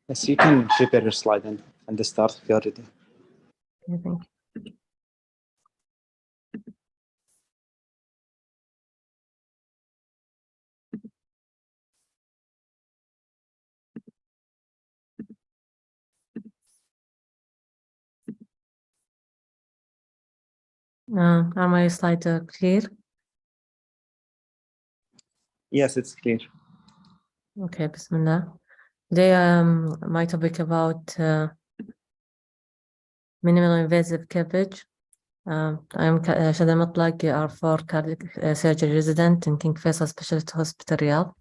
Yes, you can prepare your slide and start if you're ready. Okay, thank you. Are my slides clear? Yes, it's clear. Okay, Bismillah. Today, my topic about minimal invasive CABG. I am Shada Matlaq, R4 cardiac surgery resident in King Faisal Specialist Hospital, Riyadh.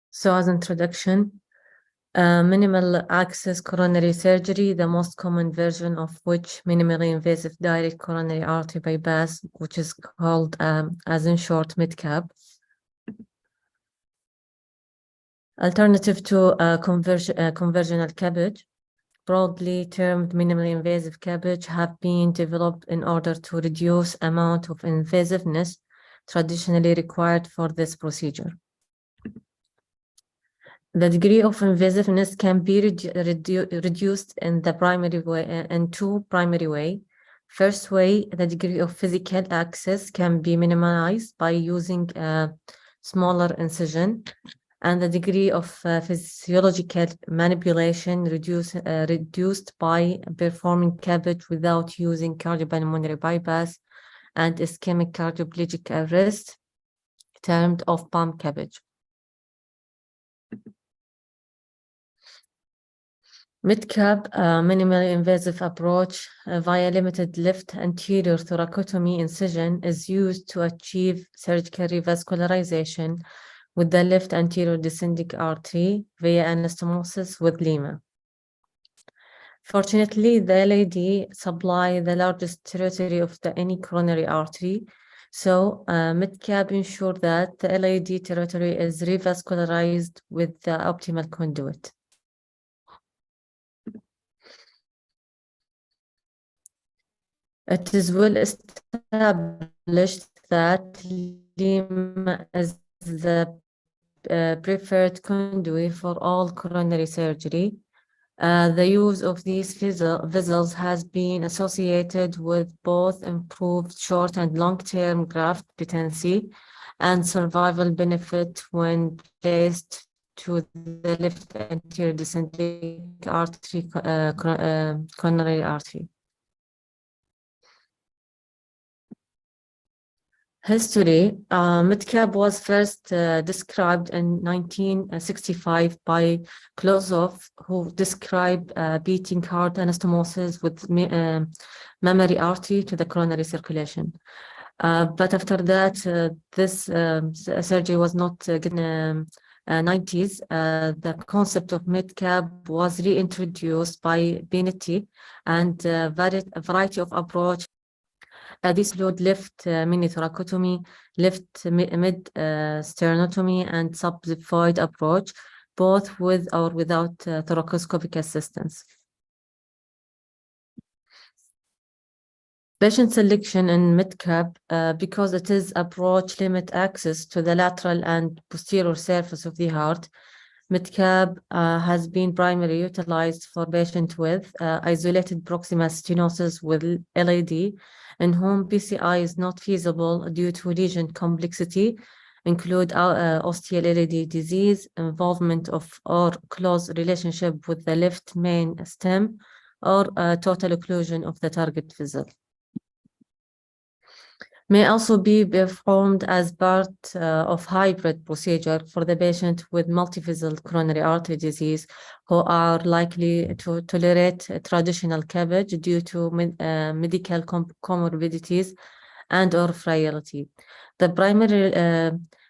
So as introduction, minimal access coronary surgery, the most common version of which minimally invasive direct coronary artery bypass, which is called as in short MIDCAB. Alternative to conversional CABG, broadly termed minimally invasive CABG, have been developed in order to reduce amount of invasiveness traditionally required for this procedure. The degree of invasiveness can be reduced in the primary way, in two primary ways. First way, the degree of physical access can be minimized by using a smaller incision, and the degree of physiological manipulation reduced by performing CABG without using cardiopulmonary bypass and ischemic cardioplegic arrest, termed off-pump CABG. MIDCAB, minimally invasive approach via limited left anterior thoracotomy incision, is used to achieve surgical revascularization with the left anterior descending artery via anastomosis with lima. Fortunately, the LAD supply the largest territory of any coronary artery, so MIDCAB ensure that the LAD territory is revascularized with the optimal conduit. It is well established that lima is the preferred conduit for all coronary surgery. The use of these vessels has been associated with both improved short and long-term graft patency and survival benefit when placed to the left anterior descending artery, coronary artery. History. MIDCAB was first described in 1965 by Klosov, who described beating heart anastomosis with mammary artery to the coronary circulation. But after that, this surgery was not given 90s. The concept of MIDCAB was reintroduced by Benetti, and a variety of approach. These include left mini thoracotomy, left mid sternotomy, and subxiphoid approach, both with or without thoracoscopic assistance. Patient selection in MIDCAB, because it is approach limit access to the lateral and posterior surface of the heart. MIDCAB has been primarily utilized for patients with isolated proximal stenosis with LAD, in whom PCI is not feasible due to lesion complexity, include ostial LAD disease, involvement of or close relationship with the left main stem, or total occlusion of the target vessel. May also be performed as part of hybrid procedure for the patient with multivessel coronary artery disease who are likely to tolerate traditional CABG due to medical comorbidities and or frailty. The primary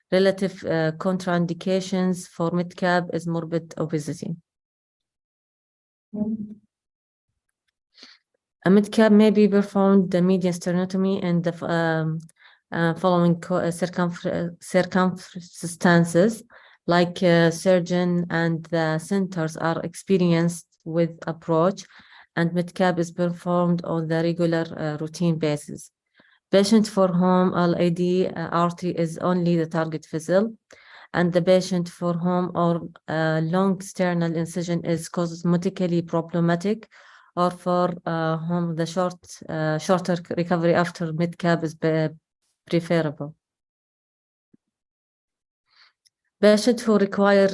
relative contraindications for MIDCAB is morbid obesity. A MIDCAB may be performed the median sternotomy in the following circumstances, like surgeon and the centers are experienced with approach, and MIDCAB is performed on the regular routine basis. Patient for whom LAD artery is only the target vessel, and the patient for whom or long sternal incision is cosmetically problematic, or for whom the shorter recovery after mid-cap is preferable. Patients who require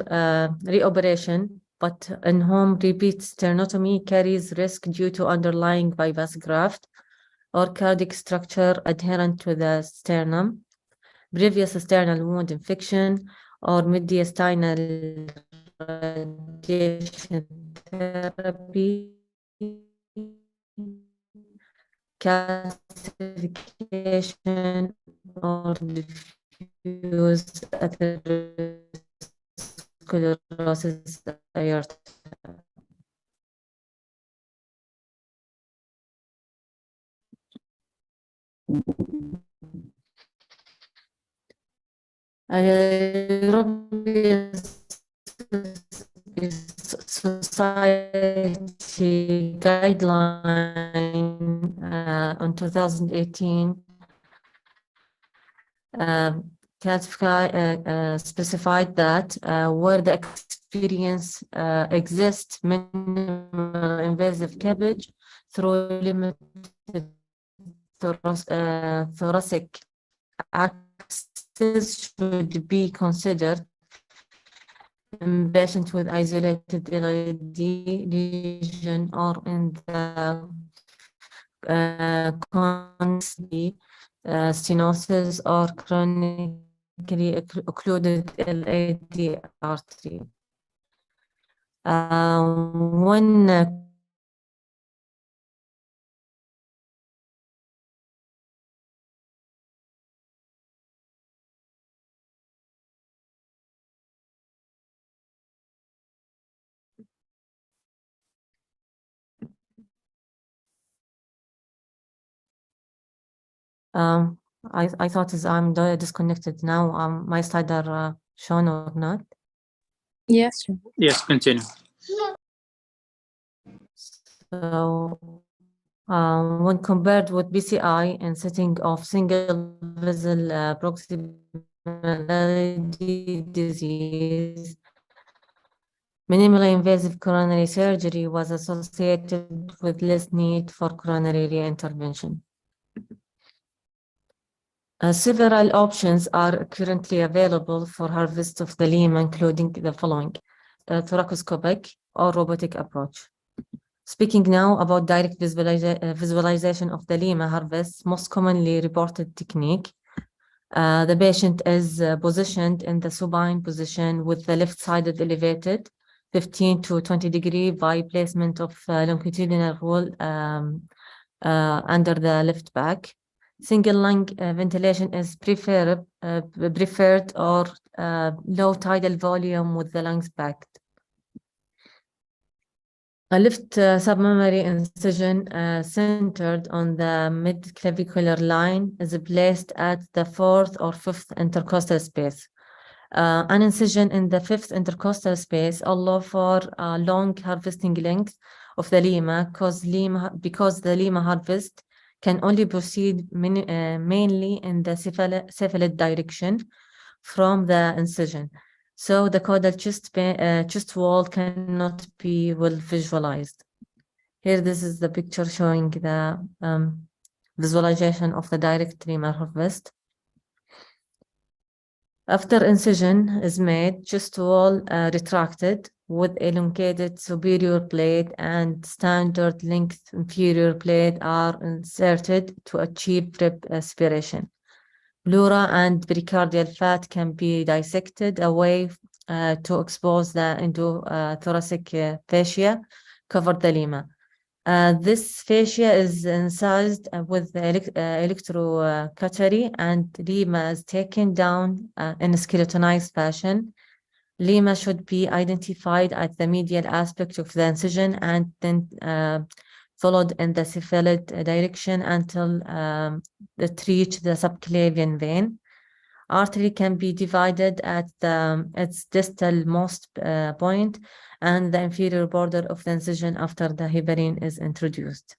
reoperation, but in whom repeat sternotomy carries risk due to underlying bypass graft or cardiac structure adherent to the sternum, previous sternal wound infection, or mediastinal radiation therapy, calcification, or diffuse atherosclerosis aorta. European Society guideline on 2018 specified that where the experience exists, minimal invasive CABG through limited thoracic access should be considered in patients with isolated LAD lesion or in the constantly stenosis or chronically occluded LAD artery. When I thought I'm disconnected now. My slides are shown or not? Yes. Yes, continue. So, when compared with BCI in setting of single vessel proximal disease, minimally invasive coronary surgery was associated with less need for coronary reintervention. Several options are currently available for harvest of the lemma, including the following: thoracoscopic or robotic approach. Speaking now about direct visualization of the lemma harvest, most commonly reported technique. The patient is positioned in the supine position with the left-sided elevated 15 to 20 degree by placement of longitudinal rule under the left back. Single lung ventilation is preferred or low tidal volume with the lungs packed. A left submammary incision centered on the mid-clavicular line is placed at the 4th or 5th intercostal space. An incision in the 5th intercostal space allows for a long harvesting length of the lemma because the lemma harvest can only proceed mainly in the cephalad direction from the incision. So the caudal chest wall cannot be well visualized. Here, this is the picture showing the visualization of the direct lemma harvest. After incision is made, chest wall retracted with elongated superior plate and standard length inferior plate are inserted to achieve rib aspiration. Pleura and pericardial fat can be dissected away to expose the endothoracic fascia, cover the lemma. This fascia is incised with the electrocautery and lemma is taken down in a skeletonized fashion. Lemma should be identified at the medial aspect of the incision and then followed in the cephalad direction until it reaches the subclavian vein. Artery can be divided at its distal most point and the inferior border of the incision after the heparin is introduced.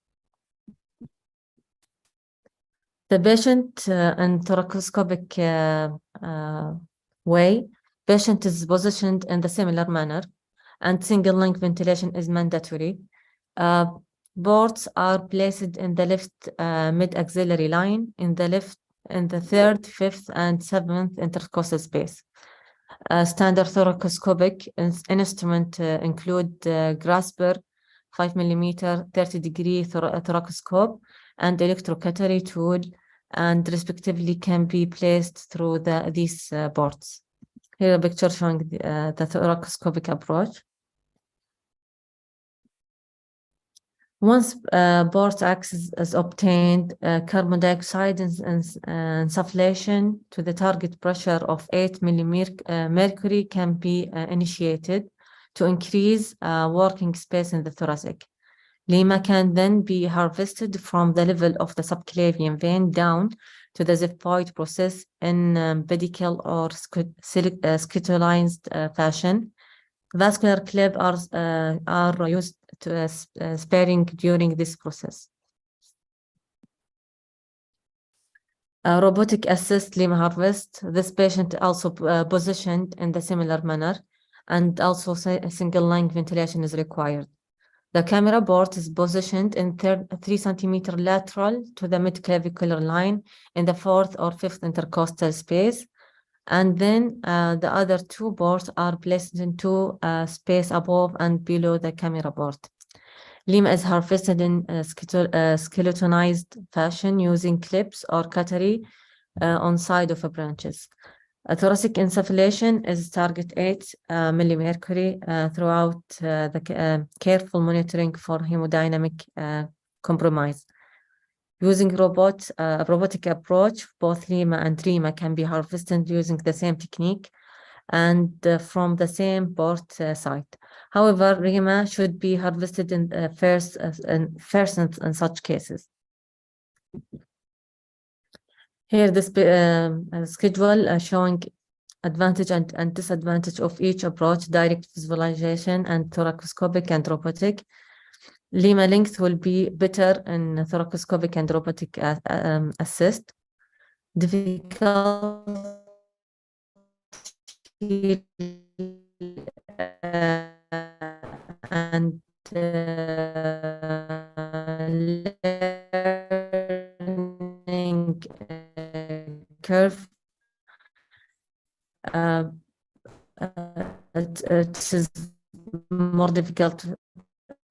The patient in thoracoscopic way Patient is positioned in the similar manner, and single link ventilation is mandatory. Boards are placed in the left mid-axillary line, in the third, fifth, and seventh intercostal space. Standard thoracoscopic instrument include Grasper 5 mm 30-degree thoracoscope and electrocautery tool, and respectively can be placed through these boards. Here a picture showing the thoracoscopic approach. Once port access is obtained, carbon dioxide insufflation to the target pressure of 8 mmHg can be initiated to increase working space in the thoracic. Lima can then be harvested from the level of the subclavian vein down to the xiphoid process in pedicle or scutealized fashion. Vascular clip are used to sparing during this process. Robotic assist Lima harvest. This patient also positioned in the similar manner, and also single line ventilation is required. The camera board is positioned in 3 cm lateral to the mid-clavicular line in the 4th or 5th intercostal space. And then the other 2 boards are placed in 2 space above and below the camera board. Lima is harvested in skeletonized fashion using clips or cautery on side of branches. Thoracic insufflation is target 8 mmHg throughout the careful monitoring for hemodynamic compromise. Using robotic approach, both Lima and Rima can be harvested using the same technique and from the same port site. However, Rima should be harvested in first in such cases. Here, this schedule showing advantage and disadvantage of each approach: direct visualization and thoracoscopic and robotic. Lima length will be better in thoracoscopic and robotic assist. Difficulty and learning curve. It is more difficult.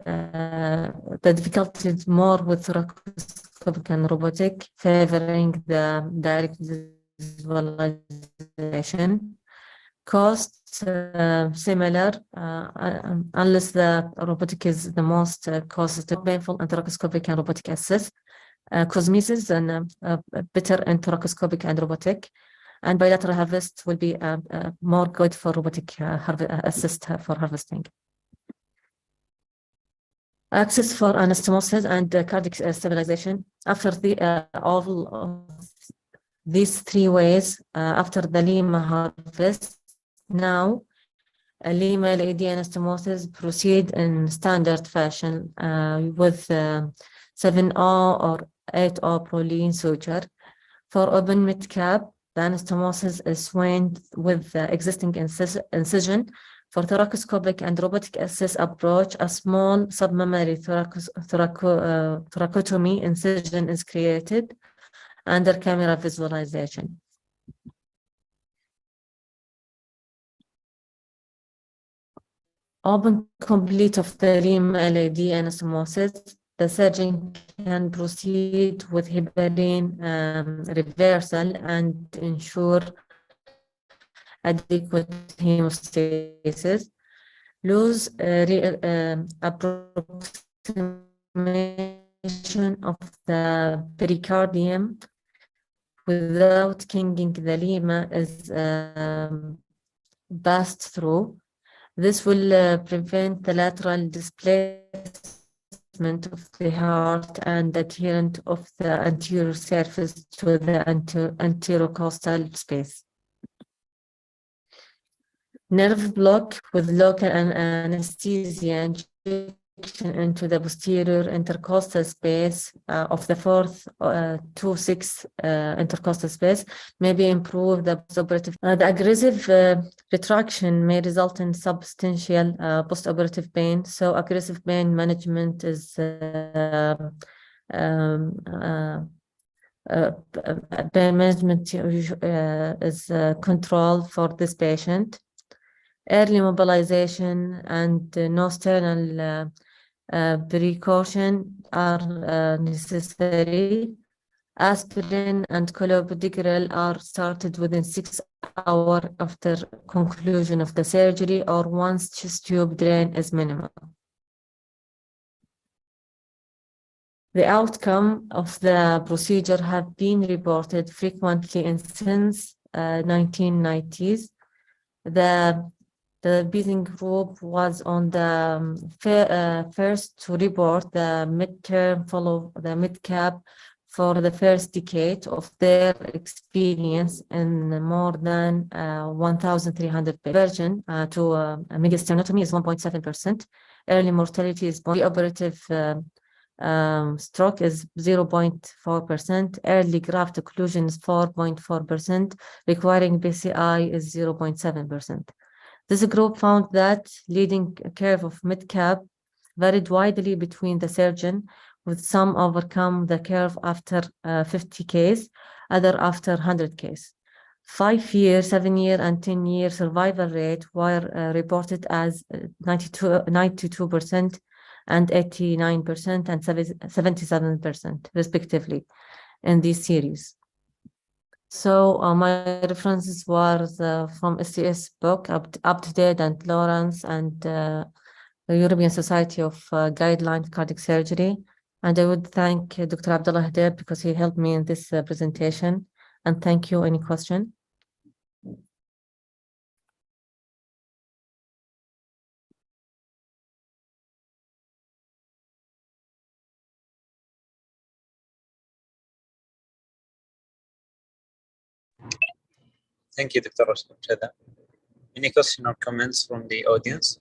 The difficulty is more with thoracoscopic and robotic, favoring the direct visualization. Cost similar, unless the robotic is the most cost painful, and thoracoscopic and robotic assist. Cosmesis and better in thoracoscopic and robotic, and bilateral harvest will be more good for robotic assist for harvesting. Access for anastomosis and cardiac stabilization. After all of these 3 ways, after the Lima harvest, now Lima LED anastomosis proceed in standard fashion with 7O or 8O Prolene suture. For open mid-cap, the anastomosis is swayed with existing incision. For thoracoscopic and robotic assist approach, a small submammary thoracotomy incision is created under camera visualization. Open complete of the Lima LED anastomosis, the surgeon can proceed with heparin reversal and ensure adequate hemostasis. Loose approximation of the pericardium without kinging the Lima is passed through. This will prevent the lateral displacement of the heart and adherent of the anterior surface to the anterocostal space. Nerve block with local anesthesia and into the posterior intercostal space of the fourth to sixth intercostal space, maybe improve the postoperative. The aggressive retraction may result in substantial postoperative pain. So aggressive pain management is pain management is controlled for this patient. Early mobilization and no sternal precaution are necessary. Aspirin and clopidogrel are started within 6 hours after conclusion of the surgery or once chest tube drain is minimal. The outcome of the procedure have been reported frequently and since 1990s. The Beating group was on the first to report the midterm follow the mid-cap for the first decade of their experience in more than 1,300 version to medial sternotomy is 1.7%. Early mortality is preoperative stroke is 0.4%. Early graft occlusion is 4.4%. Requiring PCI is 0.7%. This group found that leading curve of mid-cap varied widely between the surgeon, with some overcome the curve after 50 Ks, other after 100 Ks. 5-year, 7-year, and 10-year survival rate were reported as 92% and 89% and 77% respectively in this series. So my references was from STS book, Up to Date and Lawrence and the European Society of Guideline Cardiac Surgery. And I would thank Dr. Abdullah Hader because he helped me in this presentation. And thank you. Any question? Thank you, Dr. Rashida. Any question or comments from the audience?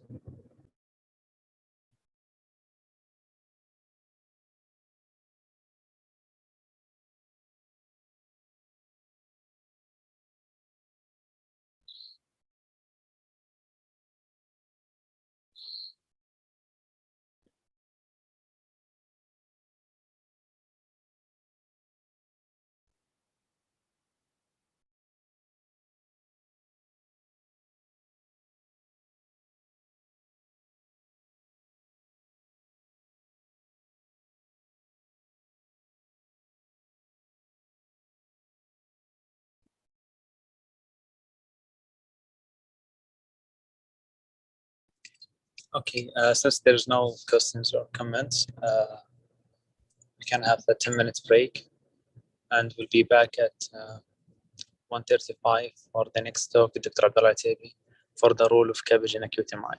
Okay, since there's no questions or comments, we can have a 10-minute break and we'll be back at 1:35 for the next talk with Dr. Abdullah Ataibi for the role of CABG in acute MI.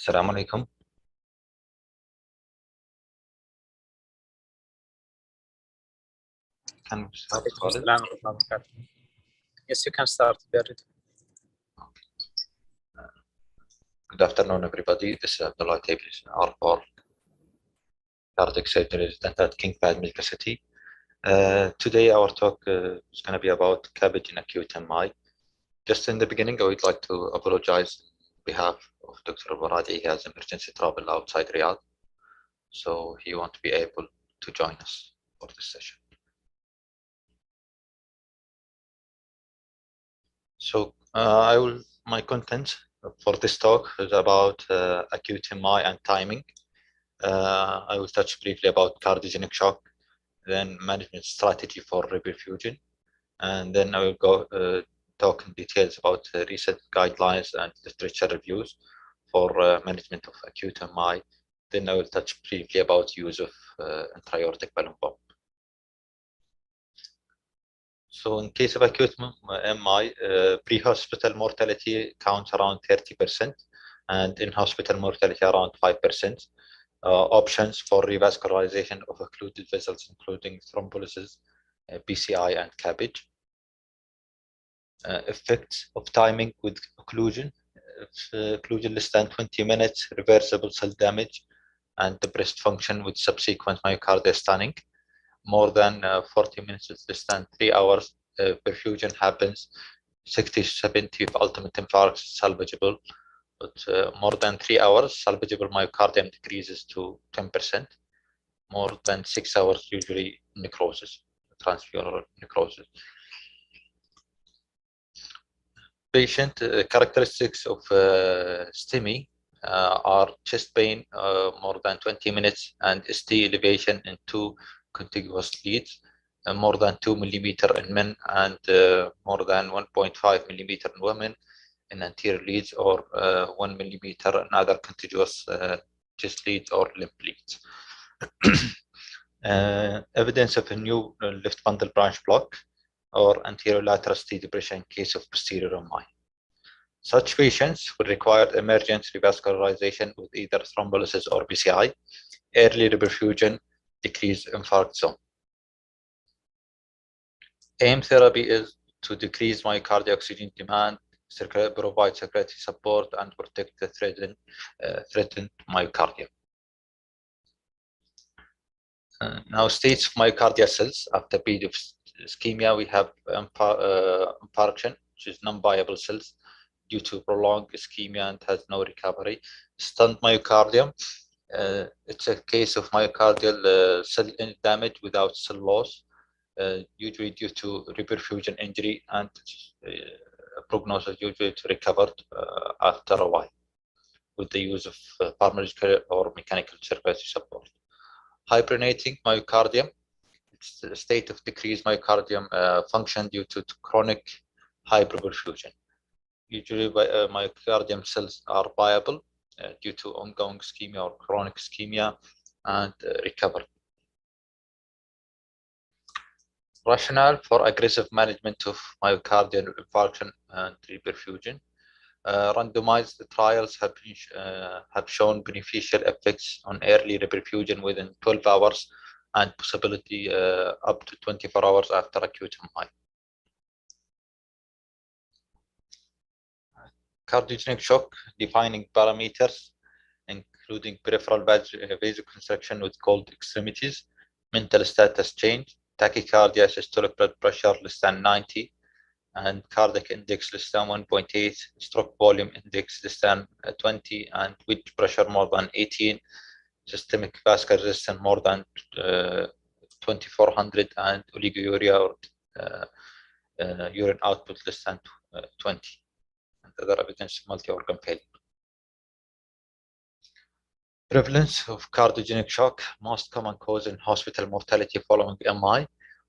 Assalamu alaikum. Can we start, Khalid? Assalam wa rahmatullahi wa barakatuh. Yes, you can start. We are ready. Good afternoon, everybody. This is Abdullah Tablis, R4 cardiac surgery resident at King Fahd Medical City. Today, our talk is going to be about CABG in acute MI. Just in the beginning, I would like to apologize on behalf of Dr. Baradi. He has emergency travel outside Riyadh, so he won't be able to join us for this session. So my content for this talk is about acute MI and timing. I will touch briefly about cardiogenic shock, then management strategy for reperfusion, and then I will go talk in details about recent guidelines and literature reviews for management of acute MI. Then I will touch briefly about use of intra-aortic balloon pump. So in case of acute MI, pre-hospital mortality counts around 30%, and in-hospital mortality around 5%. Options for revascularization of occluded vessels, including thrombolysis, PCI, and CABG. Effects of timing with occlusion. If occlusion less than 20 minutes, reversible cell damage, and depressed function with subsequent myocardial stunning. More than 40 minutes with less than 3 hours, perfusion happens. 60-70 of ultimate infarct is salvageable, but more than 3 hours, salvageable myocardium decreases to 10%. More than 6 hours, usually necrosis, transmural necrosis. Patient characteristics of STEMI are chest pain more than 20 minutes and ST elevation in 2 contiguous leads, more than 2 millimeter in men and more than 1.5 millimeter in women in anterior leads, or 1 millimeter in other contiguous chest leads or limb leads. Evidence of a new left bundle branch block or anterior lateral ST depression in case of posterior MI. Such patients will require emergent revascularization with either thrombolysis or PCI, early reperfusion, decreased infarct zone. AIM therapy is to decrease myocardial oxygen demand, provide circulatory support, and protect the threatened myocardium. Now, states of myocardial cells after period of ischemia, we have infarction, which is non-viable cells due to prolonged ischemia and has no recovery. Stunned myocardium, it's a case of myocardial cell damage without cell loss, usually due to reperfusion injury, and prognosis usually recovered after a while with the use of pharmacological or mechanical circulatory support. Hibernating myocardium, it's a state of decreased myocardium function due to chronic hyperperfusion. Usually myocardium cells are viable due to ongoing ischemia or chronic ischemia and recover. Rationale for aggressive management of myocardial infarction and reperfusion. Randomized trials have shown beneficial effects on early reperfusion within 12 hours and possibility up to 24 hours after acute MI. Cardiogenic shock defining parameters, including peripheral vasoconstriction with cold extremities, mental status change, tachycardia, systolic blood pressure less than 90, and cardiac index less than 1.8, stroke volume index less than 20, and wedge pressure more than 18, systemic vascular resistance more than 2400, and oliguria or urine output less than 20. And other evidence of multi-organ failure. Prevalence of cardiogenic shock, most common cause in hospital mortality following MI.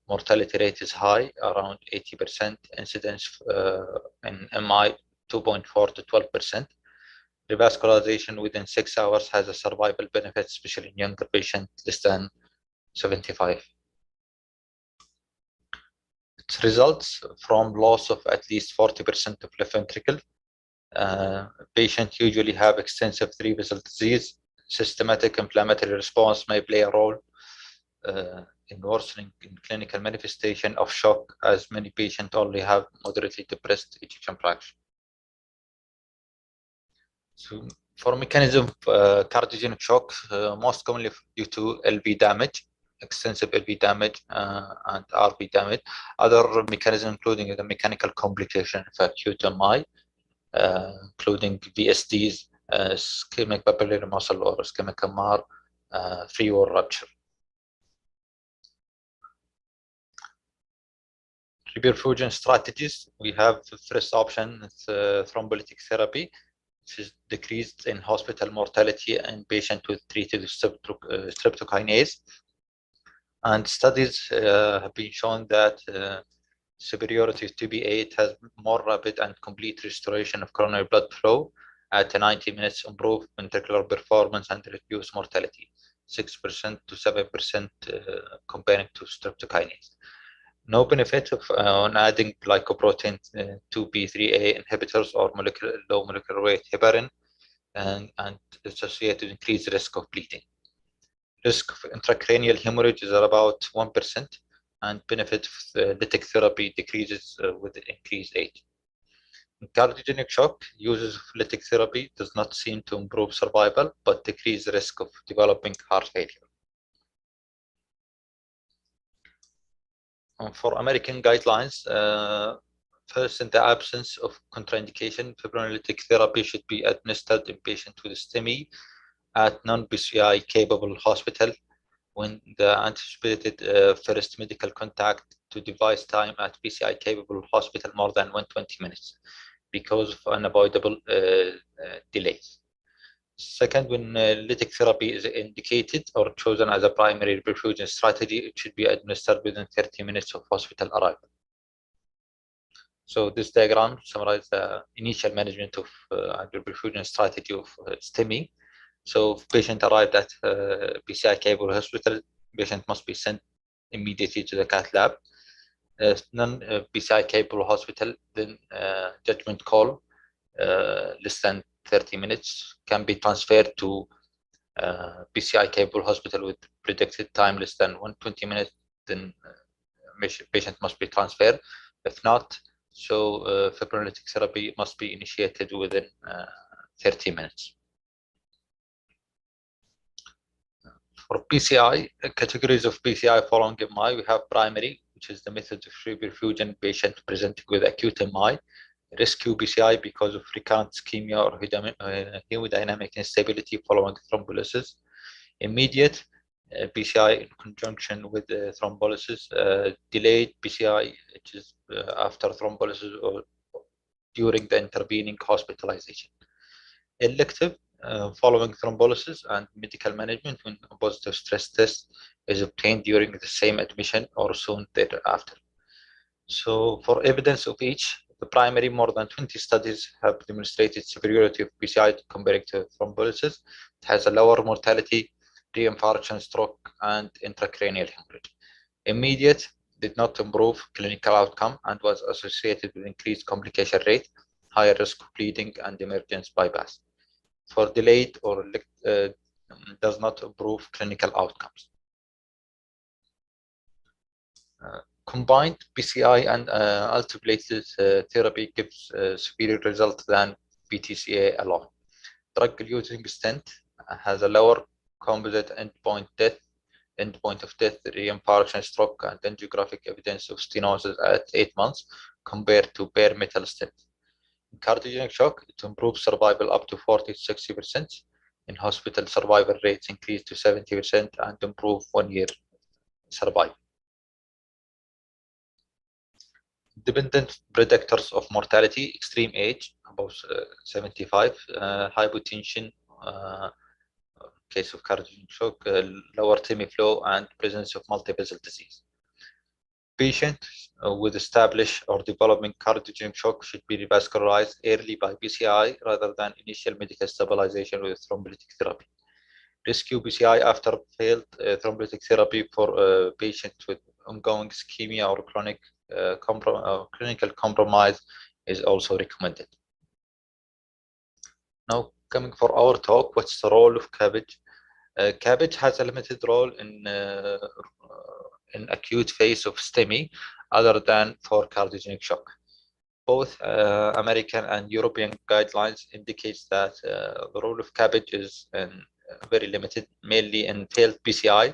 Mortality rate is high, around 80%. Incidence in MI, 2.4 to 12%. Revascularization within 6 hours has a survival benefit, especially in younger patients less than 75. It results from loss of at least 40% of left ventricle, Patients usually have extensive three-vessel disease. Systematic inflammatory response may play a role in worsening in clinical manifestation of shock, as many patients only have moderately depressed ejection fraction. So for mechanism of cardiogenic shock, most commonly due to LV damage, extensive LV damage and RV damage. Other mechanisms including the mechanical complication of acute MI, including VSDs, ischemic papillary muscle or ischemic MR, free wall rupture. Reperfusion strategies. We have the first option, it's thrombolytic therapy, which is decreased in hospital mortality in patients with treated with streptokinase. And studies have been shown that superiority to TB8 has more rapid and complete restoration of coronary blood flow at 90 minutes, improve ventricular performance and reduce mortality, 6% to 7% comparing to streptokinase. No benefit of on adding glycoprotein 2B3A inhibitors or low molecular weight heparin, and associated increased risk of bleeding. Risk of intracranial hemorrhage is about 1%, and benefit of lytic therapy decreases with increased age. In cardiogenic shock, uses of lytic therapy does not seem to improve survival, but decrease the risk of developing heart failure. For American guidelines, first, in the absence of contraindication, fibrinolytic therapy should be administered in patients with STEMI at non-PCI capable hospital when the anticipated first medical contact to device time at PCI capable hospital more than 120 minutes because of unavoidable delays. Second, when lytic therapy is indicated or chosen as a primary perfusion strategy, it should be administered within 30 minutes of hospital arrival. So this diagram summarizes the initial management of perfusion strategy of STEMI. So if patient arrived at PCI capable hospital, patient must be sent immediately to the cath lab. Non-PCI capable hospital, then judgment call less than 30 minutes can be transferred to PCI capable hospital with predicted time less than 120 minutes, then patient must be transferred. If not, so fibrinolytic therapy must be initiated within 30 minutes. For PCI, categories of PCI following MI, we have primary, which is the method of reperfusion patient presenting with acute MI. Rescue PCI because of recurrent ischemia or hemodynamic instability following thrombolysis. Immediate PCI in conjunction with thrombolysis. Delayed PCI, which is after thrombolysis or during the intervening hospitalization. Elective following thrombolysis and medical management when a positive stress test is obtained during the same admission or soon thereafter. So for evidence of each, the primary, more than 20 studies have demonstrated superiority of PCI comparing to thrombolysis. It has a lower mortality, reinfarction, stroke, and intracranial hemorrhage. Immediate did not improve clinical outcome and was associated with increased complication rate, higher risk of bleeding, and emergency bypass. For delayed or does not improve clinical outcomes. Combined PCI and alteplatelet therapy gives superior result than BTCA alone. Drug-eluting stent has a lower composite endpoint of death, reinfarction, stroke, and angiographic evidence of stenosis at 8 months compared to bare metal stent. In cardiogenic shock, it improves survival up to 40 to 60%. In hospital, survival rates increase to 70% and improve 1 year survival. Dependent predictors of mortality: extreme age, above 75, hypotension, case of cardiogenic shock, lower TIMI flow, and presence of multivessel disease. Patients with established or developing cardiogenic shock should be revascularized early by PCI rather than initial medical stabilization with thrombolytic therapy. Rescue PCI after failed thrombolytic therapy for patients with ongoing ischemia or chronic clinical compromise is also recommended. Now, coming for our talk, what's the role of CABG? CABG has a limited role in acute phase of STEMI, other than for cardiogenic shock. Both American and European guidelines indicates that the role of CABG is very limited, mainly in failed PCI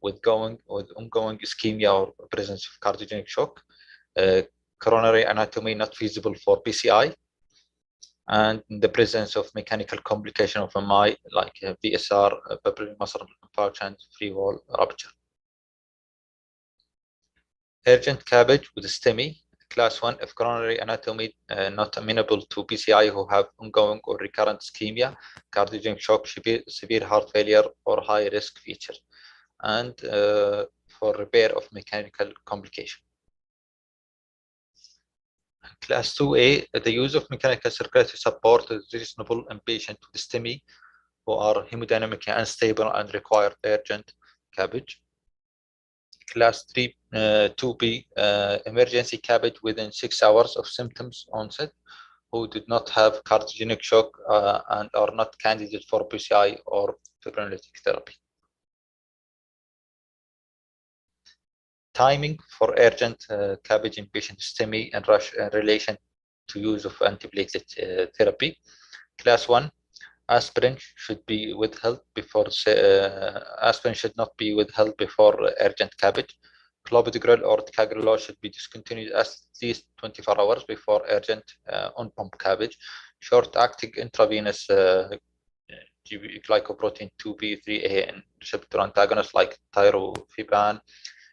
with ongoing ischemia or presence of cardiogenic shock, coronary anatomy not feasible for PCI, and in the presence of mechanical complication of MI like VSR, papillary muscle infarction, free wall rupture. Urgent CABG with STEMI, class 1 if coronary anatomy not amenable to PCI who have ongoing or recurrent ischemia, cardiogenic shock, severe heart failure, or high risk feature, and for repair of mechanical complication. Class 2A, the use of mechanical circulatory support is reasonable in patients with STEMI who are hemodynamically unstable and require urgent CABG. Class 2B, emergency CABG within 6 hours of symptoms onset who did not have cardiogenic shock and are not candidate for PCI or fibrinolytic therapy. Timing for urgent CABG in patient STEMI and relation to use of antiplatelet therapy. Class 1, aspirin should be withheld before aspirin should not be withheld before urgent CABG. Clopidogrel or ticagrelor should be discontinued at least 24 hours before urgent on-pump CABG. Short-acting intravenous glycoprotein 2B3A and receptor antagonists like tirofiban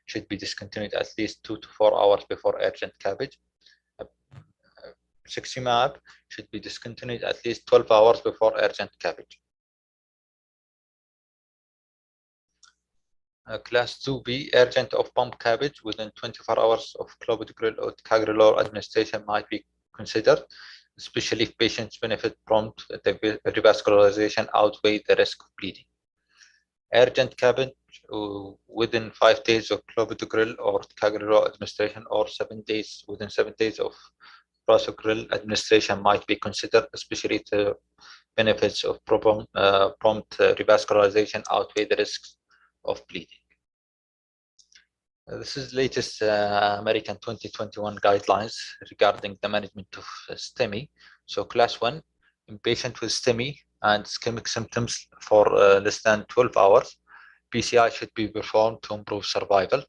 should be discontinued at least 2 to 4 hours before urgent CABG. Rituximab should be discontinued at least 12 hours before urgent CABG. Class 2B, urgent off-pump CABG within 24 hours of clopidogrel or ticagrelor administration might be considered, especially if patients benefit prompt revascularization outweigh the risk of bleeding. Urgent CABG within 5 days of clopidogrel or ticagrelor administration or within 7 days of prasugrel administration might be considered, especially if the benefits of prompt revascularization outweigh the risks of bleeding. This is latest American 2021 guidelines regarding the management of STEMI. So class 1, in patient with STEMI and ischemic symptoms for less than 12 hours, PCI should be performed to improve survival.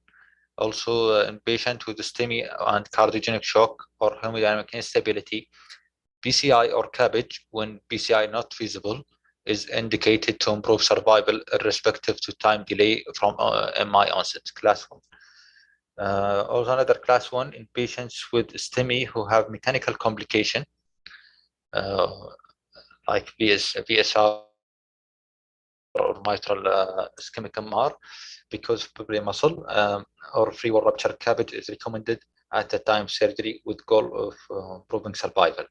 Also, in patient with STEMI and cardiogenic shock or hemodynamic instability, PCI or CABG, when PCI not feasible, is indicated to improve survival irrespective to time delay from MI onset, class 1. Also another class 1 in patients with STEMI who have mechanical complication like VSR or mitral ischemic MR because of papillary muscle or free wall rupture, CABG is recommended at the time surgery with goal of improving survival.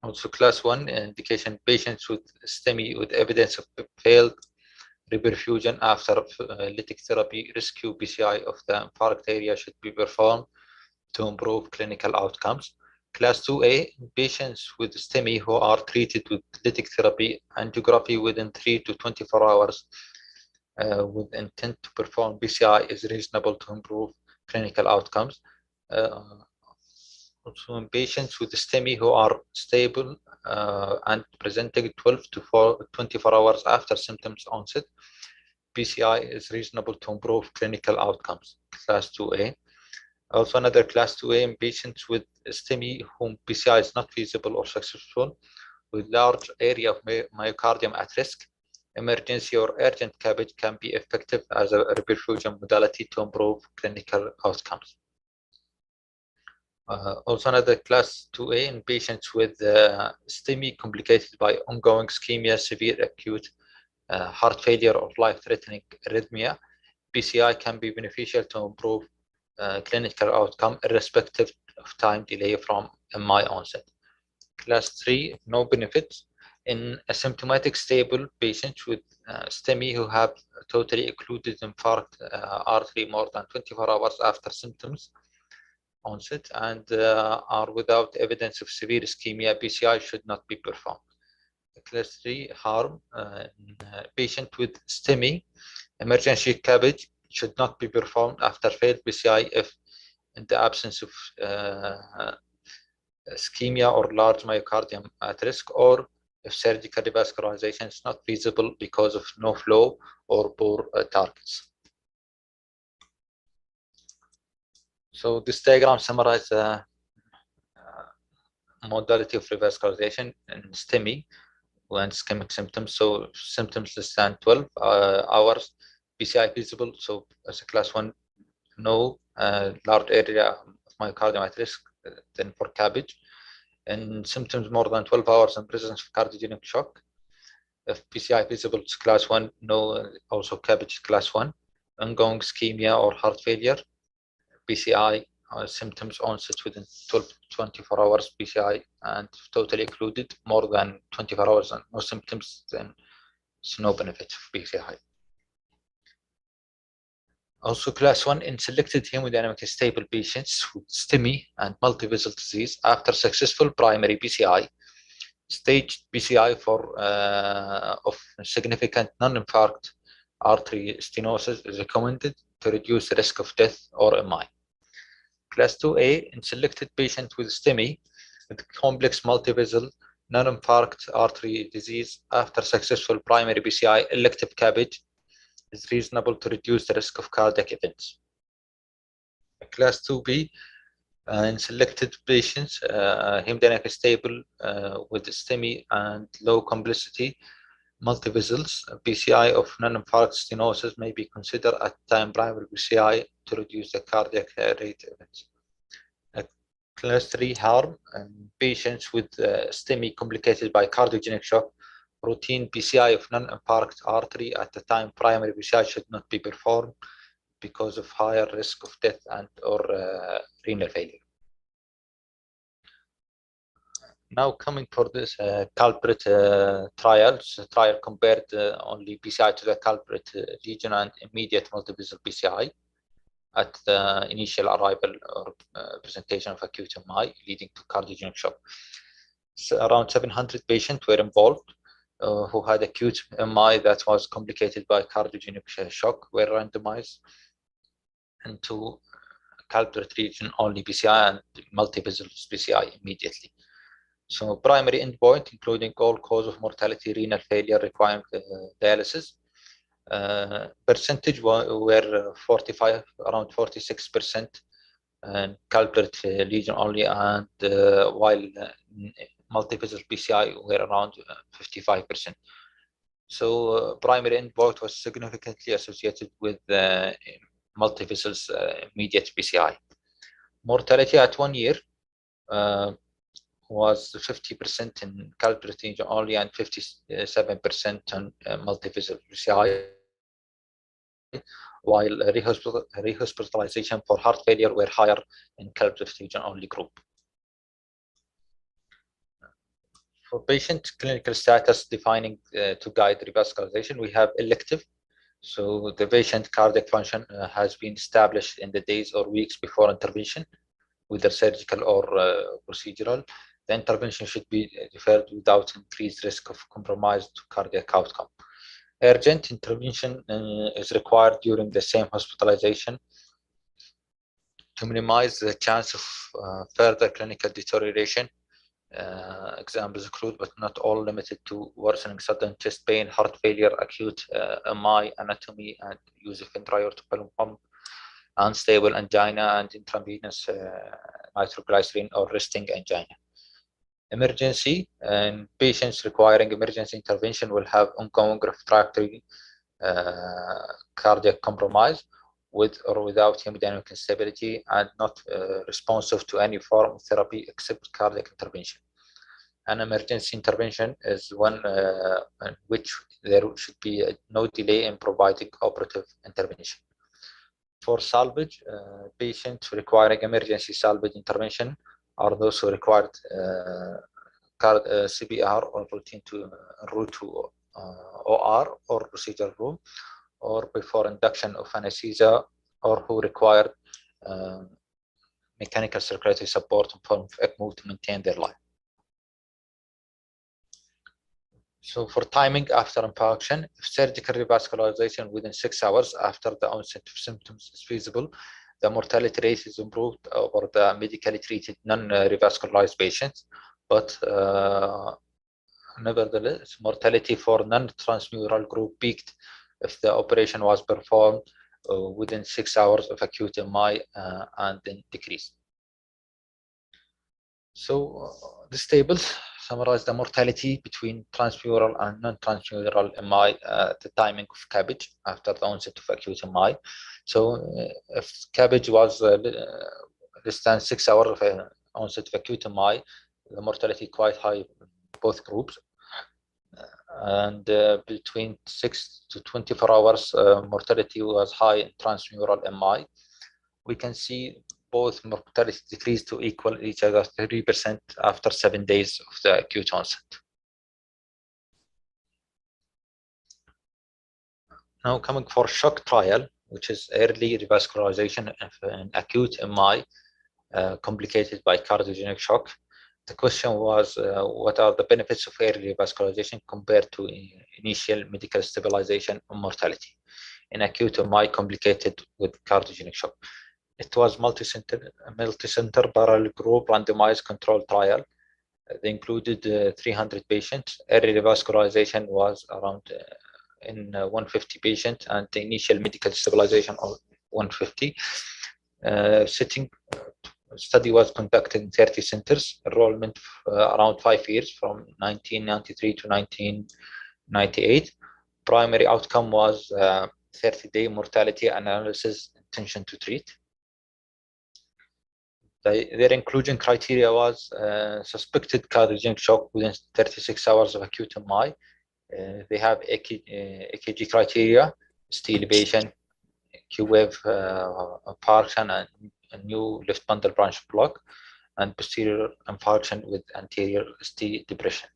Also class 1 indication patients with STEMI with evidence of failed reperfusion after lytic therapy, rescue PCI of the infarct area should be performed to improve clinical outcomes. Class 2A, patients with STEMI who are treated with lytic therapy, angiography within 3 to 24 hours with intent to perform PCI is reasonable to improve clinical outcomes. Also in patients with STEMI who are stable and presenting 12 to 24 hours after symptoms onset, PCI is reasonable to improve clinical outcomes, class 2A. Also another class 2A in patients with STEMI whom PCI is not feasible or successful with large area of myocardium at risk, emergency or urgent CABG can be effective as a reperfusion modality to improve clinical outcomes. Also another class 2A in patients with STEMI complicated by ongoing ischemia, severe acute heart failure or life-threatening arrhythmia, PCI can be beneficial to improve clinical outcome irrespective of time delay from MI onset. Class 3, no benefits in asymptomatic stable patients with STEMI who have totally occluded infarct artery more than 24 hours after symptoms onset and are without evidence of severe ischemia, PCI should not be performed. Class 3 harm, patient with STEMI, emergency CABG should not be performed after failed PCI if in the absence of ischemia or large myocardium at risk, or if surgical revascularization is not feasible because of no flow or poor targets. So this diagram summarizes the modality of revascularization in STEMI when ischemic symptoms. So symptoms less than 12 hours, PCI feasible. So as a class 1, no large area of myocardium at risk, then for CABG. And symptoms more than 12 hours in presence of cardiogenic shock. If PCI feasible, it's class 1, no, also CABG class 1. Ongoing ischemia or heart failure, PCI symptoms onset within 12 to 24 hours, PCI, and totally included more than 24 hours and no symptoms, then it's no benefit of PCI. Also, class 1 in selected hemodynamically stable patients with STEMI and multivessel disease after successful primary PCI. Staged PCI for of significant non-infarct artery stenosis is recommended to reduce the risk of death or MI. Class 2A in selected patient with STEMI with complex multivessel non-infarct artery disease after successful primary PCI, elective CABG is reasonable to reduce the risk of cardiac events. Class 2B in selected patients, hemodynamically stable with STEMI and low complexity multivessels, PCI of non-infarct stenosis may be considered at time primary PCI to reduce the cardiac rate events. Class 3 harm in patients with STEMI complicated by cardiogenic shock, routine PCI of non-infarct artery at the time primary PCI should not be performed because of higher risk of death and or renal failure. Now coming for this culprit trial compared only PCI to the culprit lesion and immediate multivessel PCI at the initial arrival or presentation of acute MI leading to cardiogenic shock. So around 700 patients were involved who had acute MI that was complicated by cardiogenic shock, were randomized into culprit region only PCI and multivessel PCI immediately. So primary endpoint, including all cause of mortality, renal failure requiring dialysis. Percentage were 45, around 46%, and culprit lesion only, and while multivessel PCI were around 55%. So primary endpoint was significantly associated with multivessels immediate PCI. Mortality at 1 year was 50% in culprit region only and 57% on multivessel PCI, while rehospitalization for heart failure were higher in culprit region only group. For patient clinical status defining to guide revascularization, we have elective. So the patient cardiac function has been established in the days or weeks before intervention, whether surgical or procedural. The intervention should be deferred without increased risk of compromised cardiac outcome. Urgent intervention is required during the same hospitalization to minimize the chance of further clinical deterioration. Examples include, but not all limited to, worsening sudden chest pain, heart failure, acute MI, anatomy, and use of intra-aortic balloon pump, unstable angina, and intravenous nitroglycerin or resting angina. Emergency, and patients requiring emergency intervention will have ongoing refractory cardiac compromise with or without hemodynamic instability and not responsive to any form of therapy except cardiac intervention. An emergency intervention is one in which there should be no delay in providing operative intervention. For salvage, patients requiring emergency salvage intervention are those who required CPR or route to OR or procedural room, or before induction of anesthesia, or who required mechanical circulatory support in form of ECMO to maintain their life. So for timing after infarction, if surgical revascularization within 6 hours after the onset of symptoms is feasible, the mortality rate is improved over the medically treated non-revascularized patients, but nevertheless, mortality for non-transmural group peaked if the operation was performed within 6 hours of acute MI and then decreased. So this table summarizes the mortality between transmural and non-transmural MI at the timing of CABG after the onset of acute MI. So if CABG was less than 6 hours of onset of acute MI, the mortality quite high in both groups. And between 6 to 24 hours, mortality was high in transmural MI. We can see both mortality decreased to equal each other 3% after 7 days of the acute onset. Now coming for shock trial, which is early revascularization in acute MI complicated by cardiogenic shock. The question was, what are the benefits of early revascularization compared to initial medical stabilization and mortality in acute MI complicated with cardiogenic shock? It was multi-center parallel group randomized controlled trial. They included 300 patients. Early revascularization was around in 150 patients, and the initial medical stabilization of 150. Study was conducted in 30 centers. Enrollment around 5 years, from 1993 to 1998. Primary outcome was 30-day mortality analysis, intention to treat. Their inclusion criteria was suspected cardiogenic shock within 36 hours of acute MI. They have EKG criteria, ST elevation, Q-wave infarction, and a new left bundle branch block, and posterior infarction with anterior ST depression.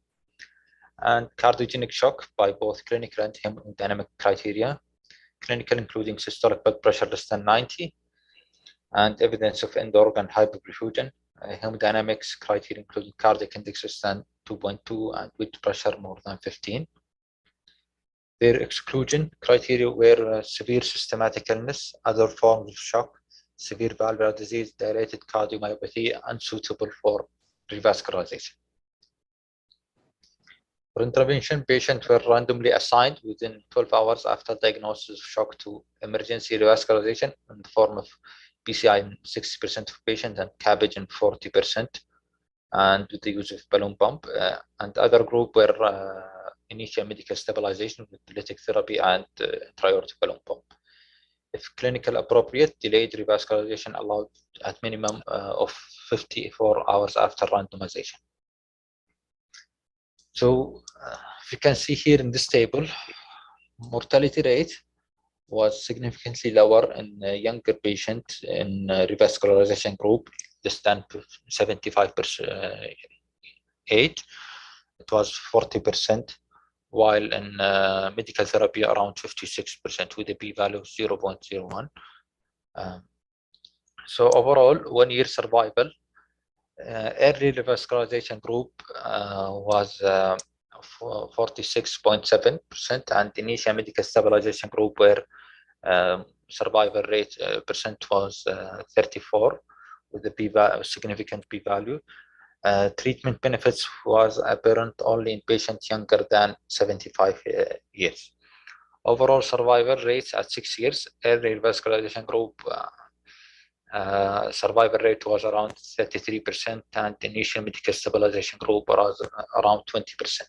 And cardiogenic shock by both clinical and hemodynamic criteria. Clinical including systolic blood pressure less than 90, and evidence of end organ hyperperfusion. Hemodynamics criteria including cardiac index less than 2.2 and with pressure more than 15. Their exclusion criteria were severe systematic illness, other forms of shock, severe valvular disease, dilated cardiomyopathy, unsuitable for revascularization. For intervention, patients were randomly assigned within 12 hours after diagnosis of shock to emergency revascularization in the form of PCI in 60% of patients and CABG in 40%, and with the use of balloon pump. And other group were initial medical stabilization with lytic therapy and intra-aortic balloon pump. If clinical appropriate, delayed revascularization allowed at minimum of 54 hours after randomization. So you can see here in this table, mortality rate was significantly lower in younger patients in revascularization group, less than 75% age. It was 40%, while in medical therapy around 56% with a p-value of 0.01. So overall, 1 year survival. Early revascularization group was 46.7%, and initial medical stabilization group where survival rate percent was 34 with a significant p-value. Treatment benefits was apparent only in patients younger than 75 years. Overall survival rates at 6 years, early revascularization group survival rate was around 33%, and initial medical stabilization group was around 20%.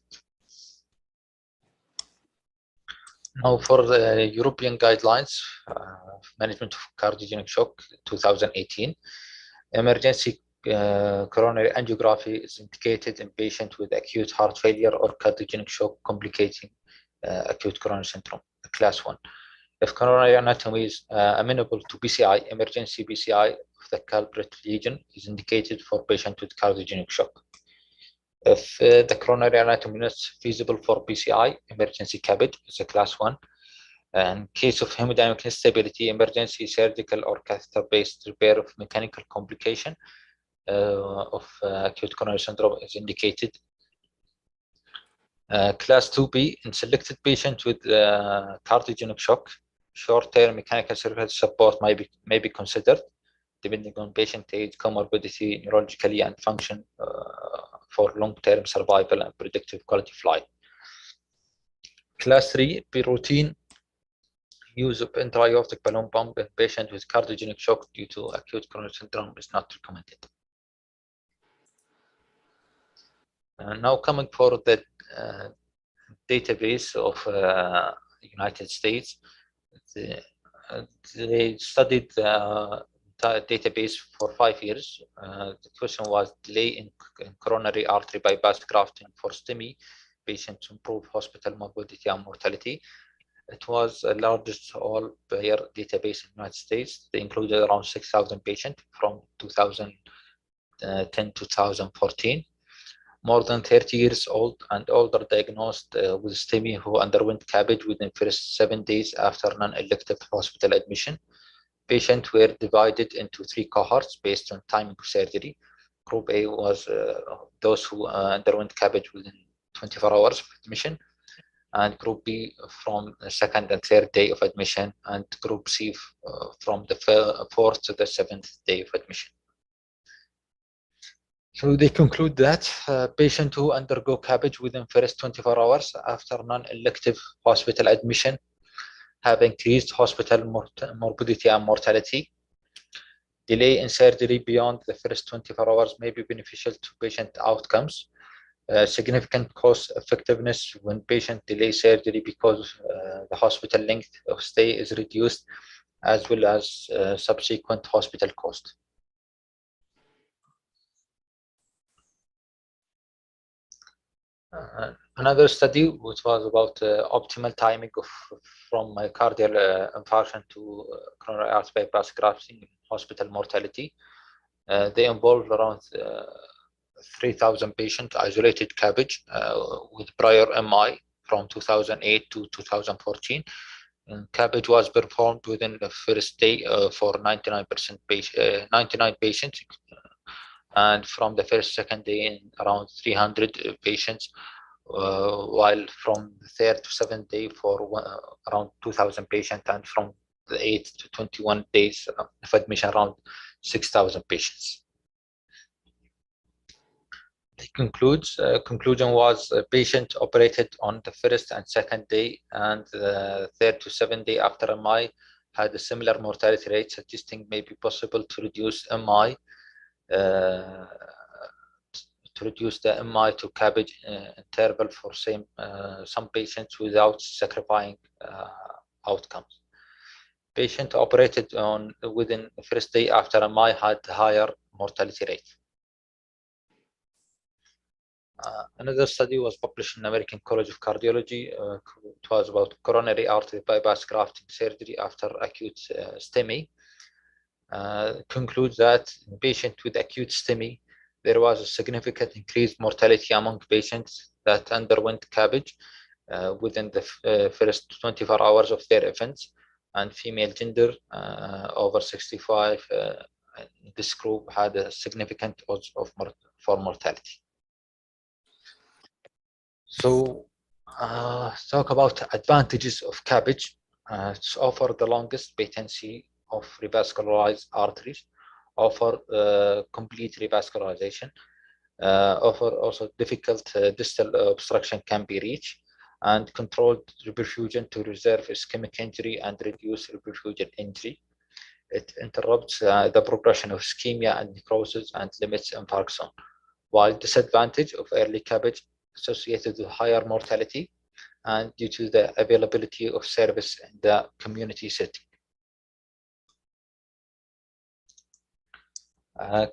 Now for the European guidelines management of cardiogenic shock 2018, emergency coronary angiography is indicated in patients with acute heart failure or cardiogenic shock complicating acute coronary syndrome, class 1. If coronary anatomy is amenable to PCI, emergency PCI of the culprit lesion is indicated for patients with cardiogenic shock. If the coronary anatomy is feasible for PCI, emergency CABG is a class 1. In case of hemodynamic instability, emergency surgical or catheter-based repair of mechanical complication of acute coronary syndrome is indicated. Class 2B, in selected patients with cardiogenic shock, short-term mechanical circulatory support may be considered, depending on patient age, comorbidity, neurologically, and function for long-term survival and predictive quality of life. Class 3B, routine use of intra-aortic balloon pump in patients with cardiogenic shock due to acute coronary syndrome is not recommended. Now coming for the database of United States, they studied the database for 5 years. The question was delay in coronary artery bypass grafting for STEMI patients to improve hospital morbidity and mortality. It was the largest all-payer database in the United States. They included around 6,000 patients from 2010 to 2014. More than 30 years old and older diagnosed with STEMI who underwent CABG within the first 7 days after non-elective hospital admission. Patients were divided into 3 cohorts based on timing of surgery. Group A was those who underwent CABG within 24 hours of admission, and Group B from the 2nd and 3rd day of admission, and Group C from the 4th to the 7th day of admission. So they conclude that patients who undergo CABG within first 24 hours after non-elective hospital admission have increased hospital morbidity and mortality. Delay in surgery beyond the first 24 hours may be beneficial to patient outcomes. Significant cost effectiveness when patient delay surgery because the hospital length of stay is reduced, as well as subsequent hospital cost. Another study, which was about optimal timing from myocardial infarction to coronary artery bypass grafting in hospital mortality. They involved around 3,000 patients isolated CABG with prior MI from 2008 to 2014. And CABG was performed within the first day for 99 patients, and from the second day in around 300 patients, while from the 3rd to 7th day for around 2,000 patients, and from the 8th to 21 days of admission around 6,000 patients. The conclusion was a patient operated on the 1st and 2nd day, and the 3rd to 7th day after MI had a similar mortality rate, suggesting it may be possible to reduce MI to CABG interval for some patients without sacrificing outcomes. Patient operated on within the first day after MI had higher mortality rate. Another study was published in American College of Cardiology. It was about coronary artery bypass grafting surgery after acute STEMI. Concludes that in patients with acute STEMI, there was a significant increased mortality among patients that underwent CABG within the first 24 hours of their events, and female gender over 65 in this group had a significant odds for mortality. So talk about advantages of CABG. To offer the longest patency of revascularized arteries, offer complete revascularization, offer also difficult distal obstruction can be reached, and controlled reperfusion to reserve ischemic injury and reduce reperfusion injury. It interrupts the progression of ischemia and necrosis and limits infarction, while disadvantage of early CABG associated with higher mortality and due to the availability of service in the community setting.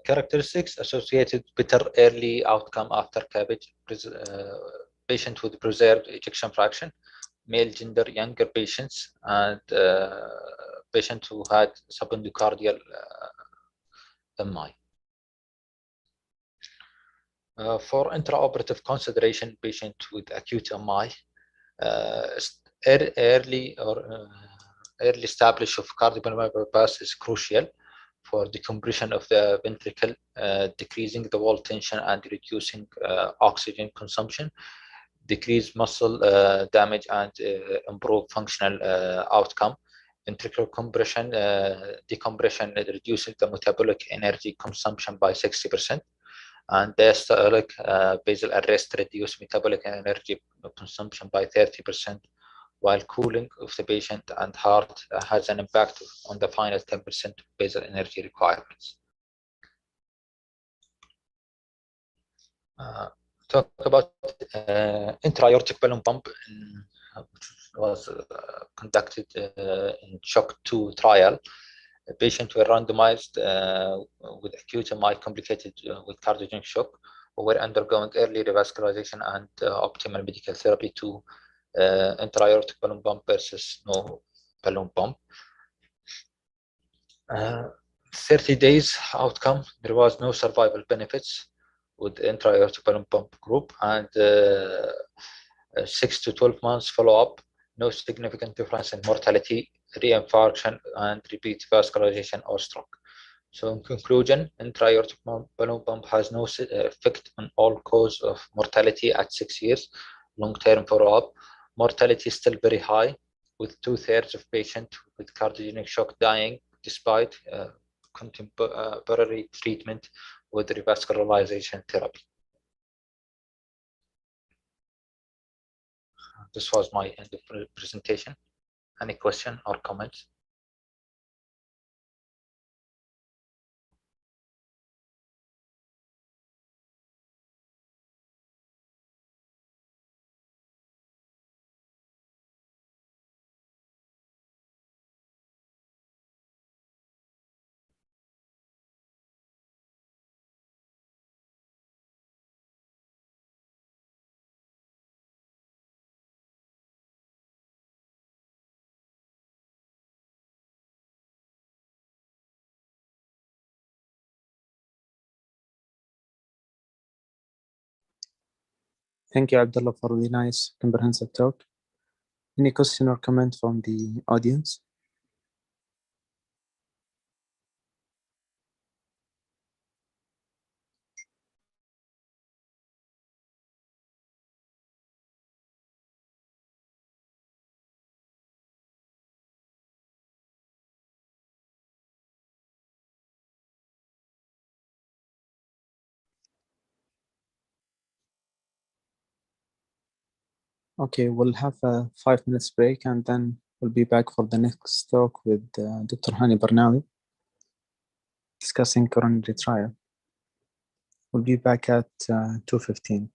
Characteristics associated with better early outcome after CABG: patient with preserved ejection fraction, male gender, younger patients, and patients who had subendocardial MI. For intraoperative consideration, patient with acute MI, early establishment of cardiopulmonary bypass is crucial for decompression of the ventricle, decreasing the wall tension and reducing oxygen consumption. decrease muscle damage, and improve functional outcome. Ventricular compression, decompression reduces the metabolic energy consumption by 60%, and diastolic basal arrest reduce metabolic energy consumption by 30%, while cooling of the patient and heart has an impact on the final 10% basal energy requirements. Talk about intra-aortic balloon pump, which was conducted in SHOCK 2 trial. The patients were randomized with acute MI complicated with cardiogenic shock, who were undergoing early revascularization and optimal medical therapy to intra-aortic balloon pump versus no balloon pump. 30 days outcome, there was no survival benefits with intra-aortic balloon pump group, and 6 to 12 months follow-up, no significant difference in mortality, reinfarction, and repeat vascularization or stroke. So in conclusion, intra-aortic balloon pump has no effect on all cause of mortality at 6 years. Long-term follow-up, mortality is still very high, with 2/3 of patients with cardiogenic shock dying despite contemporary treatment with revascularization therapy. This was my end of presentation. Any question or comments? Thank you, Abdullah, for the nice comprehensive talk. Any question or comment from the audience? Okay, we'll have a 5 minutes break and then we'll be back for the next talk with Dr. Hani Barnawi discussing coronary trial. We'll be back at 2:15.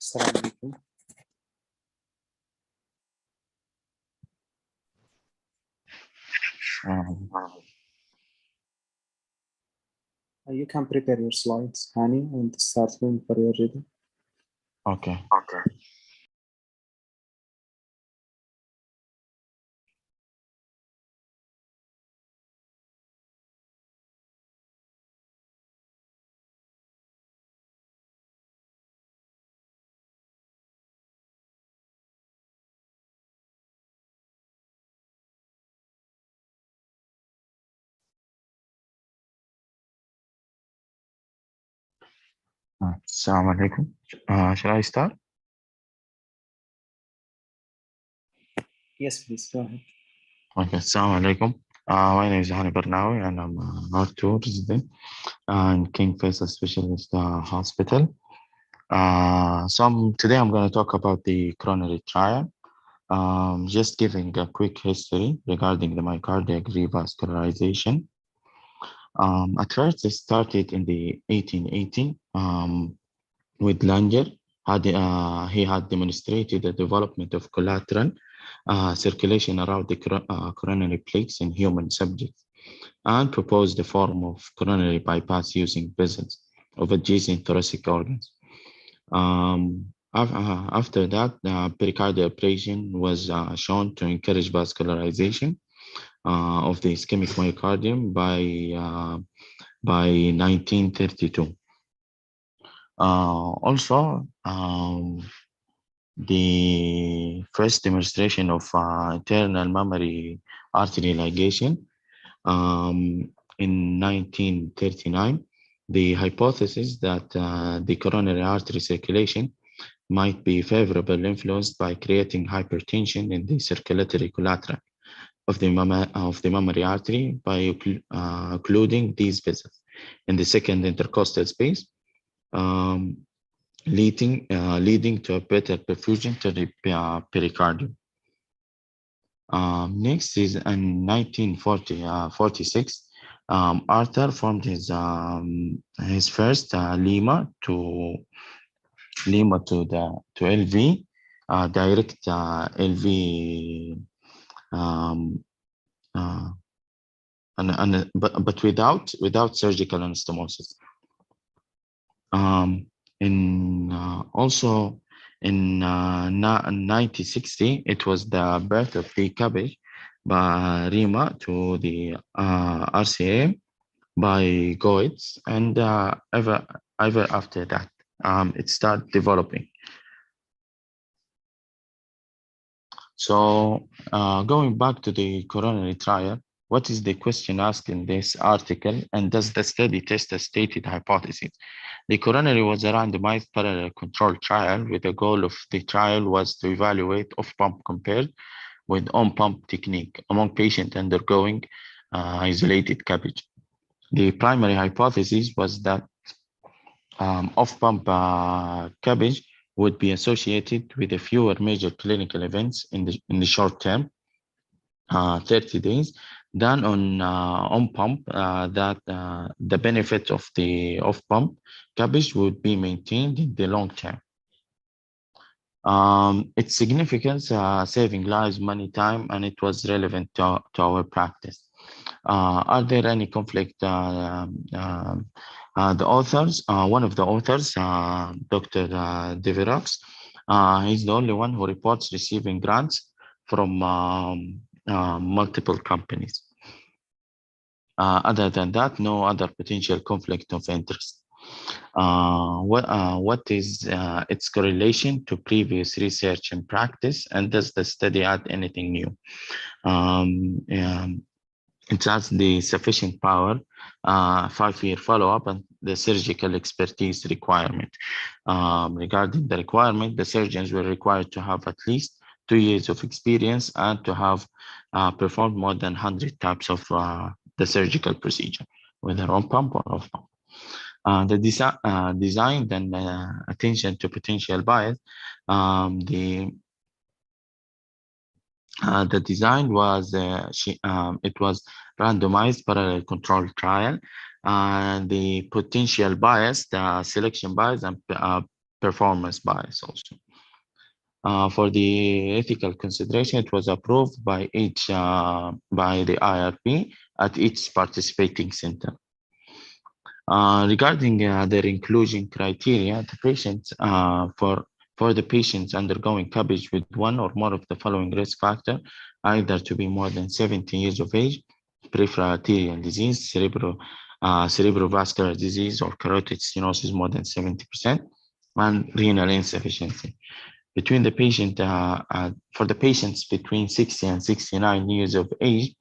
Assalamu alaikum. You can prepare your slides, Hani, and start whenever you're ready. Okay. Assalamu alaikum. Shall I start? Yes, please go ahead. Okay. Assalamu alaikum. My name is Hani Barnawi, and I'm a R2 resident in King Faisal Specialist Hospital. Today I'm going to talk about the coronary trial. Just giving a quick history regarding the myocardial revascularization. At first, it started in the 1880 with Langer. He had demonstrated the development of collateral circulation around the coronary plaques in human subjects and proposed the form of coronary bypass using vessels of adjacent thoracic organs. After that, pericardial ablation was shown to encourage vascularization of the ischemic myocardium by 1932. Also, the first demonstration of internal mammary artery ligation in 1939, the hypothesis that the coronary artery circulation might be favorably influenced by creating hypertension in the circulatory collateral of the mammary artery by occluding these vessels in the second intercostal space, leading to a better perfusion to the pericardium. Next is in 1946, Arthur formed his first Lima to LV, direct LV, but without surgical anastomosis. Also in 1960, it was the birth of the Cabbage by Rima to the RCA by Goetz, and ever after that, it started developing. So going back to the coronary trial, what is the question asked in this article, and does the study test the stated hypothesis? The coronary was a randomized parallel control trial with the goal of the trial was to evaluate off-pump compared with on-pump technique among patients undergoing isolated CABG. The primary hypothesis was that off-pump CABG would be associated with a fewer major clinical events in the short term, 30 days, than on pump, that the benefit of the off-pump CABG would be maintained in the long term. Its significance, saving lives, money, time, and it was relevant to our practice. Are there any conflict? The authors, one of the authors, Dr. Deverox, he's the only one who reports receiving grants from multiple companies. Other than that, no other potential conflict of interest. What is its correlation to previous research and practice, and does the study add anything new? It has the sufficient power, 5-year follow-up, and the surgical expertise requirement. Regarding the requirement, the surgeons were required to have at least 2 years of experience and to have performed more than 100 types of the surgical procedure, whether on pump or off pump. The design and attention to potential bias. The design was it was randomized parallel control trial, and the potential bias, the selection bias, and performance bias also. For the ethical consideration, it was approved by by the IRB at each participating center. Regarding their inclusion criteria, the patients for the patients undergoing coverage with one or more of the following risk factor, either to be more than 70 years of age, peripheral arterial disease, cerebrovascular disease, or carotid stenosis more than 70%, and renal insufficiency. Between the patient, for the patients between 60 and 69 years of age,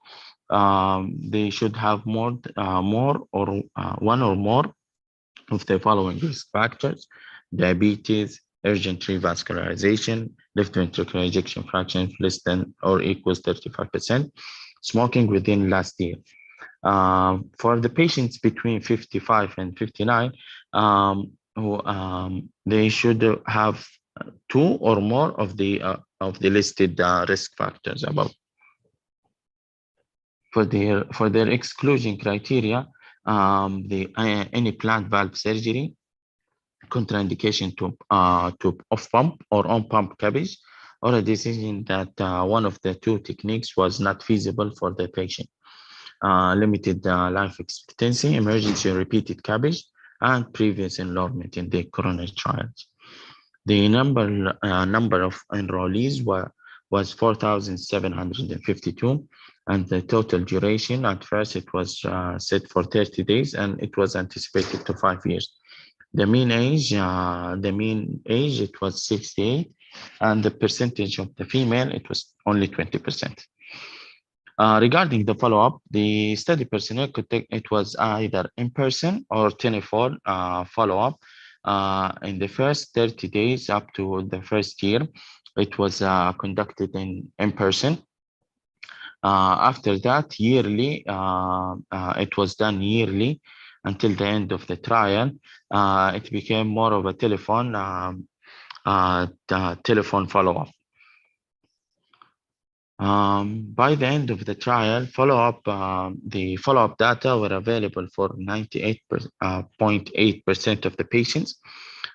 they should have one or more of the following risk factors: diabetes, urgent revascularization, left ventricular ejection fraction less than or equals 35%, smoking within last year. For the patients between 55 and 59, they should have two or more of the listed risk factors above. For their exclusion criteria, any planned valve surgery, contraindication to off-pump or on-pump CABG, or a decision that one of the two techniques was not feasible for the patient, limited life expectancy, emergency repeated CABG, and previous enrollment in the coronary trials. The number of enrollees was 4,752, and the total duration, at first it was set for 30 days, and it was anticipated to 5 years. The mean age, it was 68, and the percentage of the female, it was only 20%. Regarding the follow-up, the study personnel could take, it was either in person or telephone follow-up. In the first 30 days up to the first year, it was conducted in person. After that, yearly, it was done yearly until the end of the trial. It became more of a telephone follow-up. By the end of the trial, the follow-up data were available for 98.8% of the patients.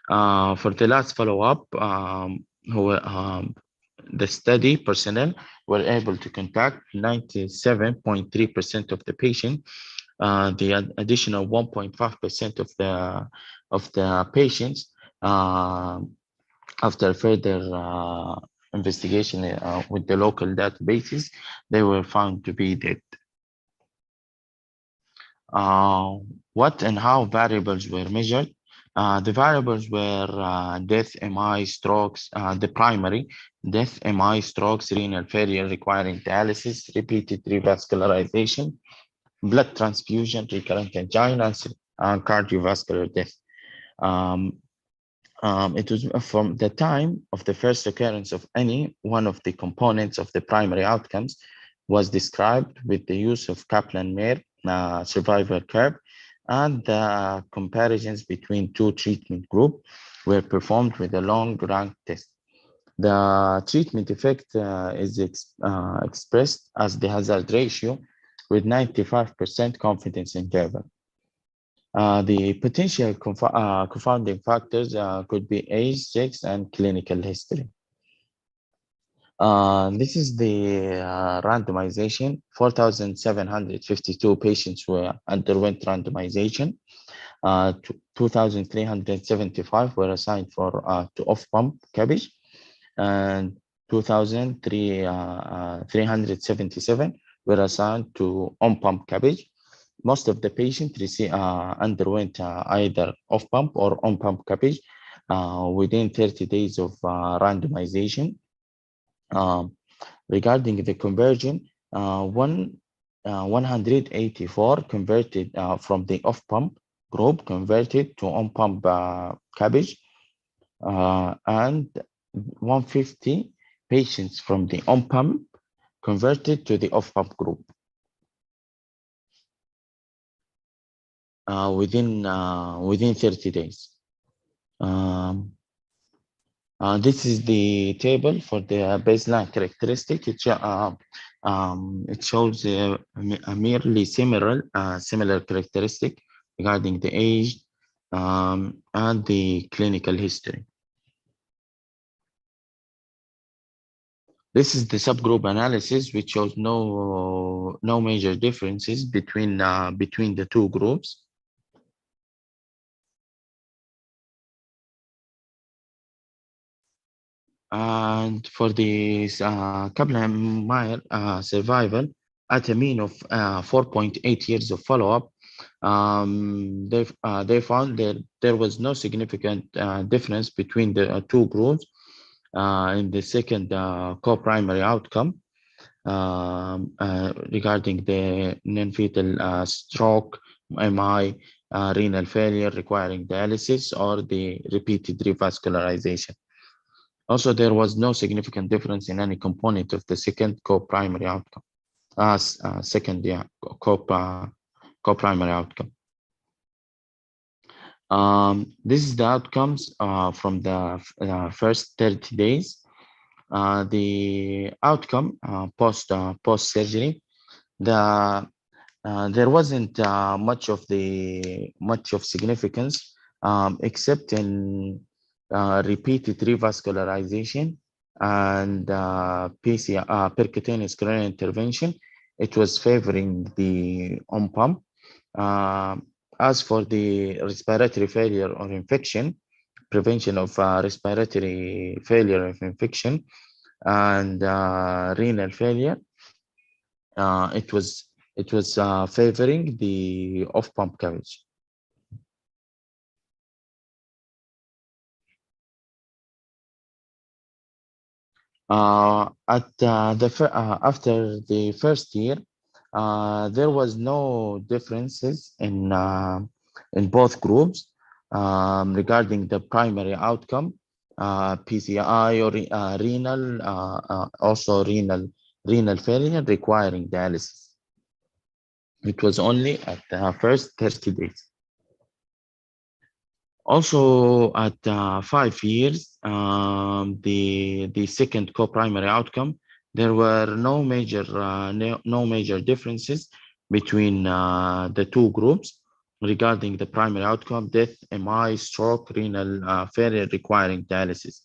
For the last follow-up, the study personnel were able to contact 97.3% of the patient. The additional 1.5% of the patients, after further investigation with the local databases, they were found to be dead. What and how variables were measured? The variables were death, MI, strokes, the primary death, MI, strokes, renal failure requiring dialysis, repeated revascularization, blood transfusion, recurrent angina, and cardiovascular death. It was from the time of the first occurrence of any one of the components of the primary outcomes was described with the use of Kaplan-Meier survival curve, and the comparisons between two treatment groups were performed with a long rank test. The treatment effect is expressed as the hazard ratio with 95% confidence interval. The potential confounding factors could be age, sex, and clinical history. This is the randomization. 4,752 patients underwent randomization. 2,375 were assigned to off-pump CABG, and 2,377 were assigned to on-pump CABG. Most of the patients underwent either off-pump or on-pump CABG within 30 days of randomization. Regarding the conversion, 184 converted from the off-pump group converted to on-pump CABG, and 150 patients from the on-pump converted to the off-pump group. Within 30 days. This is the table for the baseline characteristic. It shows a merely similar characteristic regarding the age and the clinical history. This is the subgroup analysis, which shows no major differences between the two groups. And for the Kaplan-Meier survival at a mean of 4.8 years of follow-up, they found that there was no significant difference between the two groups in the second co-primary outcome regarding the non-fatal stroke, MI, renal failure requiring dialysis, or the repeated revascularization. Also, there was no significant difference in any component of the second co-primary outcome. Co-primary outcome. This is the outcomes from the first 30 days. The outcome post surgery, there wasn't much of significance except in repeated revascularization and percutaneous coronary intervention. It was favoring the on-pump. As for the respiratory failure or infection, prevention of respiratory failure of infection and renal failure, it was favoring the off-pump coverage. After the first year, there was no differences in both groups regarding the primary outcome, PCI or renal, also renal failure requiring dialysis. It was only at the first 30 days. Also, at 5 years, the second co-primary outcome, there were no major differences between the two groups regarding the primary outcome: death, MI, stroke, renal failure requiring dialysis.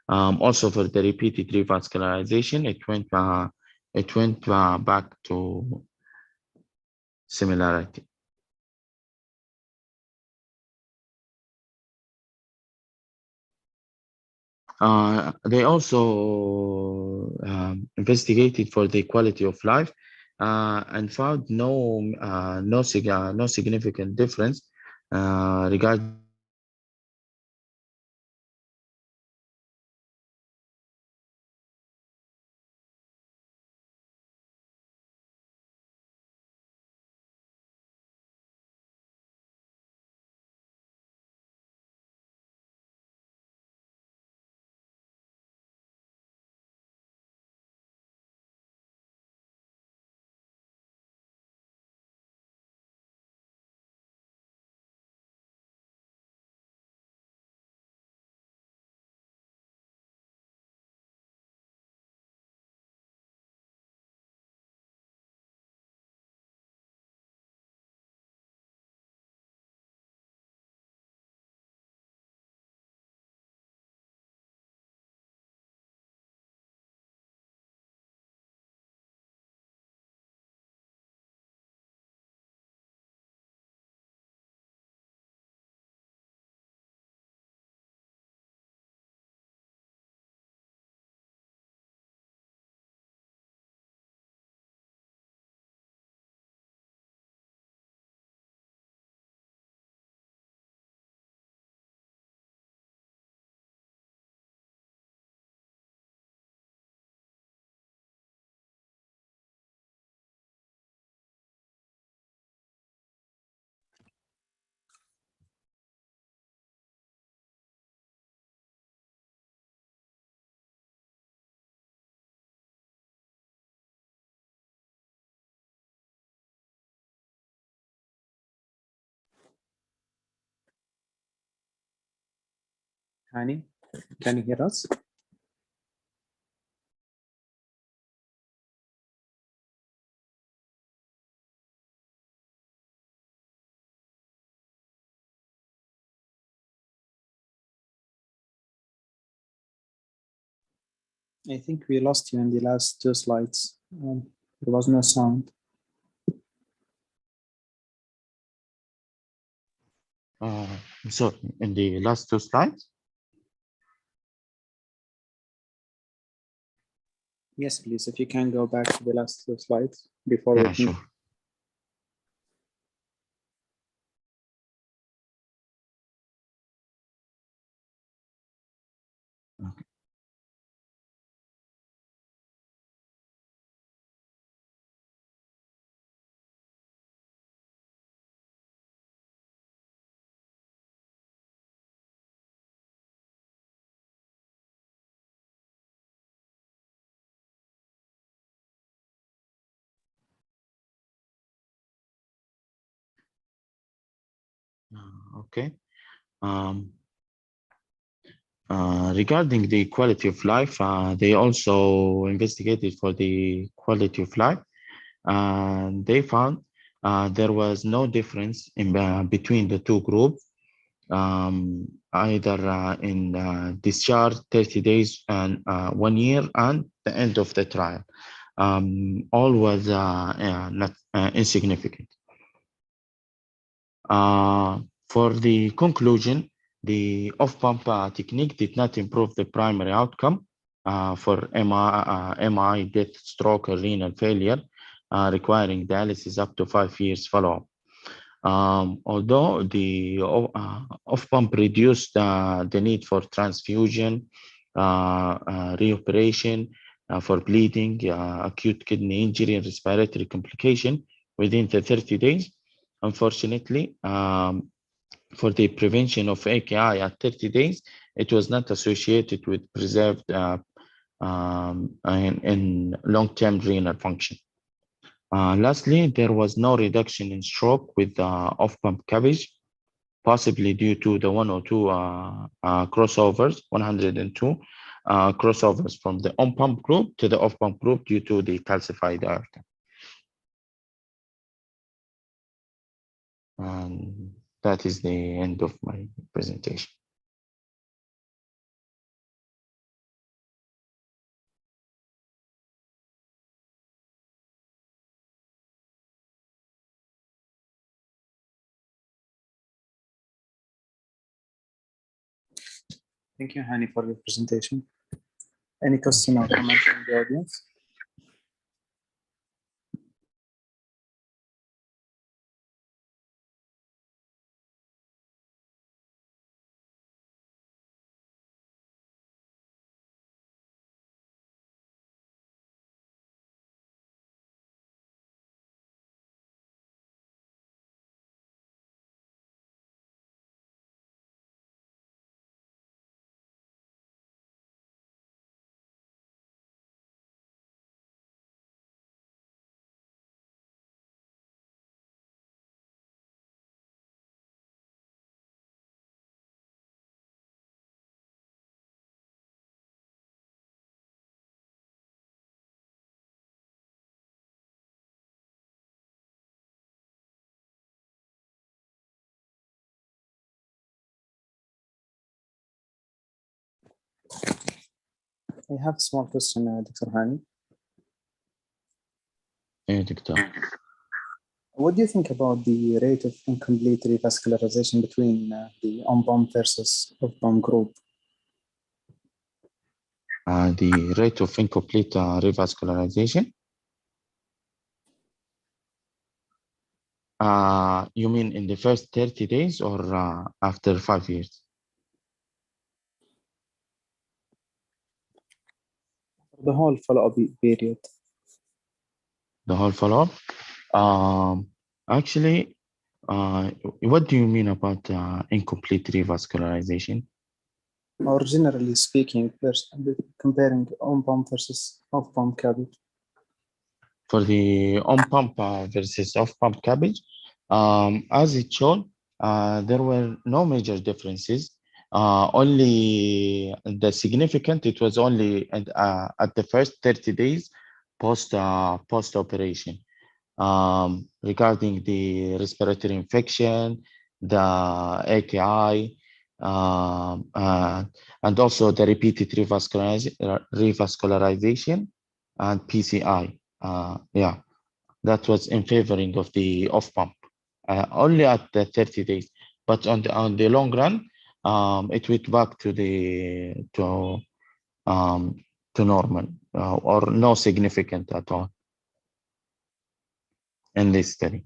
Also, for the repeated revascularization, it went back to similarity. They also investigated for the quality of life and found no significant difference regarding Hani, can you hear us? I think we lost you in the last two slides. There was no sound. So in the last two slides, Yes, please, if you can go back to the last two slides before we yeah, can. sure. Okay. Okay. Regarding the quality of life, they also investigated for the quality of life, and they found there was no difference in between the two groups, either in discharge 30 days and 1 year and the end of the trial. All was not insignificant. For the conclusion, the off-pump technique did not improve the primary outcome for MI, death, stroke, or renal failure, requiring dialysis up to 5 years follow-up. Although the off-pump reduced the need for transfusion, reoperation for bleeding, acute kidney injury, and respiratory complication within the 30 days, unfortunately, for the prevention of AKI at 30 days, it was not associated with preserved in long-term renal function. Lastly, there was no reduction in stroke with off-pump CABG, possibly due to the 102 crossovers, 102 crossovers from the on-pump group to the off-pump group due to the calcified aorta. And that is the end of my presentation. Thank you, Hani, for the presentation. Any question or comment from the audience? I have a small question, Dr. Hani. Doctor. What do you think about the rate of incomplete revascularization between the on-pump versus off-pump group? The rate of incomplete revascularization? You mean in the first 30 days or after 5 years? The whole follow-up period. The whole follow-up? Actually, what do you mean about incomplete revascularization? Or generally speaking, comparing on-pump versus off-pump CABG. For the on-pump versus off-pump CABG, as it showed, there were no major differences. Only the significant, it was only at the first 30 days post-operation. Regarding the respiratory infection, the AKI, and also the repeated revascularization and PCI. Yeah, that was in favoring of the off pump only at the 30 days, but on the long run, it went back to normal or no significant at all in this study.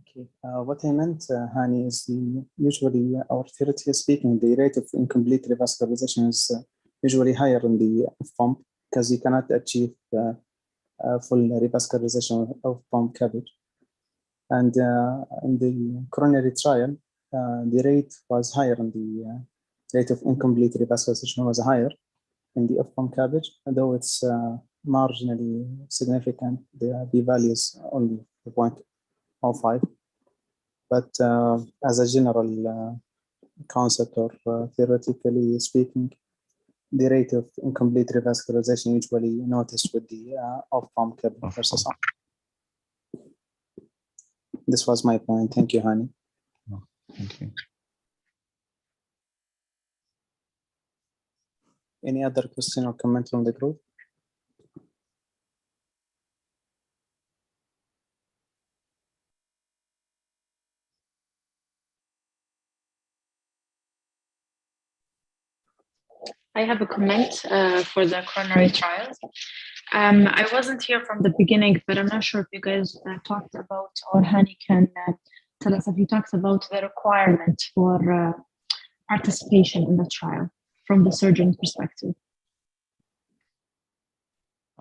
Okay. What I meant, Hani, is usually, or theoretically speaking, the rate of incomplete revascularization is usually higher in the pump because you cannot achieve full revascularization of pump cabbage. And in the coronary trial, the rate was higher, and the rate of incomplete revascularization was higher in the off-pump cabbage, although it's marginally significant. The p-value is only 0.05. But as a general concept, or theoretically speaking, the rate of incomplete revascularization usually noticed with the off-pump cabbage versus on. This was my point. Thank you, Hani. Thank you. Any other question or comment from the group? I have a comment for the coronary trials. I wasn't here from the beginning, but I'm not sure if you guys talked about, or Hani can tell us if he talks about the requirement for participation in the trial from the surgeon perspective.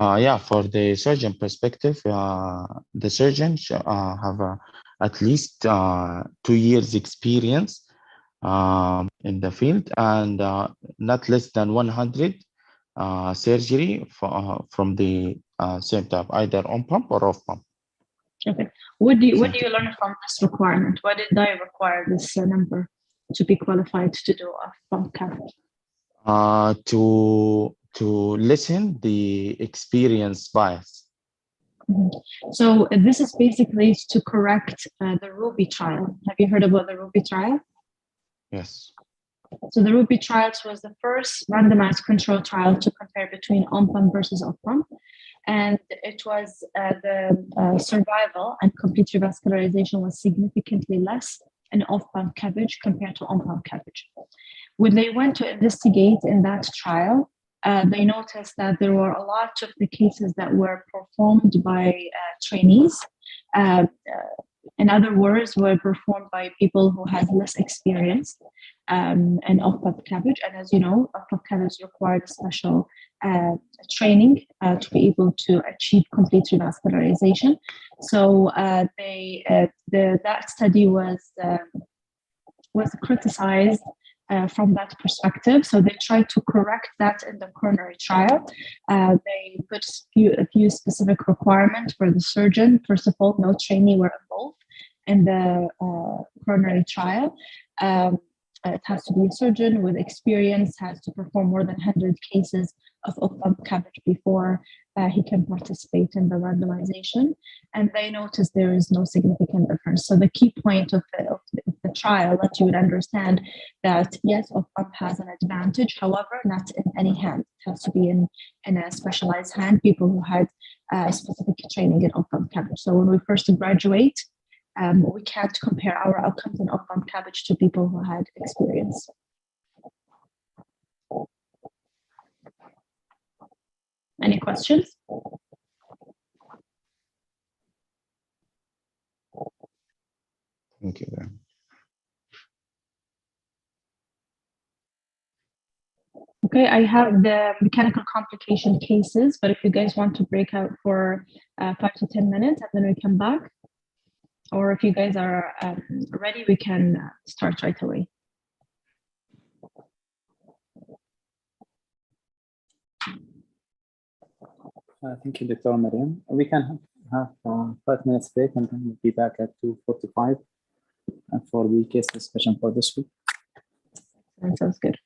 Yeah, for the surgeon perspective, the surgeon should have at least 2 years experience in the field, and not less than 100 surgery from the same type, either on pump or off pump. Okay. What do you learn from this requirement? Why did I require this number to be qualified to do a pump catheter? To lessen the experience bias. So this is basically to correct the Ruby trial. Have you heard about the Ruby trial? Yes. So the Ruby trials was the first randomized control trial to compare between on-pump versus off-pump. And it was the survival and complete revascularization was significantly less in off-pump cabbage compared to on-pump cabbage. When they went to investigate in that trial, they noticed that there were a lot of the cases that were performed by trainees. In other words, were performed by people who had less experience in off-pump cabbage. And as you know, off-pump cabbage required special training to be able to achieve complete revascularization. So that study was criticized from that perspective. So they tried to correct that in the coronary trial. They put a few specific requirements for the surgeon. First of all, no trainee were involved in the coronary trial. It has to be a surgeon with experience, has to perform more than 100 cases of off-pump cabbage before he can participate in the randomization. And they noticed there is no significant difference. So the key point of the trial, that you would understand that yes, off-pump has an advantage, however, not in any hand. It has to be in a specialized hand, people who had specific training in off-pump cabbage. So when we first graduate, we can't compare our outcomes in off-pump cabbage to people who had experience. Any questions? Thank you very much. Okay, I have the mechanical complication cases, but if you guys want to break out for 5 to 10 minutes and then we come back, or if you guys are ready, we can start right away. Thank you, Dr. Mariam. We can have 5 minutes break, and then we'll be back at 2:45 for the case discussion for this week. That sounds good.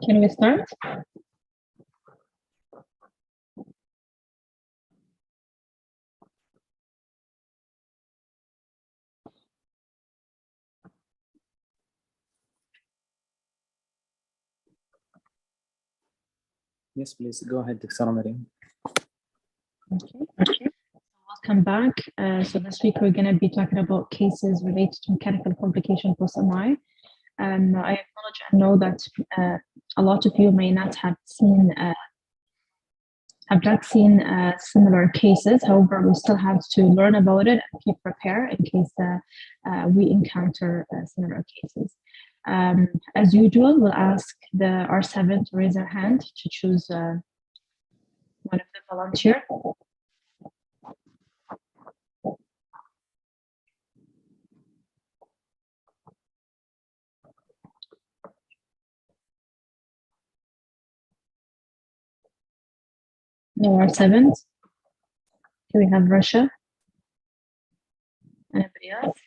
Can we start? Yes, please go ahead, Dr. Mariam. Okay. Welcome back. So this week we're going to be talking about cases related to mechanical complication post-MI. I acknowledge and know that a lot of you may not have seen similar cases. However, we still have to learn about it and keep prepared in case we encounter similar cases. As usual, we'll ask the R7 to raise their hand to choose one of the volunteers. No R7s. Do we have Russia? Anybody else?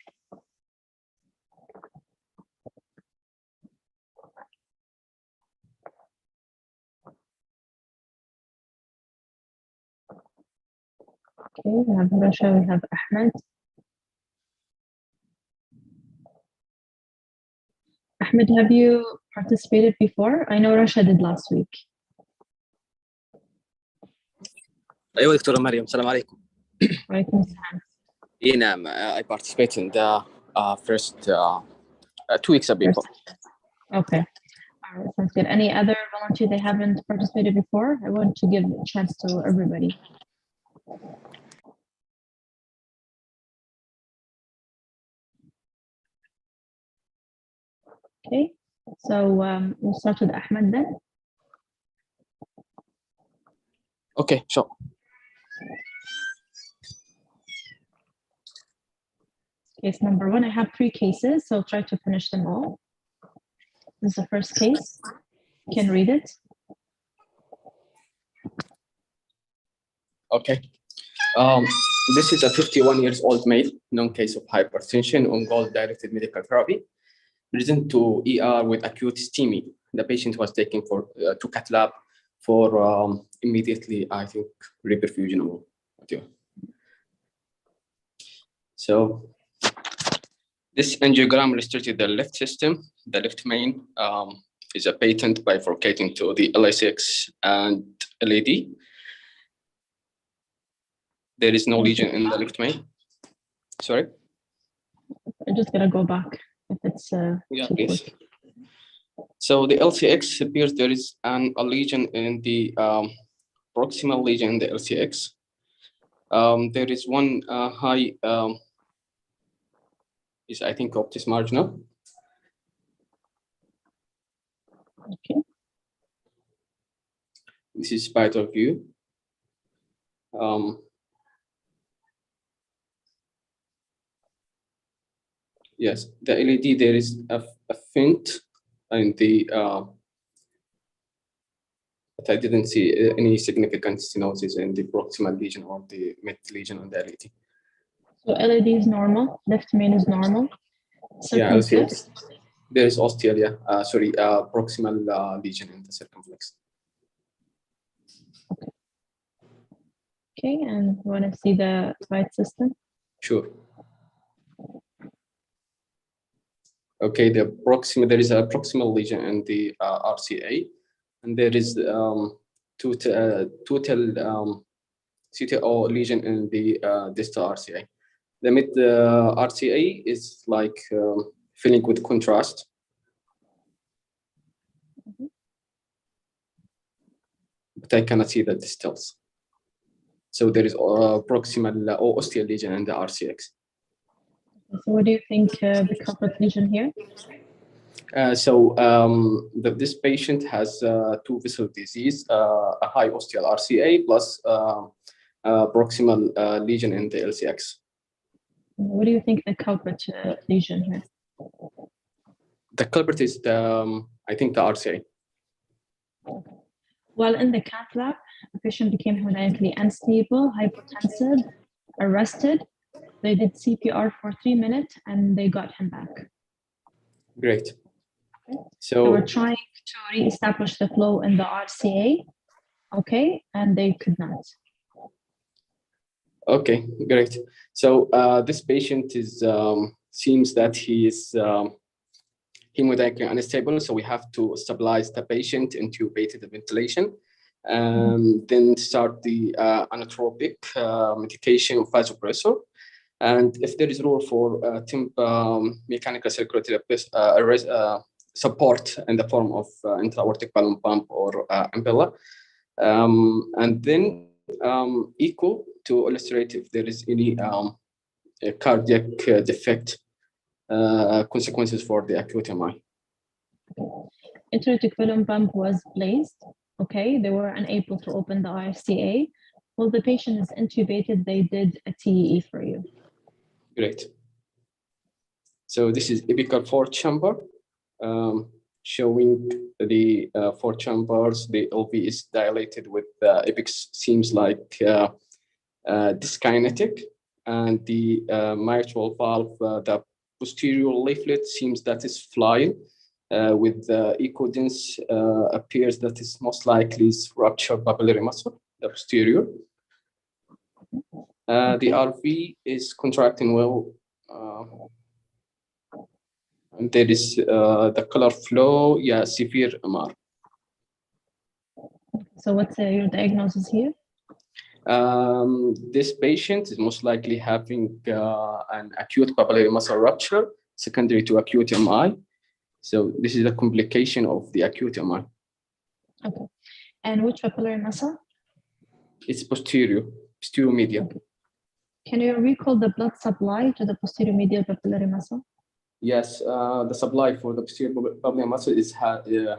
Okay, we have Russia, we have Ahmed. Ahmed, have you participated before? I know Russia did last week. أيوة دكتورة مريم السلام عليكم. وعليكم السلام. إيه نعم I participated in the first 2 weeks before. Okay. All right, sounds good. Any other volunteer they haven't participated before? I want to give a chance to everybody. Okay, so we'll start with Ahmed then. Okay, sure. Case number 1, I have 3 cases, so try to finish them all. This is the first case. You can read it. Okay. This is a 51-year-old male, known case of hypertension on goal-directed medical therapy, present to ER with acute STEMI. The patient was taken to cath lab for immediately, I think, reperfusion or whatever. So this angiogram restricted the left system. The left main is a patent bifurcating to the LSX and LAD. There is no lesion in the left main. Sorry? I'm just gonna go back if it's Yeah, too please. quick. So the LCX appears there is a lesion in the proximal lesion in the LCX. There is one high, is I think optis marginal. Okay. This is spider view. Yes, the LED, there is a faint in the, but I didn't see any significant stenosis in the proximal lesion or the mid lesion on the LED. So LAD is normal, left main is normal. Yeah, Circumflex. there is osteal, proximal lesion in the circumflex. Okay, and you want to see the right system? Sure. Okay, there is a proximal lesion in the RCA, and there is total CTO lesion in the distal RCA. The mid RCA is like filling with contrast. But I cannot see the distals. So there is proximal or osteal lesion in the RCX. So what do you think the culprit lesion here? This patient has 2 vessel disease, a high osteal RCA plus proximal lesion in the LCX. What do you think the culprit lesion here? The culprit is I think the RCA. While in the cath lab, the patient became hemodynamically unstable, hypotensive, arrested. They did CPR for 3 minutes and they got him back. Great. Okay. So They were trying to re-establish the flow in the RCA, okay, and they could not. Okay, great. So this patient is seems that he is hemodynamically unstable, so we have to stabilize the patient, intubated the ventilation, then start the inotropic medication of vasopressor. And if there is role for mechanical circulatory support in the form of intra-aortic balloon pump or Impella, and then echo to illustrate if there is any cardiac defect consequences for the acute MI. Intra-aortic balloon pump was placed. Okay, they were unable to open the RCA. While the patient is intubated, they did a TEE for you. Great. So this is apical fourth chamber, showing the four chambers. The LV is dilated with apex seems like dyskinetic, and the mitral valve, the posterior leaflet seems that is flying. With the echo-dense appears that is most likely is ruptured papillary muscle, the posterior. The RV is contracting well, and there is the color flow, yeah, severe MR. So what's your diagnosis here? This patient is most likely having an acute papillary muscle rupture secondary to acute MI. So this is a complication of the acute MI. Okay. And which papillary muscle? It's posterior medial. Okay. Can you recall the blood supply to the posterior medial papillary muscle? Yes, the supply for the posterior papillary muscle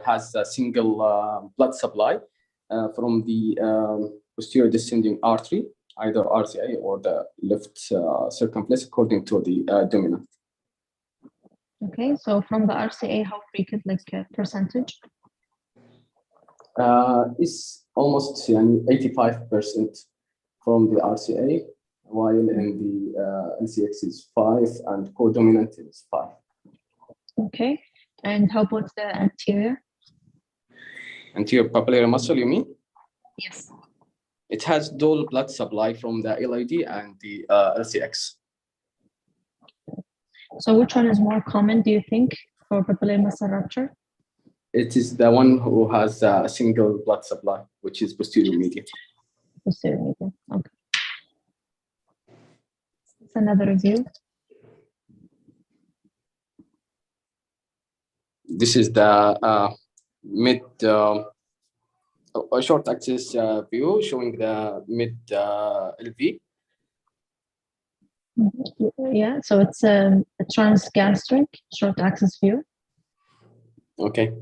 has a single blood supply from the posterior descending artery, either RCA or the left circumflex, according to the dominant. Okay, so from the RCA, how frequent, like percentage? It's almost 85% from the RCA, while in the LCX is 5 and codominant is 5. Okay, and how about the anterior? Anterior papillary muscle, you mean? Yes. It has dual blood supply from the LID and the LCX. So which one is more common, do you think, for papillary muscle rupture? It is the one who has a single blood supply, which is posterior medial. Posterior medial, okay. It's another review. This is the mid, a short axis view showing the mid LV. Yeah, so it's a transgastric short axis view. Okay.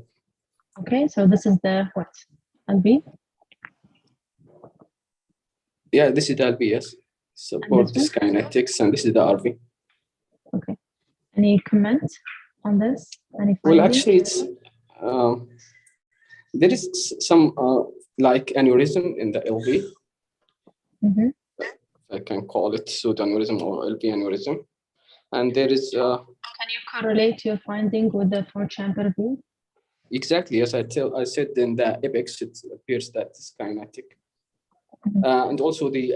Okay, so this is the what? LV? Yeah, this is the LV, yes. Support this kinetics, and this is the RV. Okay. Any comment on this? Any Well, findings? actually, it's there is some like aneurysm in the LV. Mm-hmm. I can call it pseudoaneurysm or LV aneurysm, and there is. Can you correlate your finding with the four-chamber view? Exactly, yes. I said in the apex it appears that it's kinetic, and also the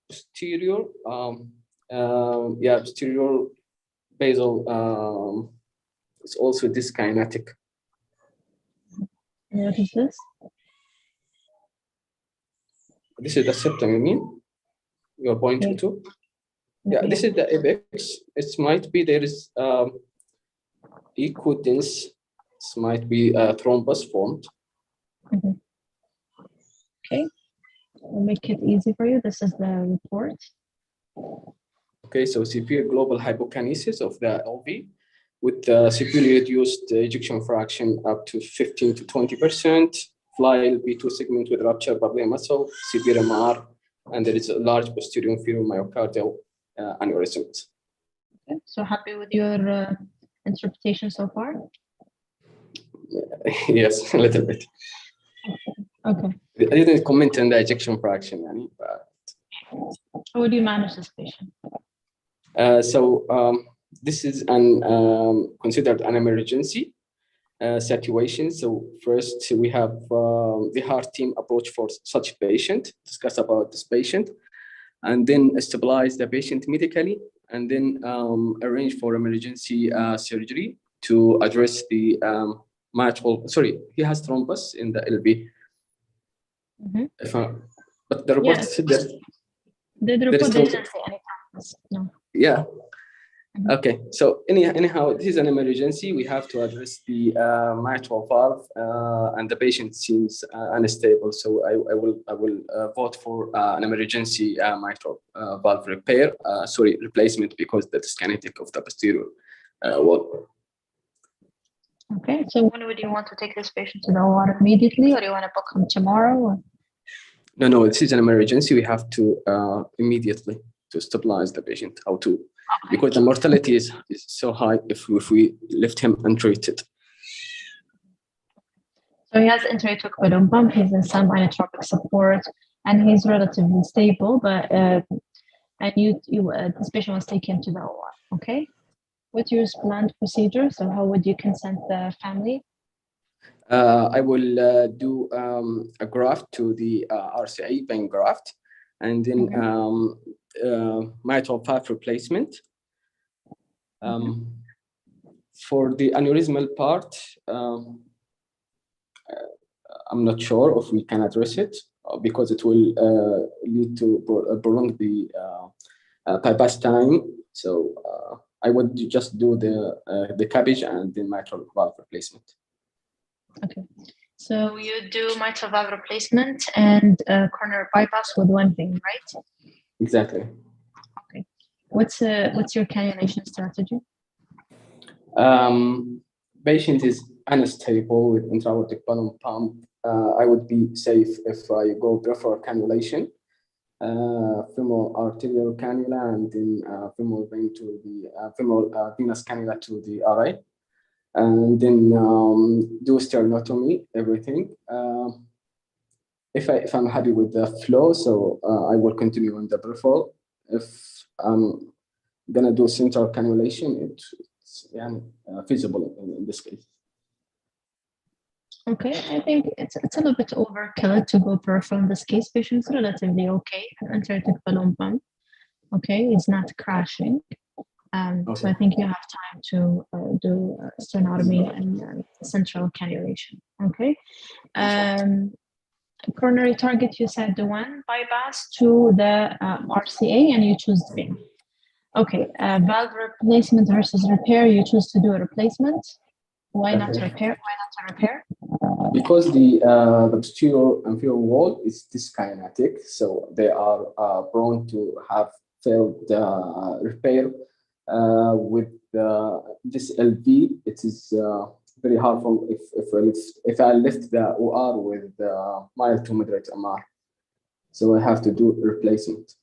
posterior, posterior basal is also dyskinetic. And what is this? This is the septum, you mean? You're pointing to? Yeah, this is the apex. It might be there is echo-dense. This might be a thrombus formed. Mm-hmm. Okay, we'll make it easy for you. This is the report. Okay, so severe global hypokinesis of the LV with severely reduced ejection fraction up to 15 to 20%, fly LV2 segment with ruptured papillary muscle, severe MR, and there is a large posterior inferior myocardial aneurysms. Okay, so happy with your interpretation so far? Yes, a little bit. Okay. I didn't comment on the ejection fraction, Annie, but. How would you manage this patient? This is considered an emergency. situation. So first we have the heart team approach for such patient, discuss about this patient, and then stabilize the patient medically, and then arrange for emergency surgery to address the mitral. Sorry, he has thrombus in the LV. But the report said that the report didn't say any thrombus. No. Yeah. Okay, so anyhow, this is an emergency. We have to address the mitral valve, and the patient seems unstable. So I will vote for an emergency mitral valve replacement, because the dyskinetic of the posterior wall. Okay, so when would you want to take this patient to the OR immediately, or do you want to book him tomorrow? Or? No, this is an emergency. We have to immediately to stabilize the patient. How to? Okay. Because the mortality is so high if we left him untreated. So he has intra-aortic balloon pump, he's in some inotropic support, and he's relatively stable, but and this patient was taken to the OR, okay? What's your planned procedure? So how would you consent the family? I will do a graft to the RCA vein graft, and then mitral valve replacement. For the aneurysmal part, I'm not sure if we can address it, because it will lead to prolong the bypass time. So I would just do the CABG and the mitral valve replacement. Okay, so you do mitral valve replacement and coronary bypass with one vein, right? Exactly. Okay. What's your cannulation strategy? Patient is unstable with intra-aortic balloon pump. I would be safe if I go prefer cannulation, femoral arterial cannula, and then femoral vein to the femoral venous cannula to the RA, and then do sternotomy, everything. If I'm happy with the flow, so I will continue on the peripheral. If I'm gonna do central cannulation, it's feasible in this case. Okay, I think it's a little bit overkill to go peripheral in this case. Patient's relatively okay, intra-aortic balloon pump. Okay, it's not crashing. So I think you have time to do sternotomy and central cannulation. Okay. Coronary target, you said the one bypass to the RCA, and you choose vein. Okay, valve replacement versus repair, you choose to do a replacement. Why not repair? Why not a repair? Because the posterior inferior wall is dyskinetic, so they are prone to have failed repair. With this LV, it is very harmful if I lift the OR with mild to moderate MR. So I have to do replacement.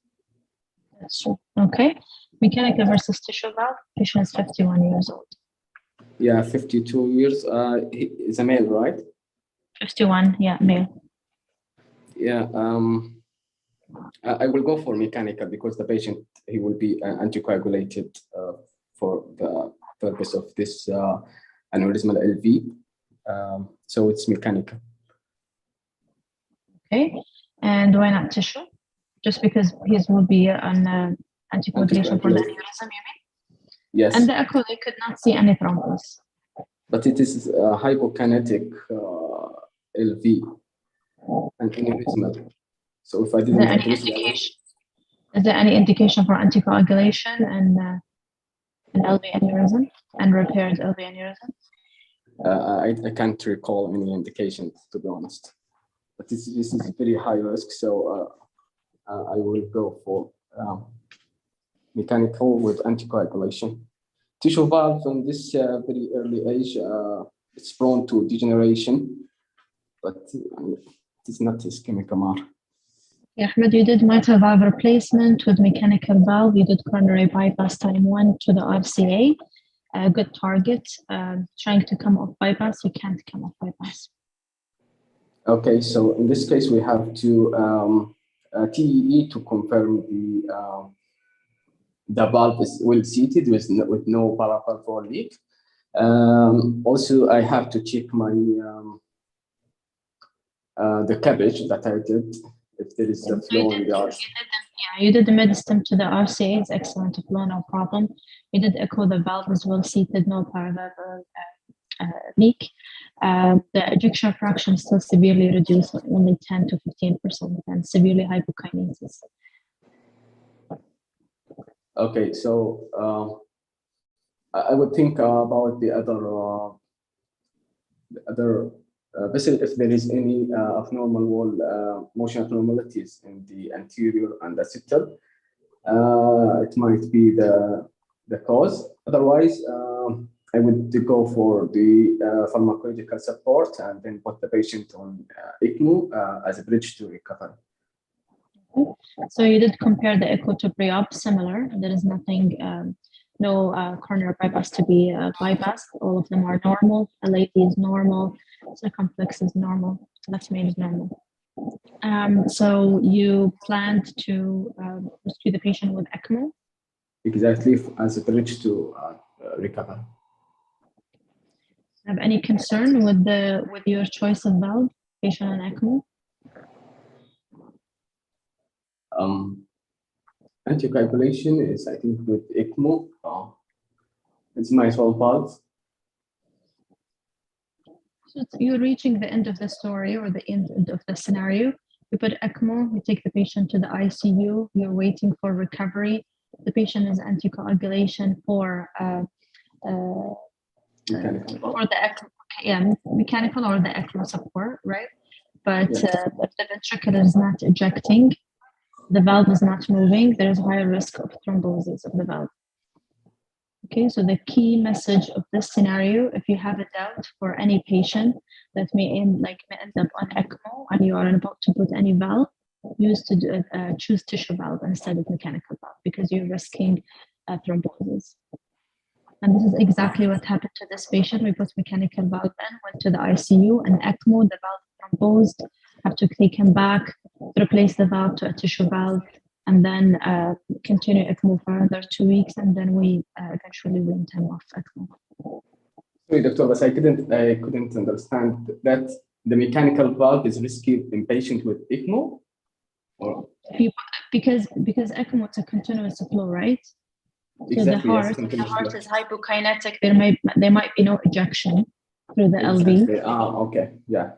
That's true. Okay. Mechanical versus tissue valve. Patient is 51 years old. Yeah, 52 years. He is a male, right? 51, yeah, male. Yeah. I will go for mechanical because the patient, he will be anticoagulated for the purpose of this aneurysmal LV. So it's mechanical. Okay. And why not tissue? Just because his will be an anticoagulation for the aneurysm, you mean? Yes. And the echo, they could not see any thrombus. But it is hypokinetic LV and aneurysmal. So if I didn't address is there any indication for anticoagulation and an LV aneurysm and repaired LV aneurysm? I can't recall any indications, to be honest. But this is very high risk, so I will go for mechanical with anticoagulation. Tissue valve in this very early age, it's prone to degeneration, but it is not ischemic MR. Yeah, Ahmed, you did mitral valve replacement with mechanical valve. You did coronary bypass time 1 to the RCA. Good target. Trying to come off bypass, you can't come off bypass. Okay, so in this case, we have to TEE to confirm the valve is well seated with no paravalvular leak. Also, I have to check my the cabbage that I did, if there is a flow in the RC. You did the medistem to the RCA, it's excellent flow, no problem. You did echo the valve as well, seated, no paravalvular leak. The ejection fraction is still severely reduced, only 10 to 15%, and severely hypokinesis. Okay, so I would think about the other vessel if there is any abnormal wall motion abnormalities in the anterior and the septal. It might be the cause. Otherwise, I would go for the pharmacological support and then put the patient on ECMO as a bridge to recovery. So you did compare the echo to pre-op, similar. There is nothing, no coronary bypass to be bypassed. All of them are normal. LAD is normal. Circumflex is normal. Left main is normal. So you planned to rescue the patient with ECMO? Exactly, as a bridge to recover. Have any concern with your choice of valve, patient on ECMO? Anticoagulation is, I think, with ECMO. It's mitral valve. So you're reaching the end of the story or the end of the scenario. You put ECMO, you take the patient to the ICU, you're waiting for recovery. The patient is anticoagulation for the ECMO, mechanical or the ECMO support, right? But if the ventricle is not ejecting, the valve is not moving, there is a higher risk of thrombosis of the valve. Okay, so the key message of this scenario, if you have a doubt for any patient that may end up on ECMO and you are about to put any valve, choose tissue valve instead of mechanical valve because you're risking thrombosis. And this is exactly what happened to this patient. We put mechanical valve in, went to the ICU, and ECMO, the valve thrombosed, have to take him back, replace the valve to a tissue valve, and then continue ECMO for another 2 weeks, and then we eventually weaned him off ECMO. Sorry, Doctor, but I couldn't understand that the mechanical valve is risky in patient with ECMO? Or? Because ECMO is a continuous flow, right? Exactly, so the heart is hypokinetic. There might be no ejection through the LV. Okay, yeah.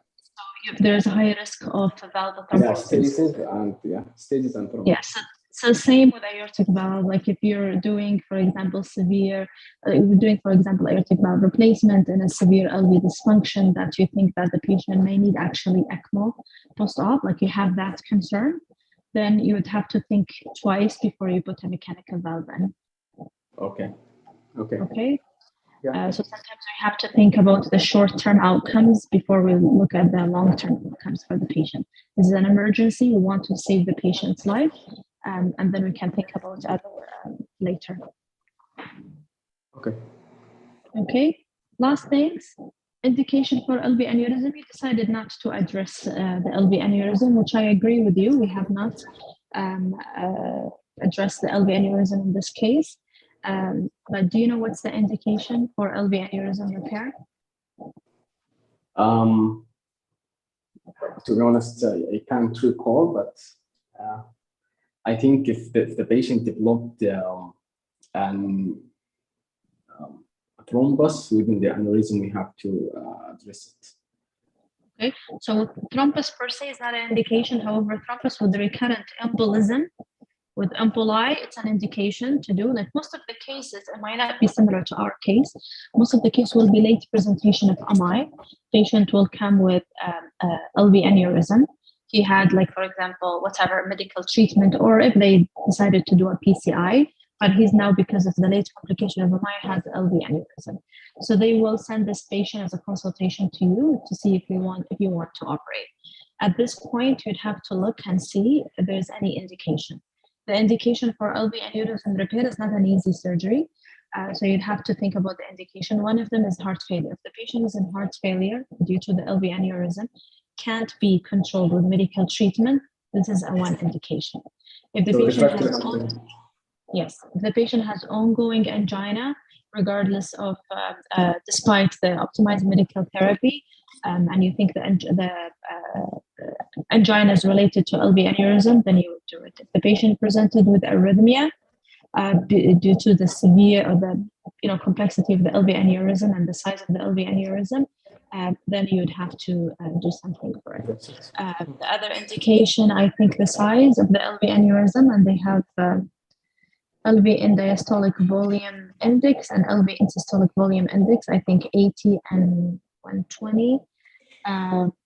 So there's a high risk of valve thrombosis. Stages and thrombosis. Yes. So same with aortic valve. Like if you're doing, for example, aortic valve replacement and a severe LV dysfunction that you think that the patient may need actually ECMO post-op, like you have that concern, then you would have to think twice before you put a mechanical valve in. Okay. Yeah. So sometimes we have to think about the short-term outcomes before we look at the long-term outcomes for the patient. This is an emergency. We want to save the patient's life, and then we can think about other later. Okay. Last things. Indication for LV aneurysm. We decided not to address the LV aneurysm, which I agree with you. We have not addressed the LV aneurysm in this case. But do you know what's the indication for LV aneurysm repair? To be honest, I can't recall, but I think if the patient developed a thrombus within the aneurysm, we have to address it. Okay, so thrombus per se is not an indication. However, thrombus with recurrent embolism, with emboli, it's an indication to do. Like most of the cases, it might not be similar to our case. Most of the case will be late presentation of MI. Patient will come with LV aneurysm. He had, like, for example, whatever medical treatment, or if they decided to do a PCI, but he's now, because of the late complication of MI, has LV aneurysm. So they will send this patient as a consultation to you to see if you want to operate. At this point, you'd have to look and see if there's any indication. The indication for LV aneurysm repair is not an easy surgery. So you'd have to think about the indication. One of them is heart failure. If the patient is in heart failure due to the LV aneurysm, can't be controlled with medical treatment, this is one indication. If the patient has if the patient has ongoing angina, regardless of, despite the optimized medical therapy, and you think the angina is related to LV aneurysm, then you would do it. If the patient presented with arrhythmia due to the severe or the complexity of the LV aneurysm and the size of the LV aneurysm, then you would have to do something for it. The other indication, I think, the size of the LV aneurysm, and they have LV in diastolic volume index and LV in systolic volume index, I think 80 and 120,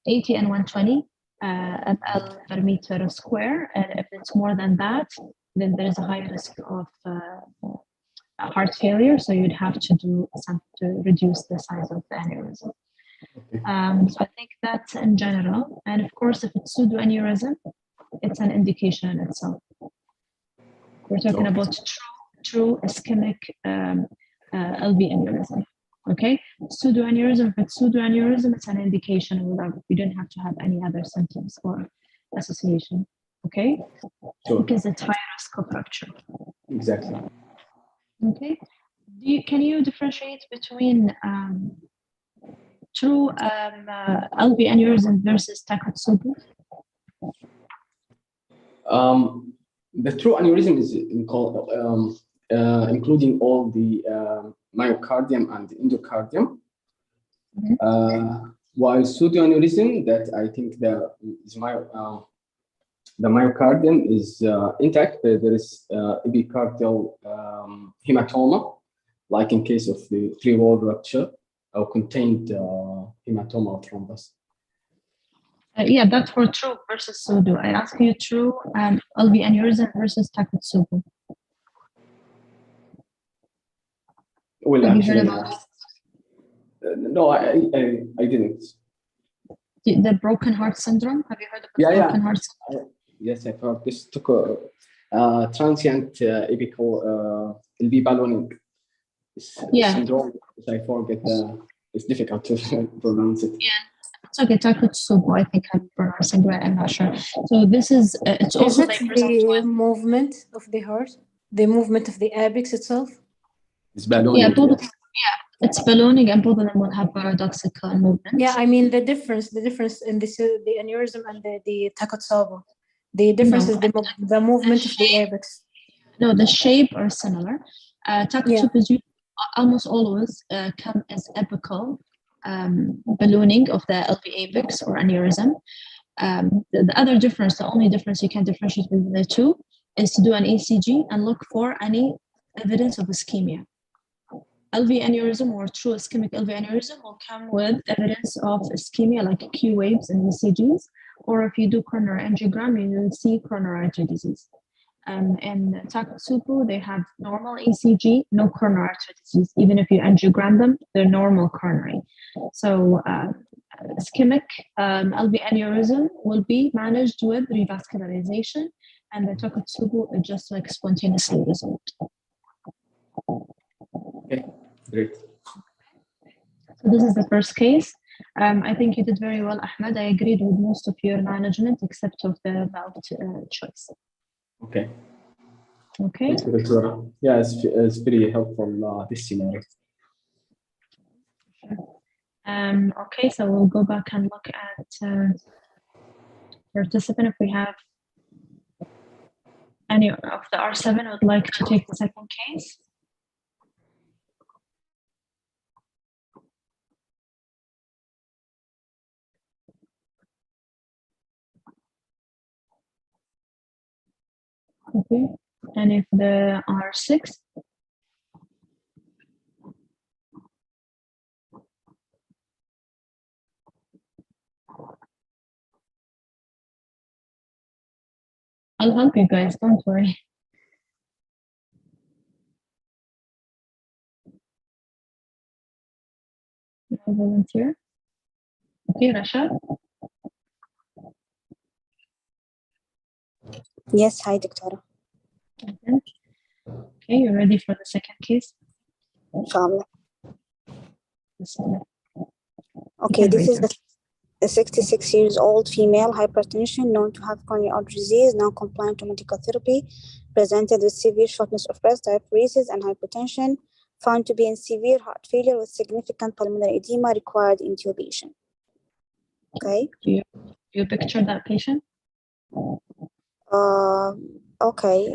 80 and 120 ml per meter square. And if it's more than that, then there is a high risk of heart failure. So you'd have to do something to reduce the size of the aneurysm. So I think that's in general. And of course, if it's pseudoaneurysm, it's an indication in itself. We're talking about true ischemic LV aneurysm. Okay, pseudoaneurysm. If it's pseudoaneurysm, it's an indication without, we don't have to have any other symptoms or association. Okay, because it's high risk of rupture. Exactly. Okay, can you differentiate between true LV aneurysm versus Takotsubo? The true aneurysm is including all the myocardium and endocardium. While pseudoaneurysm, that I think the myocardium is intact, but there is epicardial hematoma, like in case of the three-wall rupture or contained hematoma or thrombus. Yeah, that's for true versus pseudo. I ask you true LV aneurysm versus Takotsubo. Well, Have actually, you heard about no, I didn't. the broken heart syndrome? Have you heard of the broken heart syndrome? Yes, I've heard. This took a transient apical LV ballooning syndrome. I forget. It's difficult to pronounce it. Yeah. It's okay, Takotsubo, I think I'm pronouncing right, I'm not sure. So this is, it's also like the movement of the heart, the movement of the apex itself? It's ballooning. Yeah, it's ballooning, and both of them will have paradoxical movement. Yeah, I mean the difference in the aneurysm and the Takotsubo. The difference is the movement of the apex. No, the shape are similar. Takotsubo is almost always come as apical ballooning of the LV apex or aneurysm. The other difference, the only difference you can differentiate between the two, is to do an ECG and look for any evidence of ischemia. LV aneurysm or true ischemic LV aneurysm will come with evidence of ischemia, like Q waves and ECGs, or if you do coronary angiogram, you will see coronary artery disease. In Takotsubo, they have normal ECG, no coronary artery disease. Even if you angiogram them, they're normal coronary. So ischemic LV aneurysm will be managed with revascularization, and the Takotsubo is just like spontaneously resolved. Okay, great. So this is the first case. I think you did very well, Ahmed. I agreed with most of your management except of the valve choice. Okay. Okay. Yeah, it's very helpful, this scenario. Okay, so we'll go back and look at participant if we have any of the R7 would like to take the second case. Okay, and if the R6, I'll help you guys, don't worry. No volunteer. Okay, Rashad. Yes, hi, Doctora. Okay, you ready for the second case? Inshallah. Okay, this is a 66 years old female, hypertension, known to have coronary artery disease, non-compliant to medical therapy, presented with severe shortness of breath, diaphoresis, and hypotension found to be in severe heart failure with significant pulmonary edema, required intubation. Okay. Do you picture that patient? Okay.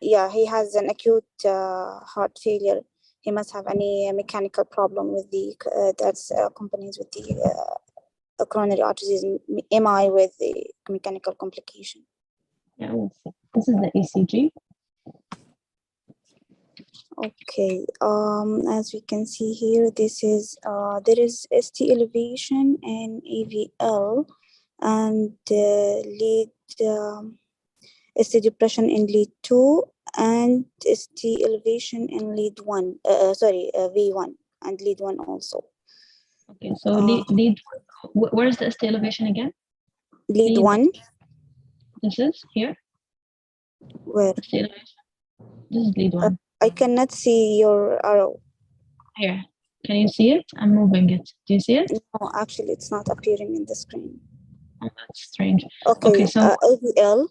He has an acute heart failure. He must have any mechanical problem with the that's accompanies with the coronary artery disease, MI with the mechanical complication. Yeah, this is the ECG. Okay. As we can see here, this is there is ST elevation and AVL, and lead ST depression in lead 2 and ST elevation in lead 1. V1 and lead 1 also. Okay, so lead. Where's the ST elevation again? Lead 1. This is here. Where? ST elevation. This is lead 1. I cannot see your arrow. Here. Can you see it? I'm moving it. Do you see it? No, actually, it's not appearing in the screen. Oh, that's strange. Okay, so AVL.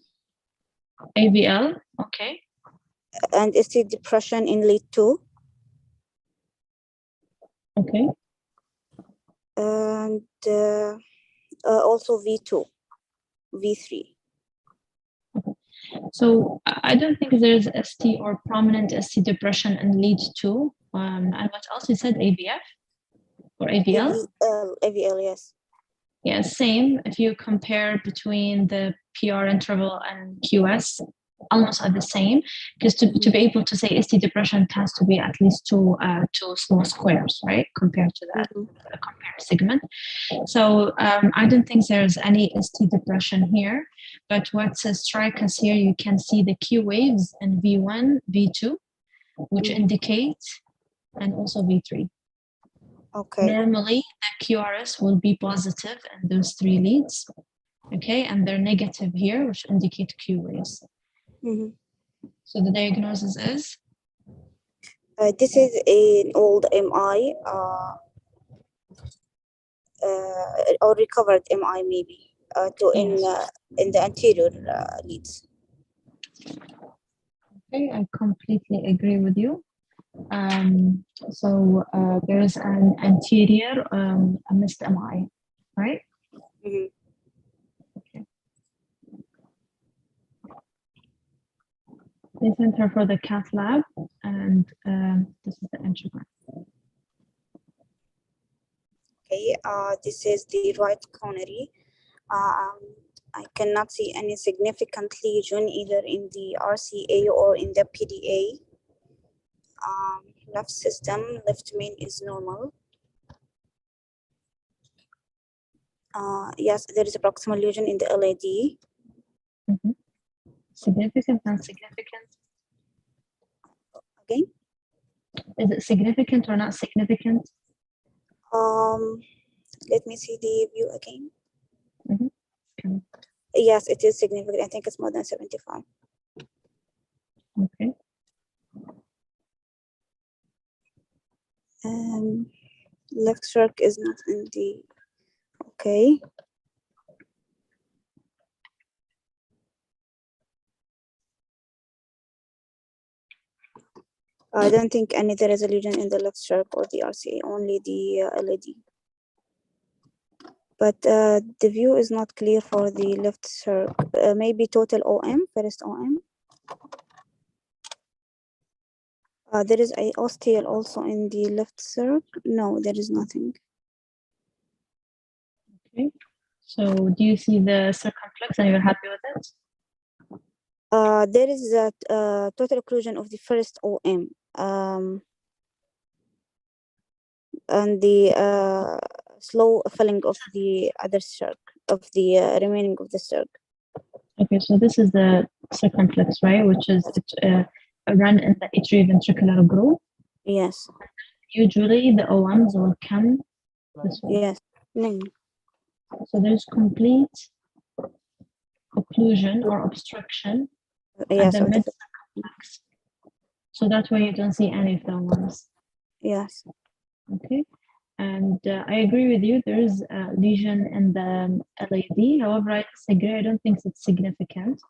AVL, okay. And ST depression in lead 2. Okay. And also V2, V3. Okay. So I don't think there's ST or prominent ST depression in lead 2. And what else you said, AVF or AVL? AVL, yes. Yeah, same. If you compare between the PR interval and QS, almost are the same, because to be able to say ST depression has to be at least two small squares, right, compared to the compared segment. So I don't think there's any ST depression here, but what strikes us here, you can see the Q waves in V1, V2, which indicate, and also V3. Okay. Normally, the QRS will be positive in those 3 leads, okay, and they're negative here, which indicate Q waves. So the diagnosis is? This is an old MI or recovered MI maybe in the anterior leads. Okay, I completely agree with you. So there's an anterior missed MI, right? Okay. They sent her for the cath lab, and this is the angiogram. Okay, this is the right coronary. I cannot see any significant lesion either in the RCA or in the PDA. Left system, left main is normal. Yes, there is a proximal lesion in the LAD. Significant, not significant? Again? Is it significant or not significant? Let me see the view again. Okay. Yes, it is significant. I think it's more than 75. Okay. Left circ is not in the, okay. I don't think there is a lesion in the left circ or the RCA, only the LAD. But the view is not clear for the left circ. Maybe total OM, first OM. There is a ostial also in the left circ. No, there is nothing. Okay. So do you see the circumflex and you're happy with it? There is a total occlusion of the first OM. And the slow filling of the other circ, of the remaining of the circ. Okay, so this is the circumflex, right? Which is run in the atrioventricular groove. Yes. Usually the OMs will come this way. Yes. So there's complete occlusion or obstruction at the mid circumflex. So that way you don't see any of the OMs. Yes. Okay. And I agree with you, there is a lesion in the LAD. However, I disagree. I don't think it's significant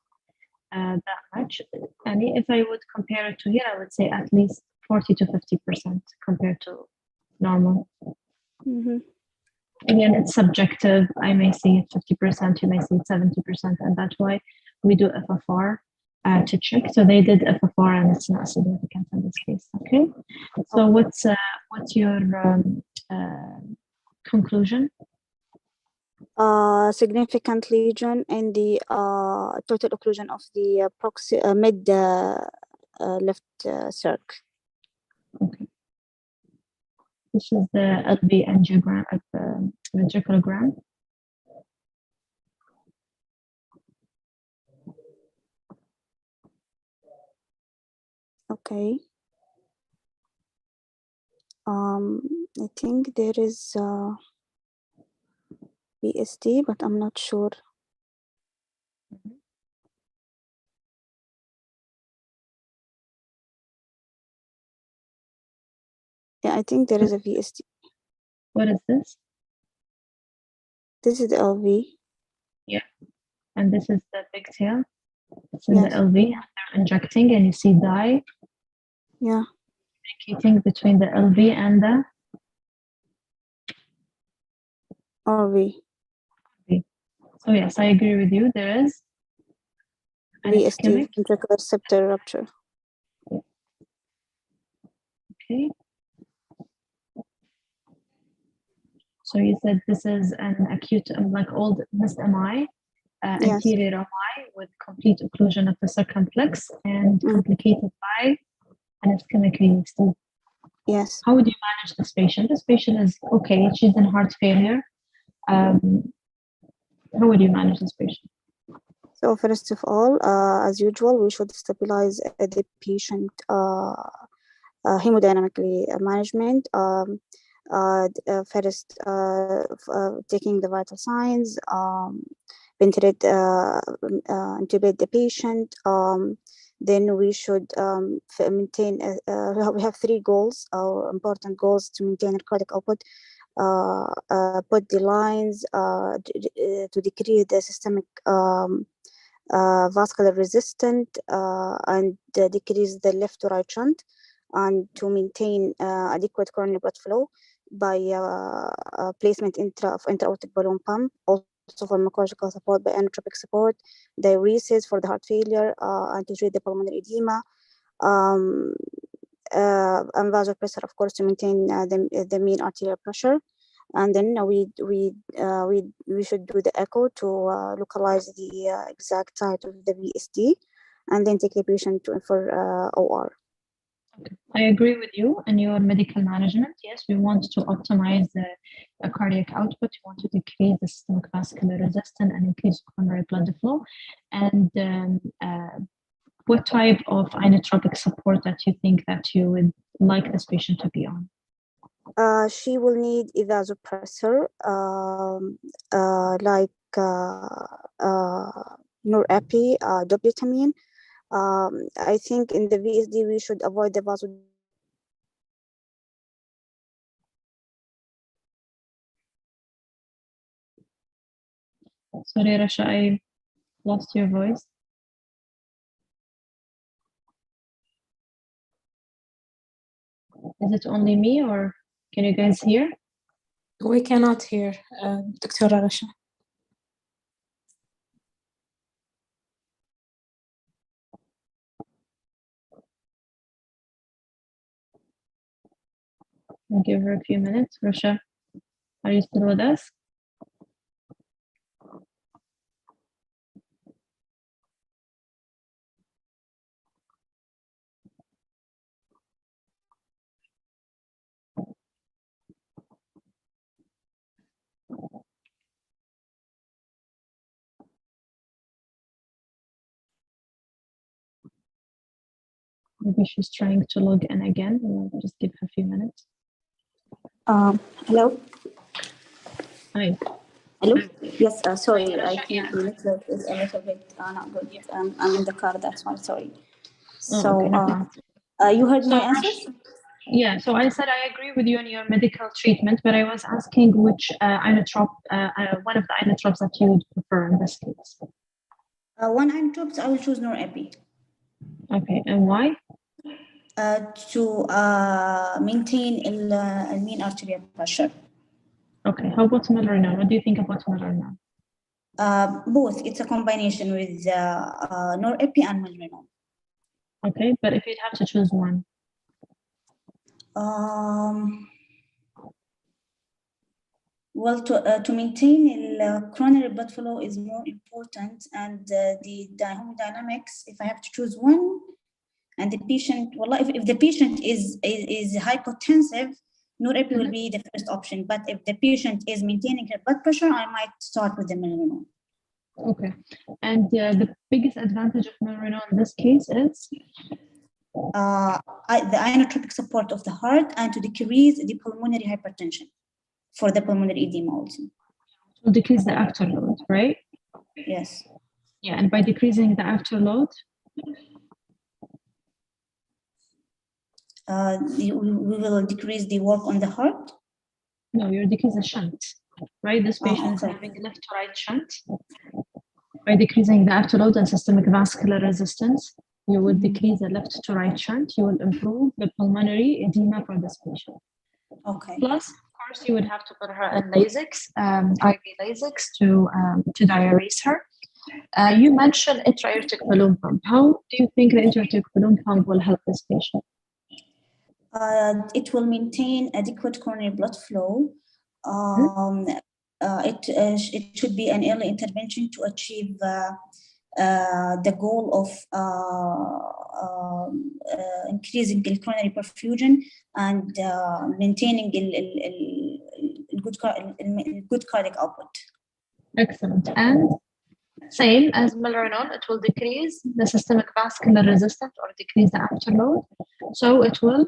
that much. And if I would compare it to here, I would say at least 40 to 50% compared to normal. Mhm. Again, it's subjective. I may see it 50%, you may see it 70%, and that's why we do FFR to check. So they did FFR, and it's not significant in this case. Okay. So what's your conclusion? Significant lesion in the total occlusion of the mid left circ. Okay. This is the LV angiogram at the ventriculogram. Okay. I think there is VSD, but I'm not sure. Yeah, I think there is a VSD. What is this? This is the LV. Yeah. And this is the pigtail. It's in Yes. the LV. They're injecting, and you see dye. Yeah. Communicating between the LV and the RV. So yes, I agree with you. There is an VSD, ischemic. ventricular septal rupture. Okay. So you said this is an acute, like old missed MI, Yes. anterior MI with complete occlusion of the circumflex and complicated by an ischemic VSD. Yes. How would you manage this patient? This patient is okay. She's in heart failure. How would you manage this patient? So first of all, as usual, we should stabilize the patient hemodynamically management. First, taking the vital signs, ventilate, intubate the patient. Then we should maintain. We have 3 goals, important goals to maintain narcotic output. Put the lines to decrease the systemic vascular resistant and decrease the left to right shunt, and to maintain adequate coronary blood flow by placement of intra-aortic balloon pump, also pharmacological support by inotropic support, diuresis for the heart failure, and to treat the pulmonary edema, and vasopressor, of course, to maintain the mean arterial pressure. And then we should do the echo to localize the exact site of the VSD, and then take the patient for OR. Okay. I agree with you and your medical management. Yes, we want to optimize the cardiac output. We want to decrease the systemic vascular resistance and increase coronary blood flow. And what type of inotropic support that you think that you would like this patient to be on? She will need a vasopressor, like norepi, dobutamine. I think in the VSD we should avoid the Sorry, Rasha, I lost your voice. Is it only me, or can you guys hear? We cannot hear Dr. Rasha. I'll give her a few minutes. Rasha, are you still with us? Maybe she's trying to log in again. We'll just give her a few minutes. Hello? Hi. Hello? Yes, sorry, I think the network is a little bit not good. I'm in the car, that's why, sorry. So, okay, no problem. you heard my answers? Yeah, so I said I agree with you on your medical treatment, but I was asking which inotrope, one of the inotropes that you would prefer in this case. One inotrope, I will choose norepi. Okay, and why? to maintain mean arterial pressure. Okay, how about milrinone? What do you think about milrinone? Both. It's a combination with norepi and milrinone. Okay, but if you'd have to choose one. Well, to maintain coronary blood flow is more important, and the hemodynamics, if I have to choose one, and the patient, well, if the patient is hypotensive, norepi will be the first option. But if the patient is maintaining her blood pressure, I might start with the milrinone. Okay, and the biggest advantage of milrinone in this case is? The inotropic support of the heart and to decrease the pulmonary hypertension for the pulmonary edema also. To decrease the afterload, right? Yes. Yeah, and by decreasing the afterload? We will decrease the work on the heart? No, you're decreasing the shunt, right? This patient is okay. having a left to right shunt. By decreasing the afterload and systemic vascular resistance, you will decrease the left to right shunt. You will improve the pulmonary edema for this patient. Okay. Plus, of course, you would have to put her in Lasix, IV Lasix to diurese her. You mentioned intra-aortic balloon pump. How do you think the intra-aortic balloon pump will help this patient? It will maintain adequate coronary blood flow. It should be an early intervention to achieve the goal of increasing the coronary perfusion and maintaining good cardiac output. Excellent. And same as milrinone, it will decrease the systemic vascular resistance or decrease the afterload. So it will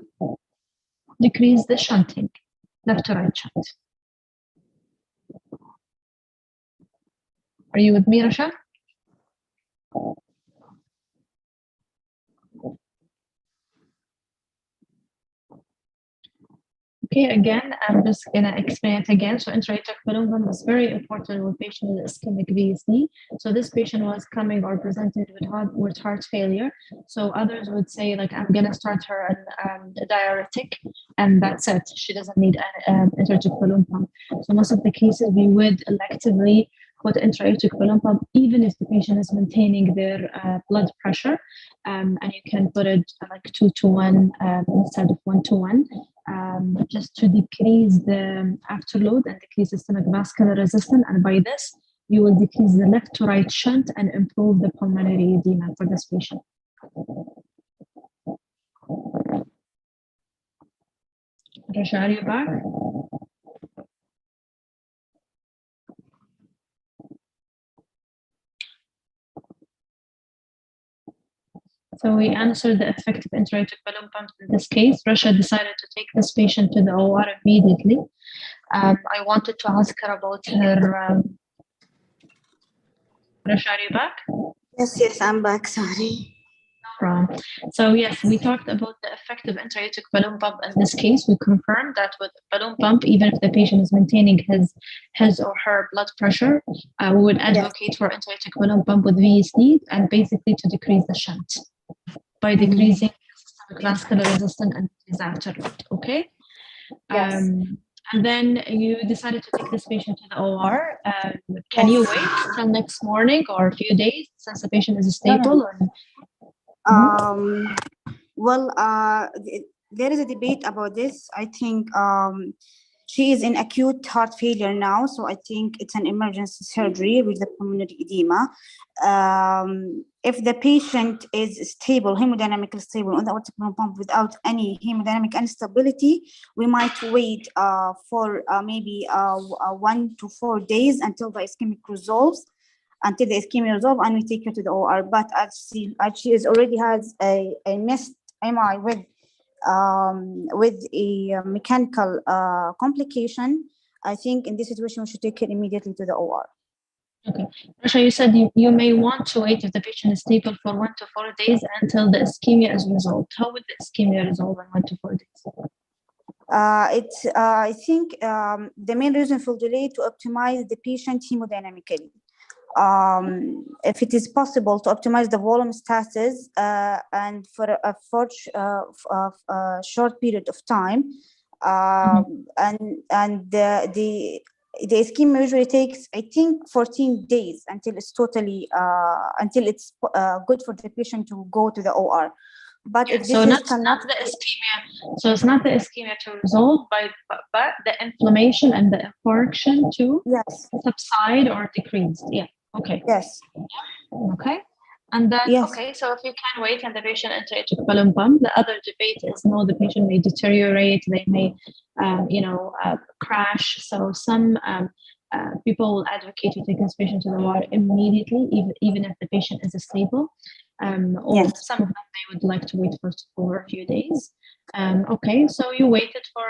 decrease the shunting, left to right shunt. Are you with me, Rasha? Okay, again, I'm just gonna explain it again. So intra-aortic balloon pump is very important with patient with ischemic VSD. So this patient was coming or presented with heart failure. So others would say, like, I'm gonna start her a diuretic, and that's it. She doesn't need an intra-aortic balloon pump. So most of the cases we would electively put intra-aortic balloon pump, even if the patient is maintaining their blood pressure, and you can put it like 2-to-1 instead of 1-to-1. Just to decrease the afterload and decrease systemic vascular resistance, and by this you will decrease the left to right shunt and improve the pulmonary edema for this patient. Rasha, are you back? So we answered the effective intra-aortic balloon pump in this case. Rasha decided to take this patient to the OR immediately. I wanted to ask her about her. Rasha, are you back? Yes, I'm back. Sorry. So yes, we talked about the effective intra-aortic balloon pump. In this case, we confirmed that with balloon pump, even if the patient is maintaining his or her blood pressure, we would advocate for intra-aortic balloon pump with VSD, and basically to decrease the shunt by decreasing systemic vascular resistance and afterload. Okay. Yes. And then you decided to take this patient to the OR. Can you wait till next morning or a few days since the patient is stable? Well, there is a debate about this. I think she is in acute heart failure now, so I think it's an emergency surgery with the pulmonary edema. If the patient is stable, hemodynamically stable on the aortic balloon pump without any hemodynamic instability, we might wait for maybe 1 to 4 days until the ischemic resolves. Until the ischemia resolve, and we take her to the OR. But as she is already has a missed MI with a mechanical complication, I think in this situation we should take her immediately to the OR. Okay, Rasha, you said you may want to wait if the patient is stable for 1 to 4 days until the ischemia is resolved. How would the ischemia resolve in 1 to 4 days? I think the main reason for delay to optimize the patient hemodynamically. if it is possible to optimize the volume status and for a short period of time, and the scheme usually takes, I think, 14 days until it's totally until it's good for the patient to go to the OR. But if this so is not the ischemia, so it's not the ischemia to resolve, but the inflammation and the infarction to subside or decrease. Yeah. Okay. Yes. Okay. And then, yes. Okay, so if you can wait and the patient enter into balloon pump, the other debate is no, the patient may deteriorate, they may, crash. So some people will advocate to take this patient to the ward immediately, even if the patient is stable. Or some of them, they would like to wait for a few days. Okay, so you waited for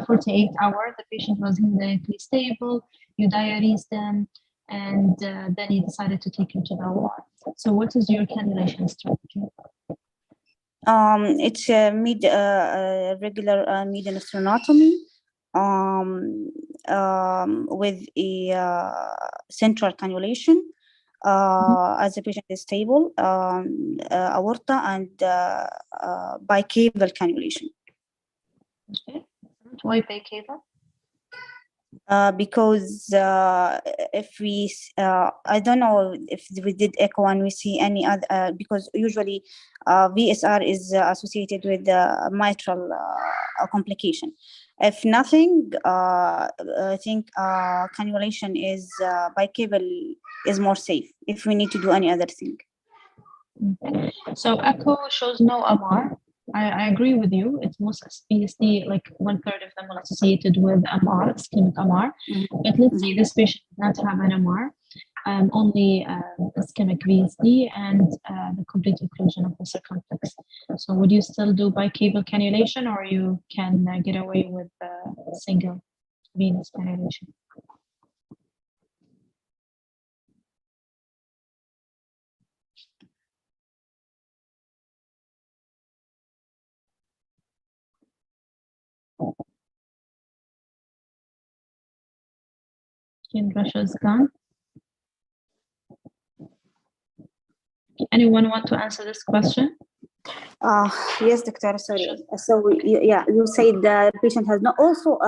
48 hours, the patient was hemodynamically stable, you diuresed them, and then you decided to take him to the ward. So what is your cannulation strategy? It's regular median sternotomy with a central cannulation as the patient is stable, aorta, and bicaval cannulation. Okay. Why bicaval? Because if we, I don't know if we did echo and we see any other, because usually VSR is associated with mitral complication. If nothing, I think cannulation is bicaval is more safe if we need to do any other thing. Okay. So echo shows no MR. I agree with you. It's most VSD, like 1/3 of them are associated with MR, ischemic MR. But let's say this patient does not have an MR, only ischemic VSD and the complete occlusion of the circumflex. So would you still do bicaval cannulation, or you can get away with single venous cannulation? Russia is gone. Anyone want to answer this question? Yes, doctor. Sorry. So you said the patient has not. Also,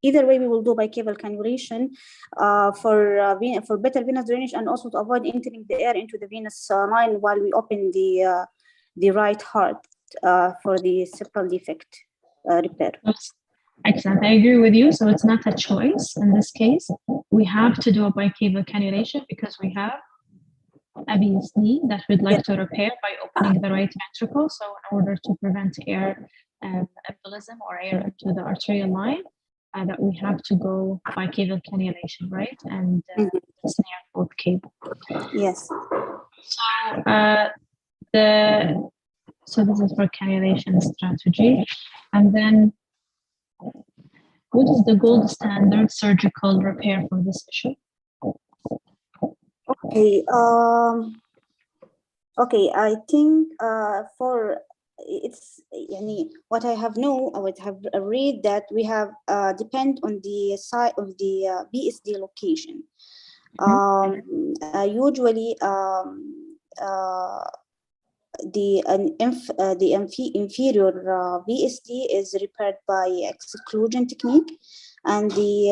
either way, we will do bicaval cannulation for better venous drainage and also to avoid entering the air into the venous line while we open the right heart for the septal defect repair. Excellent. I agree with you. So it's not a choice in this case. We have to do a bicaval cannulation because we have a VSD that we'd like to repair by opening the right ventricle. So in order to prevent air embolism or air into the arterial line, that we have to go bicaval cannulation, right? And snare both cable. Yes. So this is for cannulation strategy. And then what is the gold standard surgical repair for this issue? Okay. Okay. I think for it's what I have I would have read that we have depend on the site of the VSD location. Usually the inferior VSD is repaired by exclusion technique, and the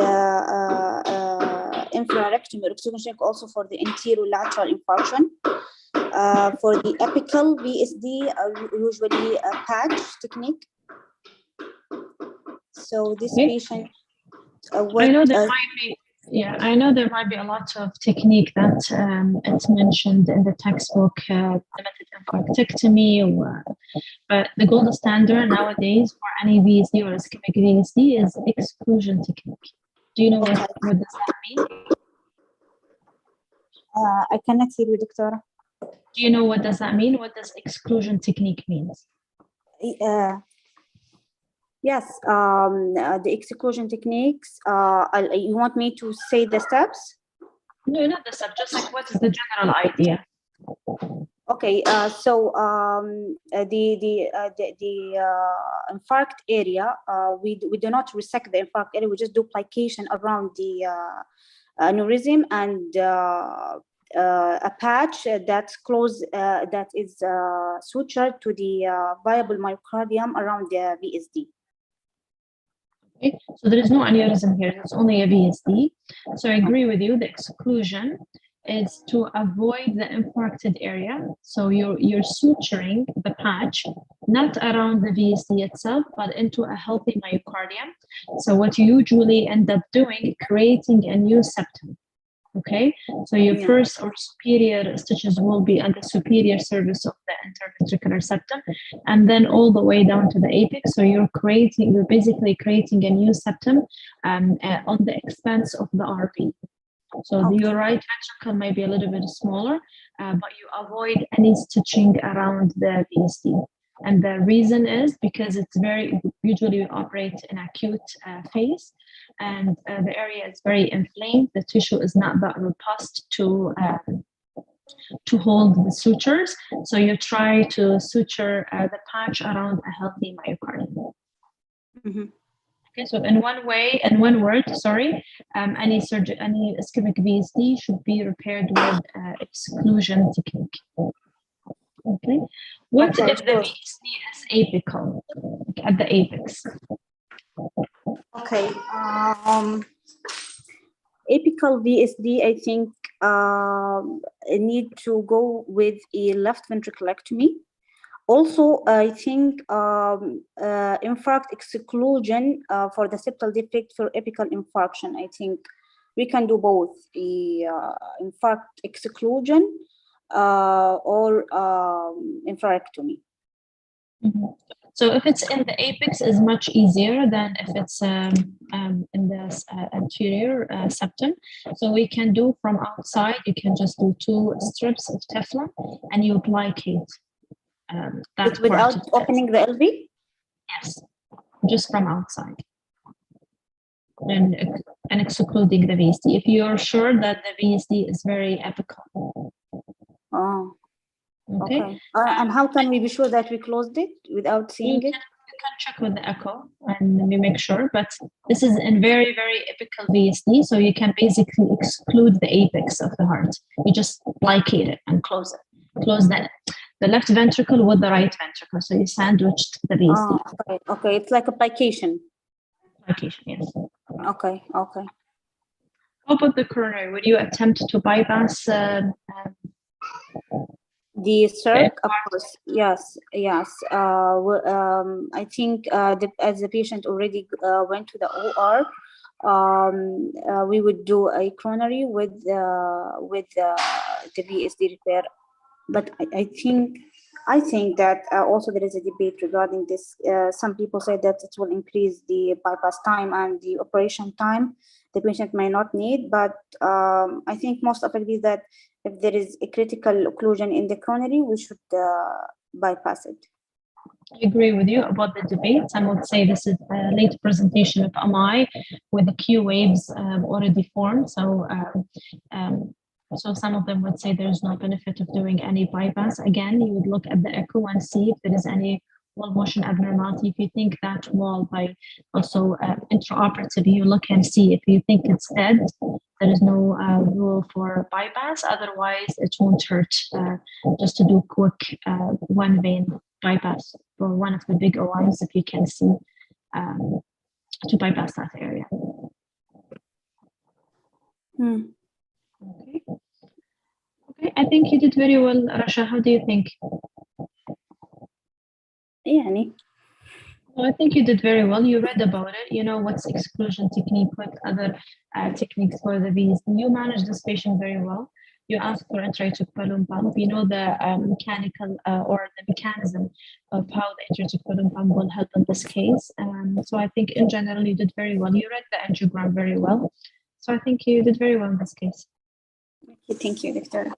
infrarectum exclusion technique also for the anterolateral infarction. For the apical VSD, usually a patch technique. So this patient, I know there might be. Yeah, I know there might be a lot of technique that it's mentioned in the textbook, limited infarctectomy, but the gold standard nowadays for any VSD or ischemic VSD is exclusion technique. Do you know what does that mean? I cannot hear you, doctor. Do you know what does that mean? What does exclusion technique means? Yes, the exclusion techniques. You want me to say the steps? No, not the steps. Just like what is the general idea? Okay. So the infarct area, we do not resect the infarct area. We just do plication around aneurysm and a patch that's close, that is sutured to the viable myocardium around the VSD. Okay, so there is no aneurysm here, it's only a VSD. So I agree with you, the exclusion is to avoid the infarcted area. So you're suturing the patch, not around the VSD itself, but into a healthy myocardium. So what you usually end up doing, creating a new septum. Okay, so your first or superior stitches will be at the superior surface of the interventricular septum, and then all the way down to the apex. So you're basically creating a new septum on the expense of the RV. So your right ventricle may be a little bit smaller, but you avoid any stitching around the VSD. And the reason is because it's usually operate in acute phase, and the area is very inflamed. The tissue is not that robust to hold the sutures. So you try to suture the patch around a healthy myocardium. Okay, so in one word, any ischemic VSD should be repaired with exclusion technique. Okay, what if the VSD is apical, like at the apex? Okay, apical VSD, I think need to go with a left ventriculectomy. Also, I think infarct exclusion for the septal defect for apical infarction. I think we can do both the infarct exclusion or infarctomy. So if it's in the apex, is much easier than if it's in the anterior septum. So we can do from outside. You can just do 2 strips of Teflon and you applicate that without opening the LV. Yes, just from outside. And excluding the VSD. If you're sure that the VSD is very apical. Oh. Okay. And how can we be sure that we closed it without seeing it? You can check with the echo and we make sure, but this is in very, very apical VSD, so you can basically exclude the apex of the heart. You just plicate it and close it. Close the left ventricle with the right ventricle, so you sandwiched the VSD. Oh, okay, it's like a plication. Plication, yes. Okay. How about the coronary? Would you attempt to bypass the circ? Of course, yes. I think as the patient already went to the OR, we would do a coronary with the VSD repair. But I think that also there is a debate regarding this. Some people say that it will increase the bypass time and the operation time the patient may not need, but I think most of it is that if there is a critical occlusion in the coronary, we should bypass it. I agree with you about the debate. I would say this is a late presentation of MI with the Q waves already formed. So some of them would say there's no benefit of doing any bypass. Again, you would look at the echo and see if there is any wall motion abnormality. If you think that wall, by also intraoperative, you look and see if you think it's dead. There is no rule for bypass. Otherwise, it won't hurt just to do quick one vein bypass for one of the big OIs if you can see to bypass that area. Okay, I think you did very well, Rasha. How do you think? Yani. Well, I think you did very well. You read about it. You know what's exclusion technique, what other techniques for the VSD. You managed this patient very well. You asked for intra-aortic balloon pump. You know the mechanical or the mechanism of how the intra-aortic balloon pump will help in this case. So I think in general you did very well. You read the angiogram very well. So I think you did very well in this case. Thank you, Doctor.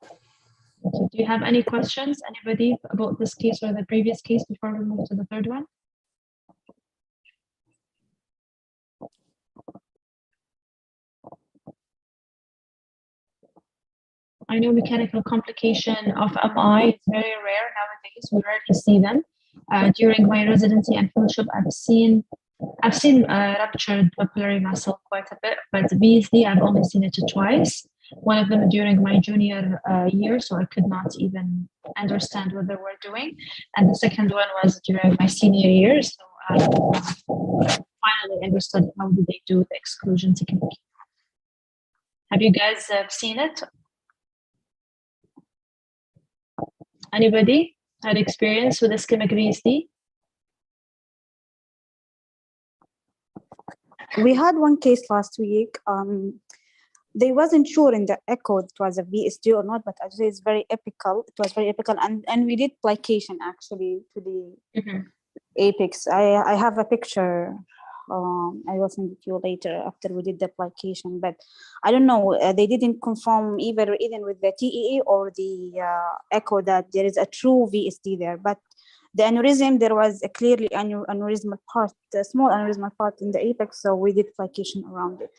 Do you have any questions, anybody, about this case or the previous case before we move to the third one? I know mechanical complication of MI is very rare nowadays. We rarely see them. During my residency and fellowship, I've seen I've seen ruptured papillary muscle quite a bit, but VSD, I've only seen it twice. One of them during my junior year, so I could not even understand what they were doing. And the second one was during my senior year, so I finally understood how do they do the exclusion technique. Have you guys seen it? Anybody had experience with ischemic VSD? We had one case last week. They wasn't sure in the echo it was a VSD or not, but actually it's very epical. It was very epical, and we did plication actually to the apex. I have a picture. I will send it to you later after we did the plication, but I don't know. They didn't confirm even with the TEA or the echo that there is a true VSD there, but the aneurysm, there was a clearly aneurysmal part, a small aneurysmal part in the apex, so we did plication around it.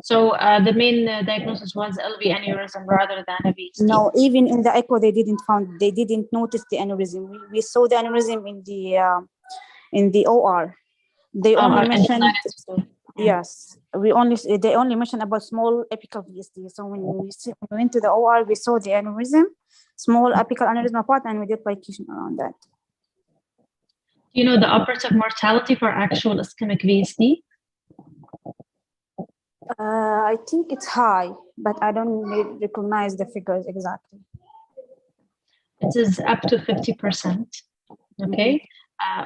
So the main diagnosis was LV aneurysm rather than a VSD. No, even in the echo, they didn't notice the aneurysm. We saw the aneurysm in the OR. They only mentioned, yes, they only mentioned about small apical VSD. So when we went to the OR, we saw the aneurysm, small apical aneurysmal part, and we did plication around that. Do you know the operative mortality for actual ischemic VSD? I think it's high, but I don't recognize the figures exactly. It is up to 50%. Okay.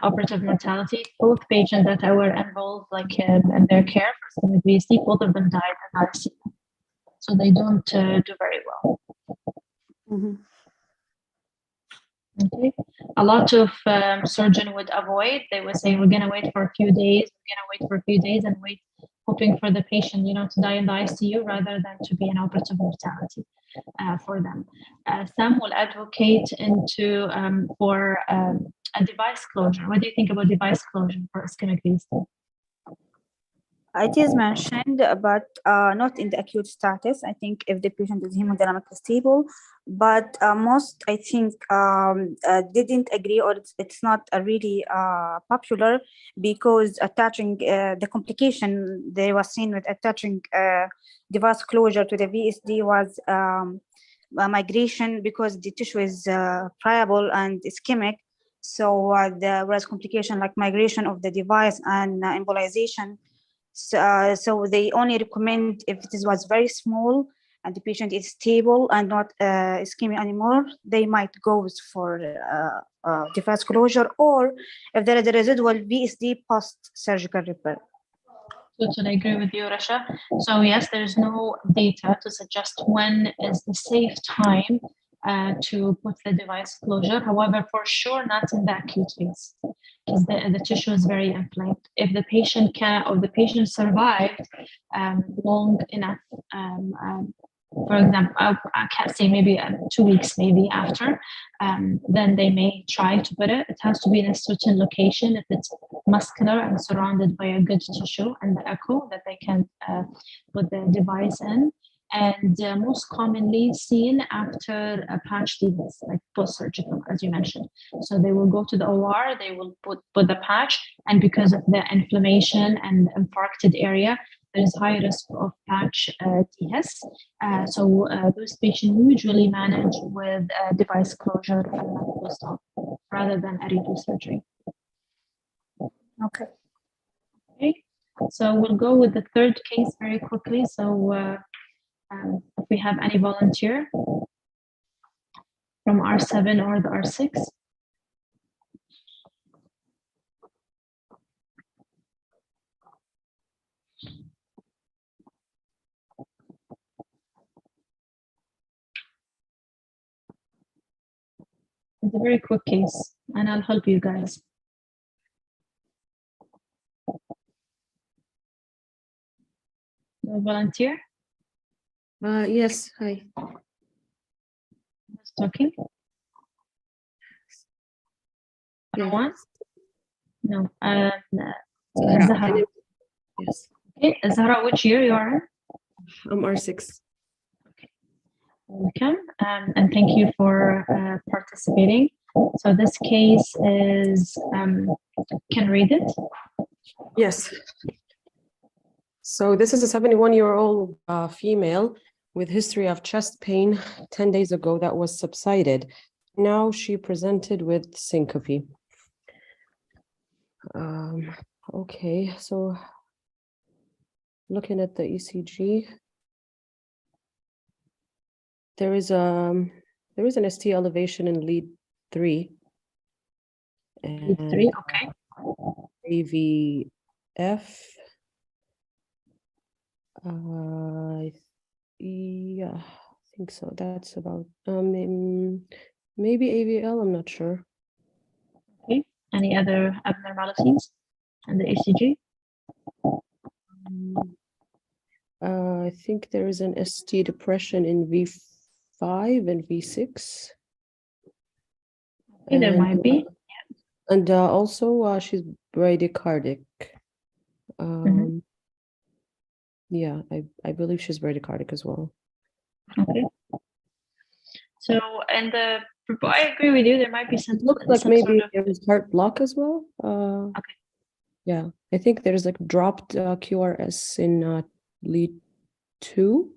Operative mortality. Both patients that were involved, like in their care for ischemic VSD, both of them died in ICU. So they don't do very well. Okay. A lot of surgeon would avoid. They would say, we're going to wait for a few days. We're going to wait for a few days and wait, hoping for the patient, to die in the ICU rather than to be an operative mortality for them. Some will advocate for a device closure. What do you think about device closure for ischemic VSD? It is mentioned, but not in the acute status. I think if the patient is hemodynamically stable, but most, I think, didn't agree, or it's not really popular, because attaching the complication they were seen with attaching device closure to the VSD was a migration, because the tissue is friable and ischemic. So there was complication like migration of the device and embolization. So they only recommend if it was very small and the patient is stable and not ischemic anymore, they might go for device closure, or if there is a residual VSD post-surgical repair. Totally agree with you, Rasha. So yes, there's no data to suggest when is the safe time to put the device closure. However, for sure, not in the acute phase, because the tissue is very inflamed. If the patient survived long enough, for example, I can't say maybe 2 weeks, maybe after, then they may try to put it. It has to be in a certain location. If it's muscular and surrounded by a good tissue and the echo, that they can put the device in. And most commonly seen after a patch device, like post-surgical, as you mentioned. So they will go to the OR, they will put the patch, and because of the inflammation and infarcted area, there is high risk of patch DS. So those patients usually manage with device closure and post-op rather than a redo surgery. Okay. So we'll go with the third case very quickly. So if we have any volunteer from R7 or the R6. It's a very quick case, and I'll help you guys. No volunteer? Yes, hi. Who's talking? Yeah. No. Zahra. Yes. Okay, Zahra, which year you are in? I'm R6. Okay. Welcome, and thank you for participating. So this case is, can read it? Yes. So this is a 71-year-old female with history of chest pain 10 days ago that was subsided. Now she presented with syncope. Okay, so looking at the ECG, there is an ST elevation in lead 3. Lead 3, okay. AVF. Yeah, I think so. That's about maybe AVL. I'm not sure. Okay. Any other abnormalities in the ECG? I think there is an ST depression in V5 and V6. Okay, there might be. And also she's bradycardic. Yeah, I believe she's bradycardic as well. Okay. So, and I agree with you. There might be some. Looks like maybe there's heart block as well. Okay. Yeah, I think there's like dropped QRS in lead 2.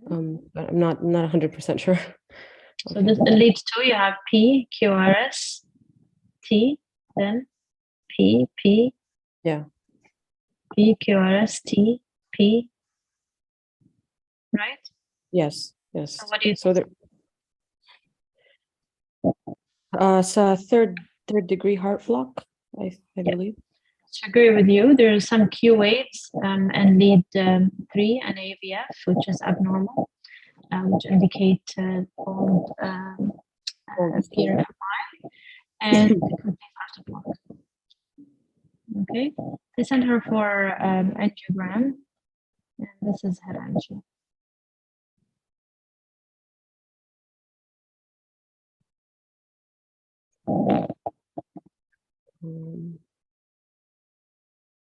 But I'm not 100% sure. So this in lead 2, you have P, QRS, T, then P, P. Yeah. P, QRS, T, P. Right? Yes. Yes. So what do you so there? So third degree heart block, I believe. To agree with you, there are some Q waves and lead 3 and AVF, which is abnormal, which indicate cold PRFI and complete heart block. Okay, they sent her for angiogram, and this is her angio.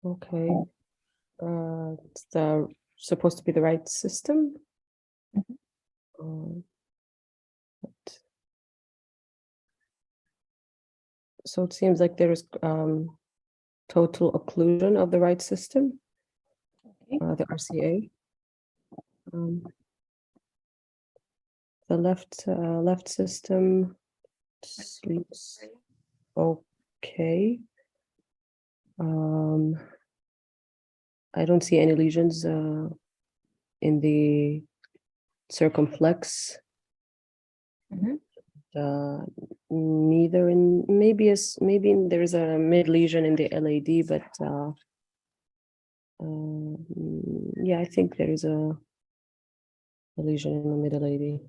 Okay. It's supposed to be the right system. So it seems like there is total occlusion of the right system, the RCA. The left system sleeps okay. I don't see any lesions in the circumflex. Neither in maybe there's a mid lesion in the LAD, but yeah, I think there is a lesion in the mid LAD.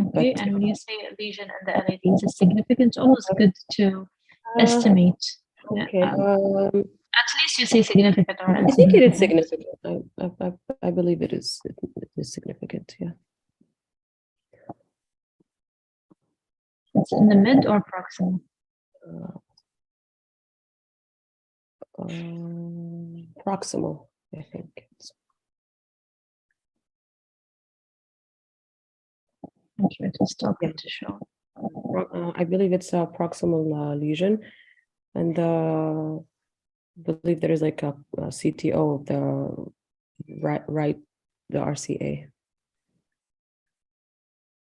Okay, and when you say a lesion in the LAD, is significant? It's always good to estimate. Okay. At least you say significant or I think it is significant. I believe it is significant. Yeah. It's in the mid or proximal? Proximal, I think. I'm trying to stop it to show. I believe it's a proximal lesion, and I believe there is like a CTO of the right, the RCA.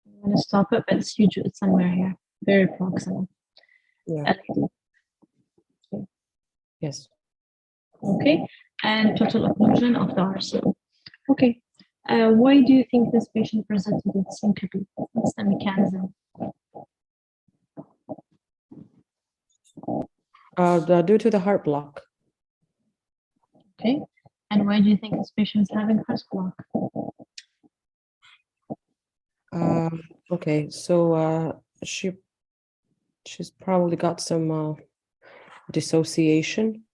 I'm going to stop it, but it's huge. It's somewhere here, very proximal. Yeah. Okay. Yes. Okay, and total occlusion of the RCA. Okay. Why do you think this patient presented with syncope? What's the mechanism? Due to the heart block. Okay, and why do you think this patient is having heart block? Okay, so she's probably got some dissociation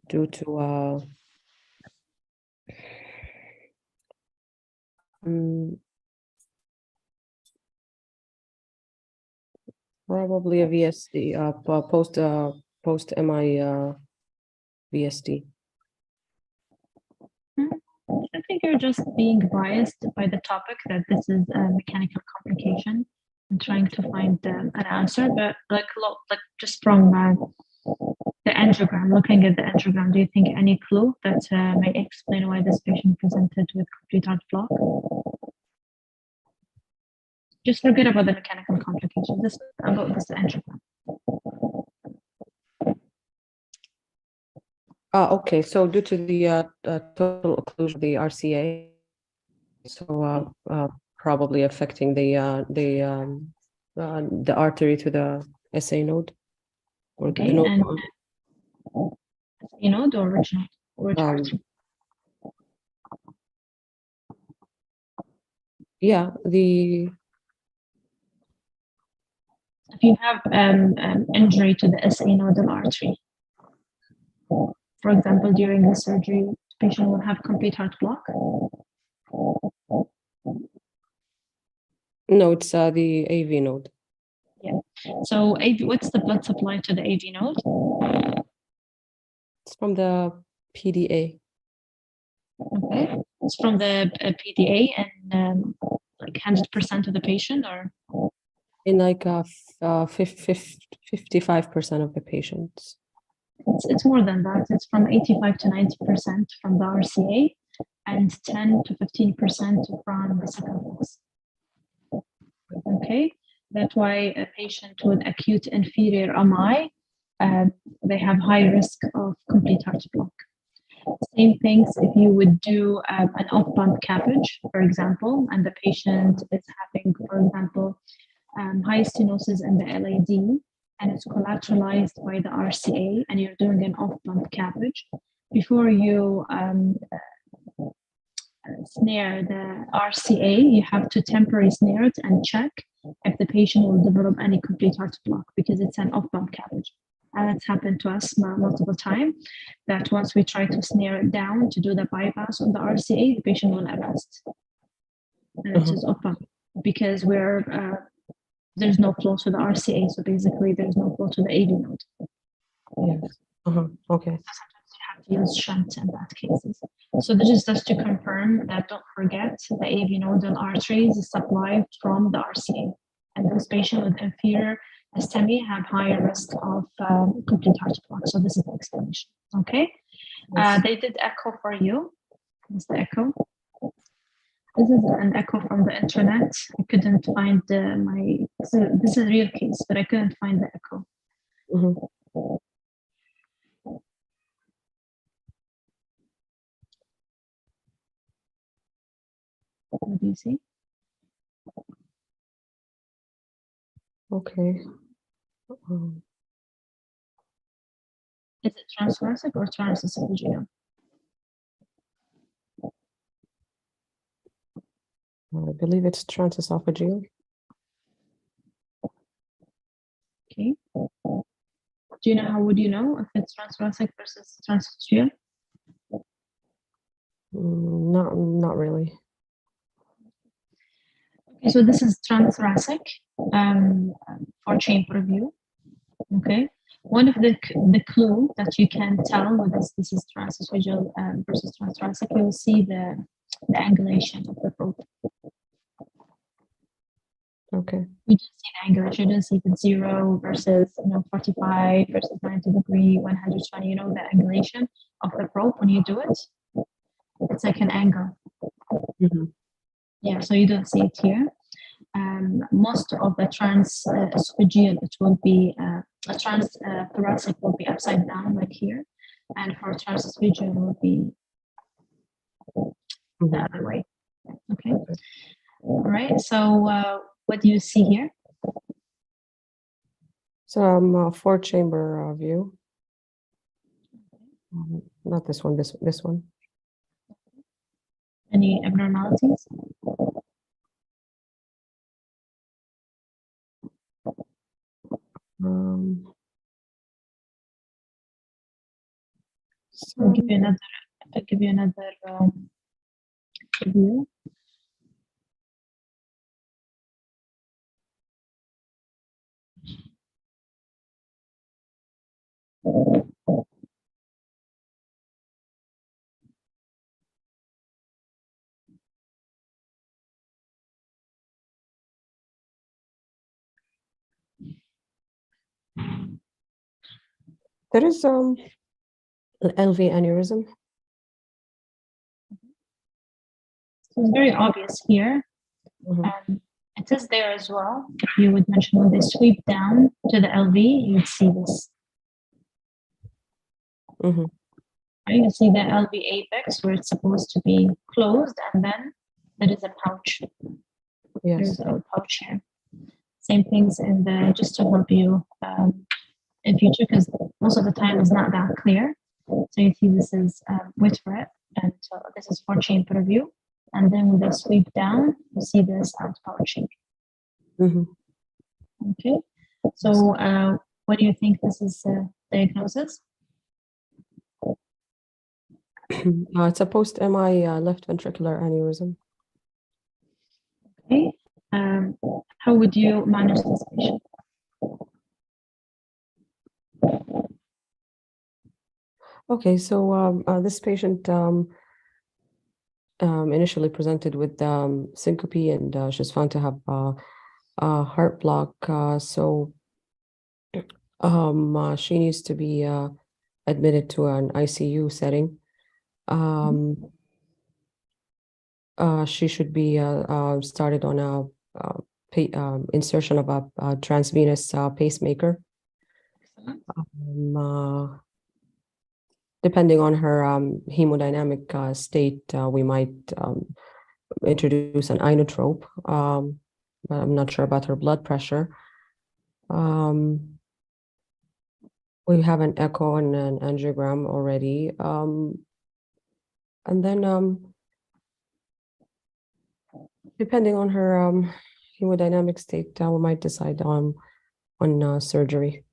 due to probably a VSD post MI VSD. I think think you're just being biased by the topic that this is a mechanical complication and trying to find an answer. But like just from the angiogram, looking at the angiogram, do you think any clue that may explain why this patient presented with complete heart block? Just forget about the mechanical complication. Just about this angiogram. Okay, so due to the total occlusion of the RCA, so probably affecting the artery to the SA node. Or Okay, the node. and SA node or original? Yeah, if you have injury to the SA nodal artery, for example, during the surgery, the patient will have complete heart block. No, it's the AV node. Yeah. So AV, what's the blood supply to the AV node? It's from the PDA. Okay, it's from the PDA and like 100% of the patient, or In like 55% of the patients. it's more than that. It's from 85 to 90% from the RCA and 10 to 15% from the circumflex. Okay, that's why a patient with acute inferior MI, they have high risk of complete heart block. Same things if you would do an off-pump CABG, for example, and the patient is having, for example, high stenosis in the LAD, and it's collateralized by the RCA, and you're doing an off-pump CABG. Before you snare the RCA, you have to temporarily snare it and check if the patient will develop any complete heart block, because it's an off-pump CABG. And it's happened to us multiple times that once we try to snare it down to do the bypass on the RCA, the patient will arrest. And it is off-pump because there's no flow to the RCA, so basically there's no flow to the AV node. Yes. Okay. Sometimes you have to use shunt in that cases. So this is just to confirm that, don't forget, the AV nodal arteries is supplied from the RCA, and those patients with inferior STEMI have higher risk of complete heart block. So this is the explanation. Okay. Yes. They did echo for you. This is the echo. This is an echo from the internet. I couldn't find this is a real case, but I couldn't find the echo. What do you see? Okay. Is it transthoracic or transesophageal? I believe it's transesophageal. Okay. Do you know, how would you know if it's transthoracic versus transesophageal? Not really. Okay, so this is transthoracic for chamber view. Okay. One of the clue that you can tell with this is transesophageal versus transthoracic, you will see the angulation of the probe. Okay. You don't see the angulation, you don't see the 0 versus 45 versus 90 degree, 120, the angulation of the probe when you do it. It's like an angle. Yeah, so you don't see it here. Most of the transesophageal, it will be a transthoracic will be upside down like here, and for transesophageal it will be the other way. Okay. All right. So what do you see here? So a 4-chamber view. Not this one. This one. Any abnormalities? I'll give you another view. There is an LV aneurysm. So it's very obvious here. It is there as well. You would mention when they sweep down to the LV, you'd see this. Mhm. Right? You see the LV apex where it's supposed to be closed, and then there is a pouch. Yes. There's a pouch here. Same things in the, just to help you in future, because most of the time it's not that clear. So you see this is Whitworth, and so this is for chamber view. And then when they sweep down, you see this out pouching. Mhm. Okay. So what do you think this is diagnosis? It's a post-MI left ventricular aneurysm. Okay. How would you manage this patient? Okay, so this patient initially presented with syncope, and she's found to have a heart block. So she needs to be admitted to an ICU setting. She should be started on a insertion of a transvenous pacemaker. Depending on her hemodynamic state, we might introduce an inotrope, but I'm not sure about her blood pressure. We have an echo and an angiogram already. And then depending on her hemodynamic state, we might decide on surgery.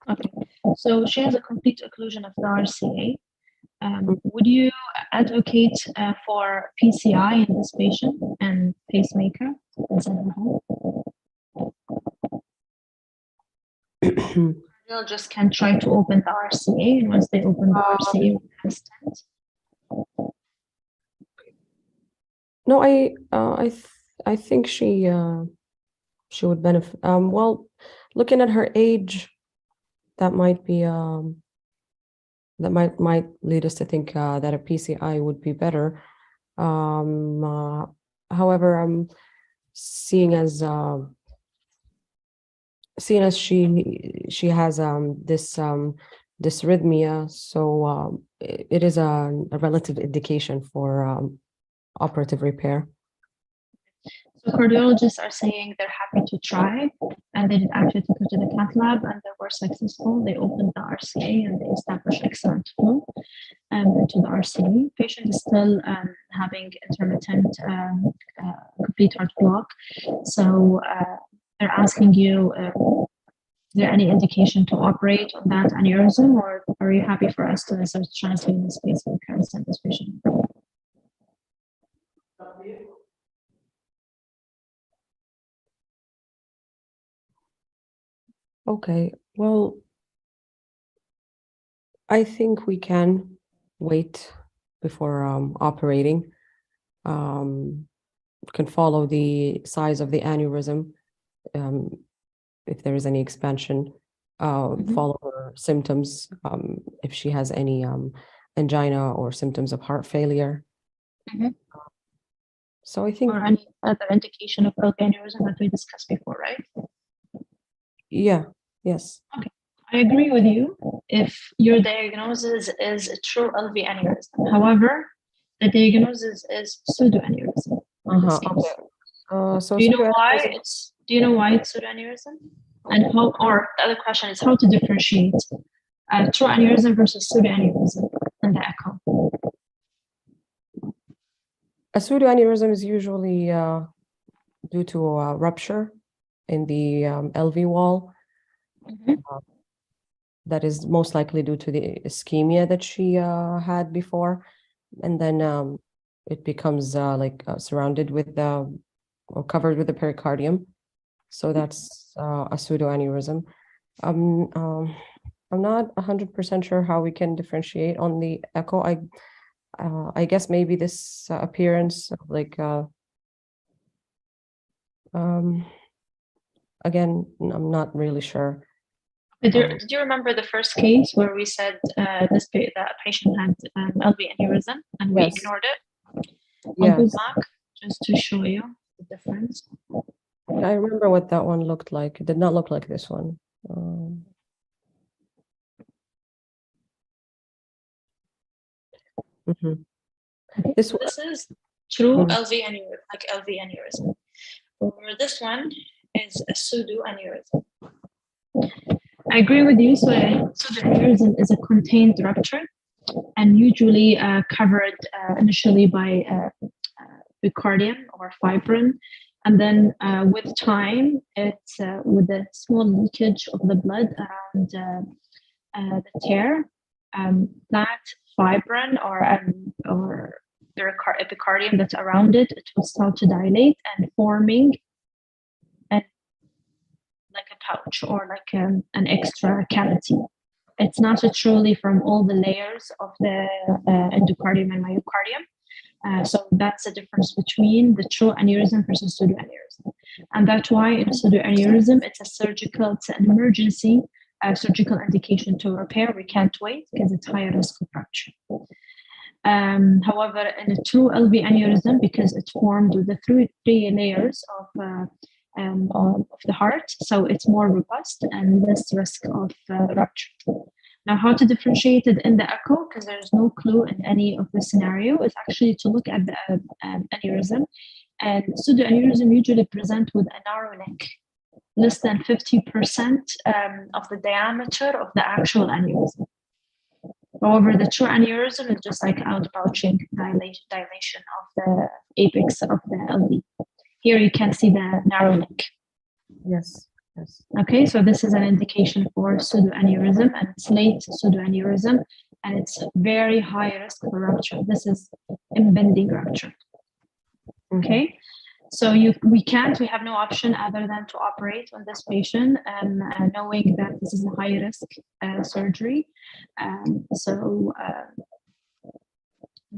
Okay. So she has a complete occlusion of the RCA. Would you advocate for PCI in this patient and pacemaker? They'll just can try to open the RCA, and once they open the RCA, we have a stent. No, I think she would benefit. Well, looking at her age, that might be that might lead us to think that a PCI would be better. However, I'm seeing as she has this dysrhythmia, so it is a relative indication for operative repair. So cardiologists are saying they're happy to try, and they did actually took her to the cath lab, and they were successful. They opened the RCA and they established excellent flow into the RCA. Patient is still having intermittent complete heart block. So they're asking you, is there any indication to operate on that aneurysm, or are you happy for us to sort of translate this pacemaker and send this patient? Okay, well, I think we can wait before operating. Can follow the size of the aneurysm, if there is any expansion, follow her symptoms, if she has any angina or symptoms of heart failure. So I think, or any other indication of LV aneurysm that we discussed before, right? yeah, yes. Okay, I agree with you if your diagnosis is a true LV aneurysm. However, the diagnosis is pseudoaneurysm. Okay. So do you know why it's pseudoaneurysm? And how, or the other question is how to differentiate true aneurysm versus pseudoaneurysm in the echo. A pseudoaneurysm is usually due to a rupture in the LV wall. That is most likely due to the ischemia that she had before, and then it becomes surrounded with or covered with the pericardium. So that's a pseudoaneurysm. I'm not 100% sure how we can differentiate on the echo. I guess maybe this appearance of again, I'm not really sure. Did you remember the first case where we said that patient had LV aneurysm and we Yes. ignored it? Yes. I'll go back just to show you the difference. I remember what that one looked like. It did not look like this one. Mhm. This is true Mhm. LV aneurysm, like LV aneurysm. Or this one is a pseudo aneurysm. I agree with you. So pseudo aneurysm is a contained rupture and usually covered initially by pericardium or fibrin. And then with time, it's with a small leakage of the blood around the tear, that fibrin or the epicardium that's around it, it will start to dilate and forming like a pouch or like an extra cavity. It's not truly from all the layers of the endocardium and myocardium. So that's the difference between the true aneurysm versus pseudo aneurysm. And that's why in pseudo aneurysm, it's an emergency surgical indication to repair. We can't wait because it's higher risk of rupture. However, in a true LV aneurysm, because it's formed with the three layers of the heart, so it's more robust and less risk of rupture. Now, how to differentiate it in the echo, because there's no clue in any of the scenario, is actually to look at the aneurysm. And pseudoaneurysm usually present with a narrow neck, less than 50% of the diameter of the actual aneurysm. However, the true aneurysm is just like outpouching dilation of the apex of the LV. Here you can see the narrow neck. Yes. Yes. Okay, so this is an indication for pseudoaneurysm, and it's late pseudoaneurysm, and it's very high risk for rupture. This is impending rupture. Okay, so we have no option other than to operate on this patient, knowing that this is a high risk surgery. I'm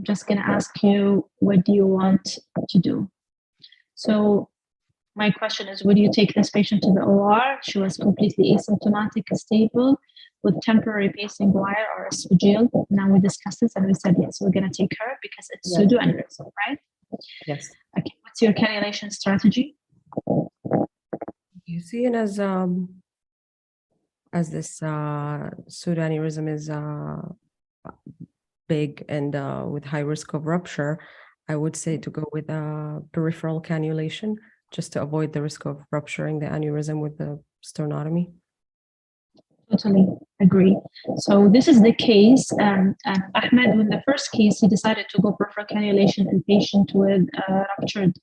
just gonna ask you, what do you want to do? So my question is, would you take this patient to the OR? She was completely asymptomatic, stable, with temporary pacing wire or esophageal. Now we discussed this and we said, yes, we're going to take her because it's pseudoaneurysm, right? Yes. Okay, what's your cannulation strategy? You see it as this pseudoaneurysm is big and with high risk of rupture, I would say to go with a peripheral cannulation, just to avoid the risk of rupturing the aneurysm with the sternotomy. Totally agree. So this is the case. Ahmed, in the first case, he decided to go peripheral cannulation in patient with ruptured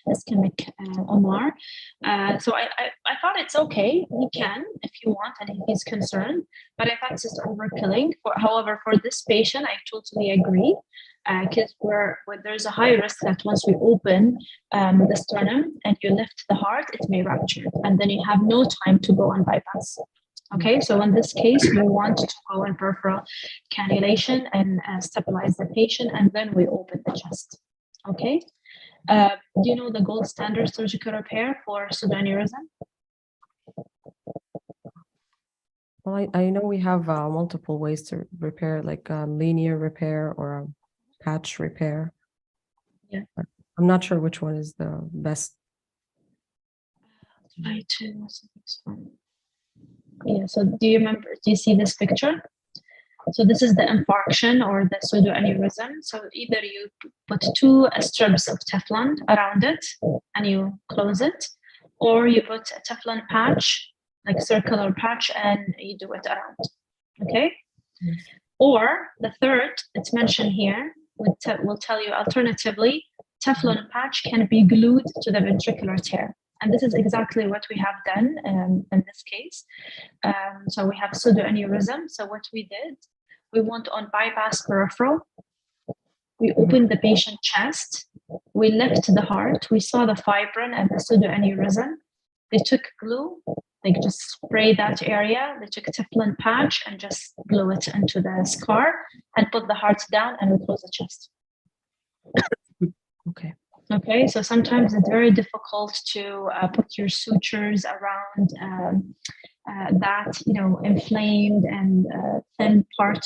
ischemic OMR. So I thought it's okay. He can, if you want, and if he's concerned. But I thought it's just overkilling. However, for this patient, I totally agree. Because where there's a high risk that once we open the sternum and you lift the heart, it may rupture, and then you have no time to go on bypass. Okay, so in this case, we want to go in peripheral cannulation and stabilize the patient, and then we open the chest. Okay, do you know the gold standard surgical repair for pseudoaneurysm? Well, I know we have multiple ways to repair, like a linear repair or a patch repair. Yeah, I'm not sure which one is the best. Yeah, so do you see this picture? So this is the infarction or the pseudoaneurysm. So either you put two strips of Teflon around it and you close it, or you put a Teflon patch, like circular patch, and you do it around. Okay? Yes. Or the third, it's mentioned here, will tell you alternatively, Teflon patch can be glued to the ventricular tear. And this is exactly what we have done in this case. So we have pseudoaneurysm. So what we did, we went on bypass peripheral. We opened the patient chest. We lift the heart. We saw the fibrin and the pseudoaneurysm. They took glue. They just spray that area. They took a Teflon patch and just glue it into the scar and put the heart down, and we close the chest. Okay. Okay, so sometimes it's very difficult to put your sutures around that inflamed and thin part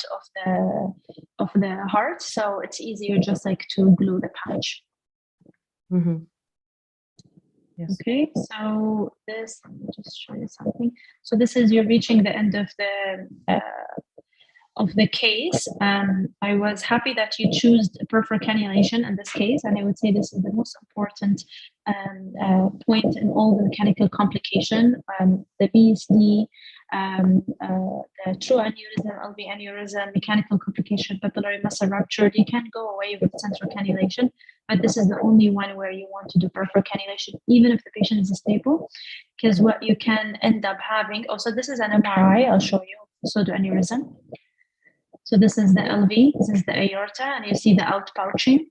of the heart. So it's easier just like to glue the patch. Yes. Okay, so this, let me just show you something. So this is, you're reaching the end of the case. I was happy that you chose peripheral cannulation in this case, and I would say this is the most important point in all the mechanical complication. The VSD, the true aneurysm, LV aneurysm, mechanical complication, papillary muscle rupture, they can go away with central cannulation, but this is the only one where you want to do peripheral cannulation, even if the patient is stable, because what you can end up having, also this is an MRI, I'll show you, pseudoaneurysm. So this is the LV, this is the aorta, and you see the outpouching.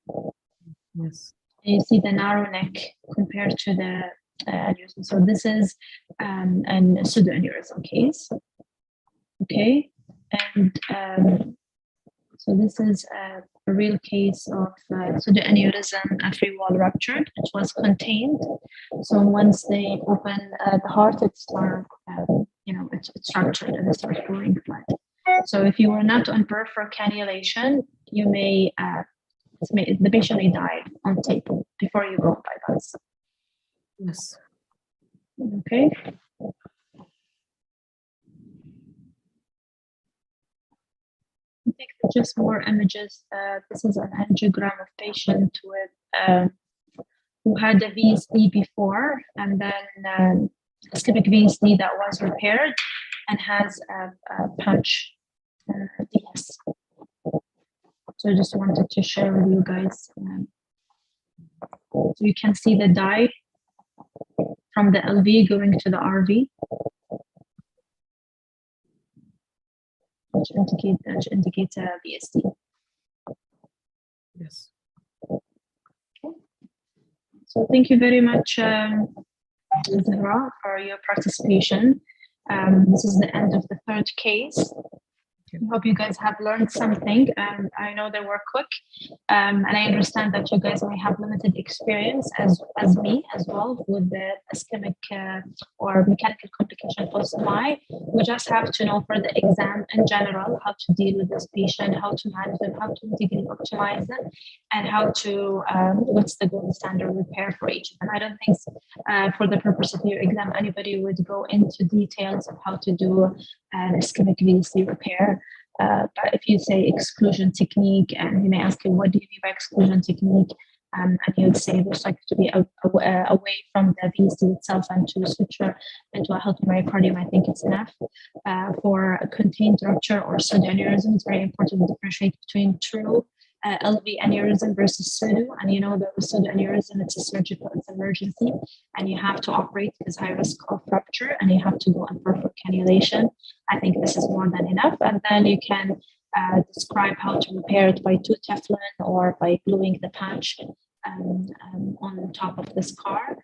Yes. And you see the narrow neck compared to the aneurysm. So this is an pseudoaneurysm case. Okay, and so this is a real case of pseudoaneurysm free wall ruptured. It was contained. So once they open the heart, it's it's ruptured and it starts pouring blood. So if you were not on peripheral cannulation, you may, the patient may die on table before you go bypass. Yes. Okay. Take just more images. This is an angiogram of patient with who had a VSD before, and then ischemic VSD that was repaired and has a punch DS. So I just wanted to share with you guys. So you can see the dye from the LV going to the RV, which indicates a VSD. Yes. Okay. So thank you very much, Zahra, for your participation. This is the end of the third case. I hope you guys have learned something. I know they were quick, and I understand that you guys may have limited experience as me as well with the ischemic or mechanical complication post-MI. We just have to know for the exam in general how to deal with this patient, how to manage them, how to mitigate, optimize them, and how to what's the gold standard repair for each of them. I don't think for the purpose of your exam anybody would go into details of how to do an ischemic VSD repair. But if you say exclusion technique, and he may ask you, what do you mean by exclusion technique? And you'd say there's like to be away from the VSD itself and to switch into a healthy myocardium. I think it's enough. For a contained rupture or pseudoaneurysm, it's very important to differentiate between true LV aneurysm versus pseudo. And you know that with pseudoaneurysm, it's a surgical, it's emergency, and you have to operate because high risk of rupture, and you have to go on peripheral cannulation. I think this is more than enough. And then you can describe how to repair it by 2 Teflon or by gluing the patch on top of the scar.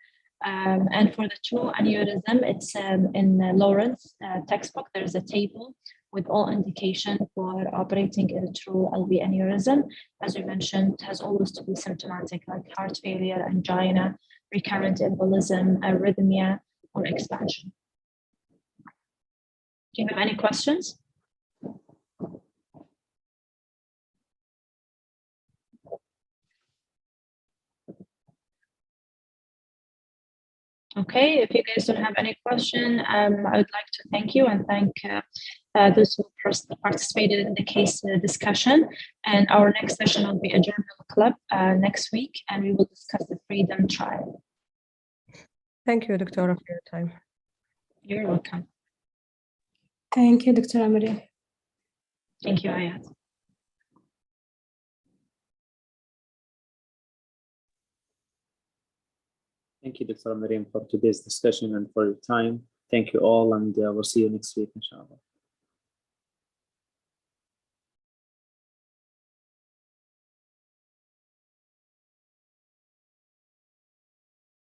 And for the true aneurysm, it's in Lawrence textbook, there's a table with all indication for operating in a true LV aneurysm. As we mentioned, it has always to be symptomatic, like heart failure, angina, recurrent embolism, arrhythmia, or expansion. Do you have any questions? Okay, if you guys don't have any question, I would like to thank you and thank those who participated in the case discussion. And our next session will be a journal club next week, and we will discuss the freedom trial. Thank you, Doctora, for your time. You're welcome. Thank you, Dr. Amri. Thank you, Ayat. Thank you, Dr. Mariam, for today's discussion and for your time. Thank you all, and we'll see you next week, inshallah.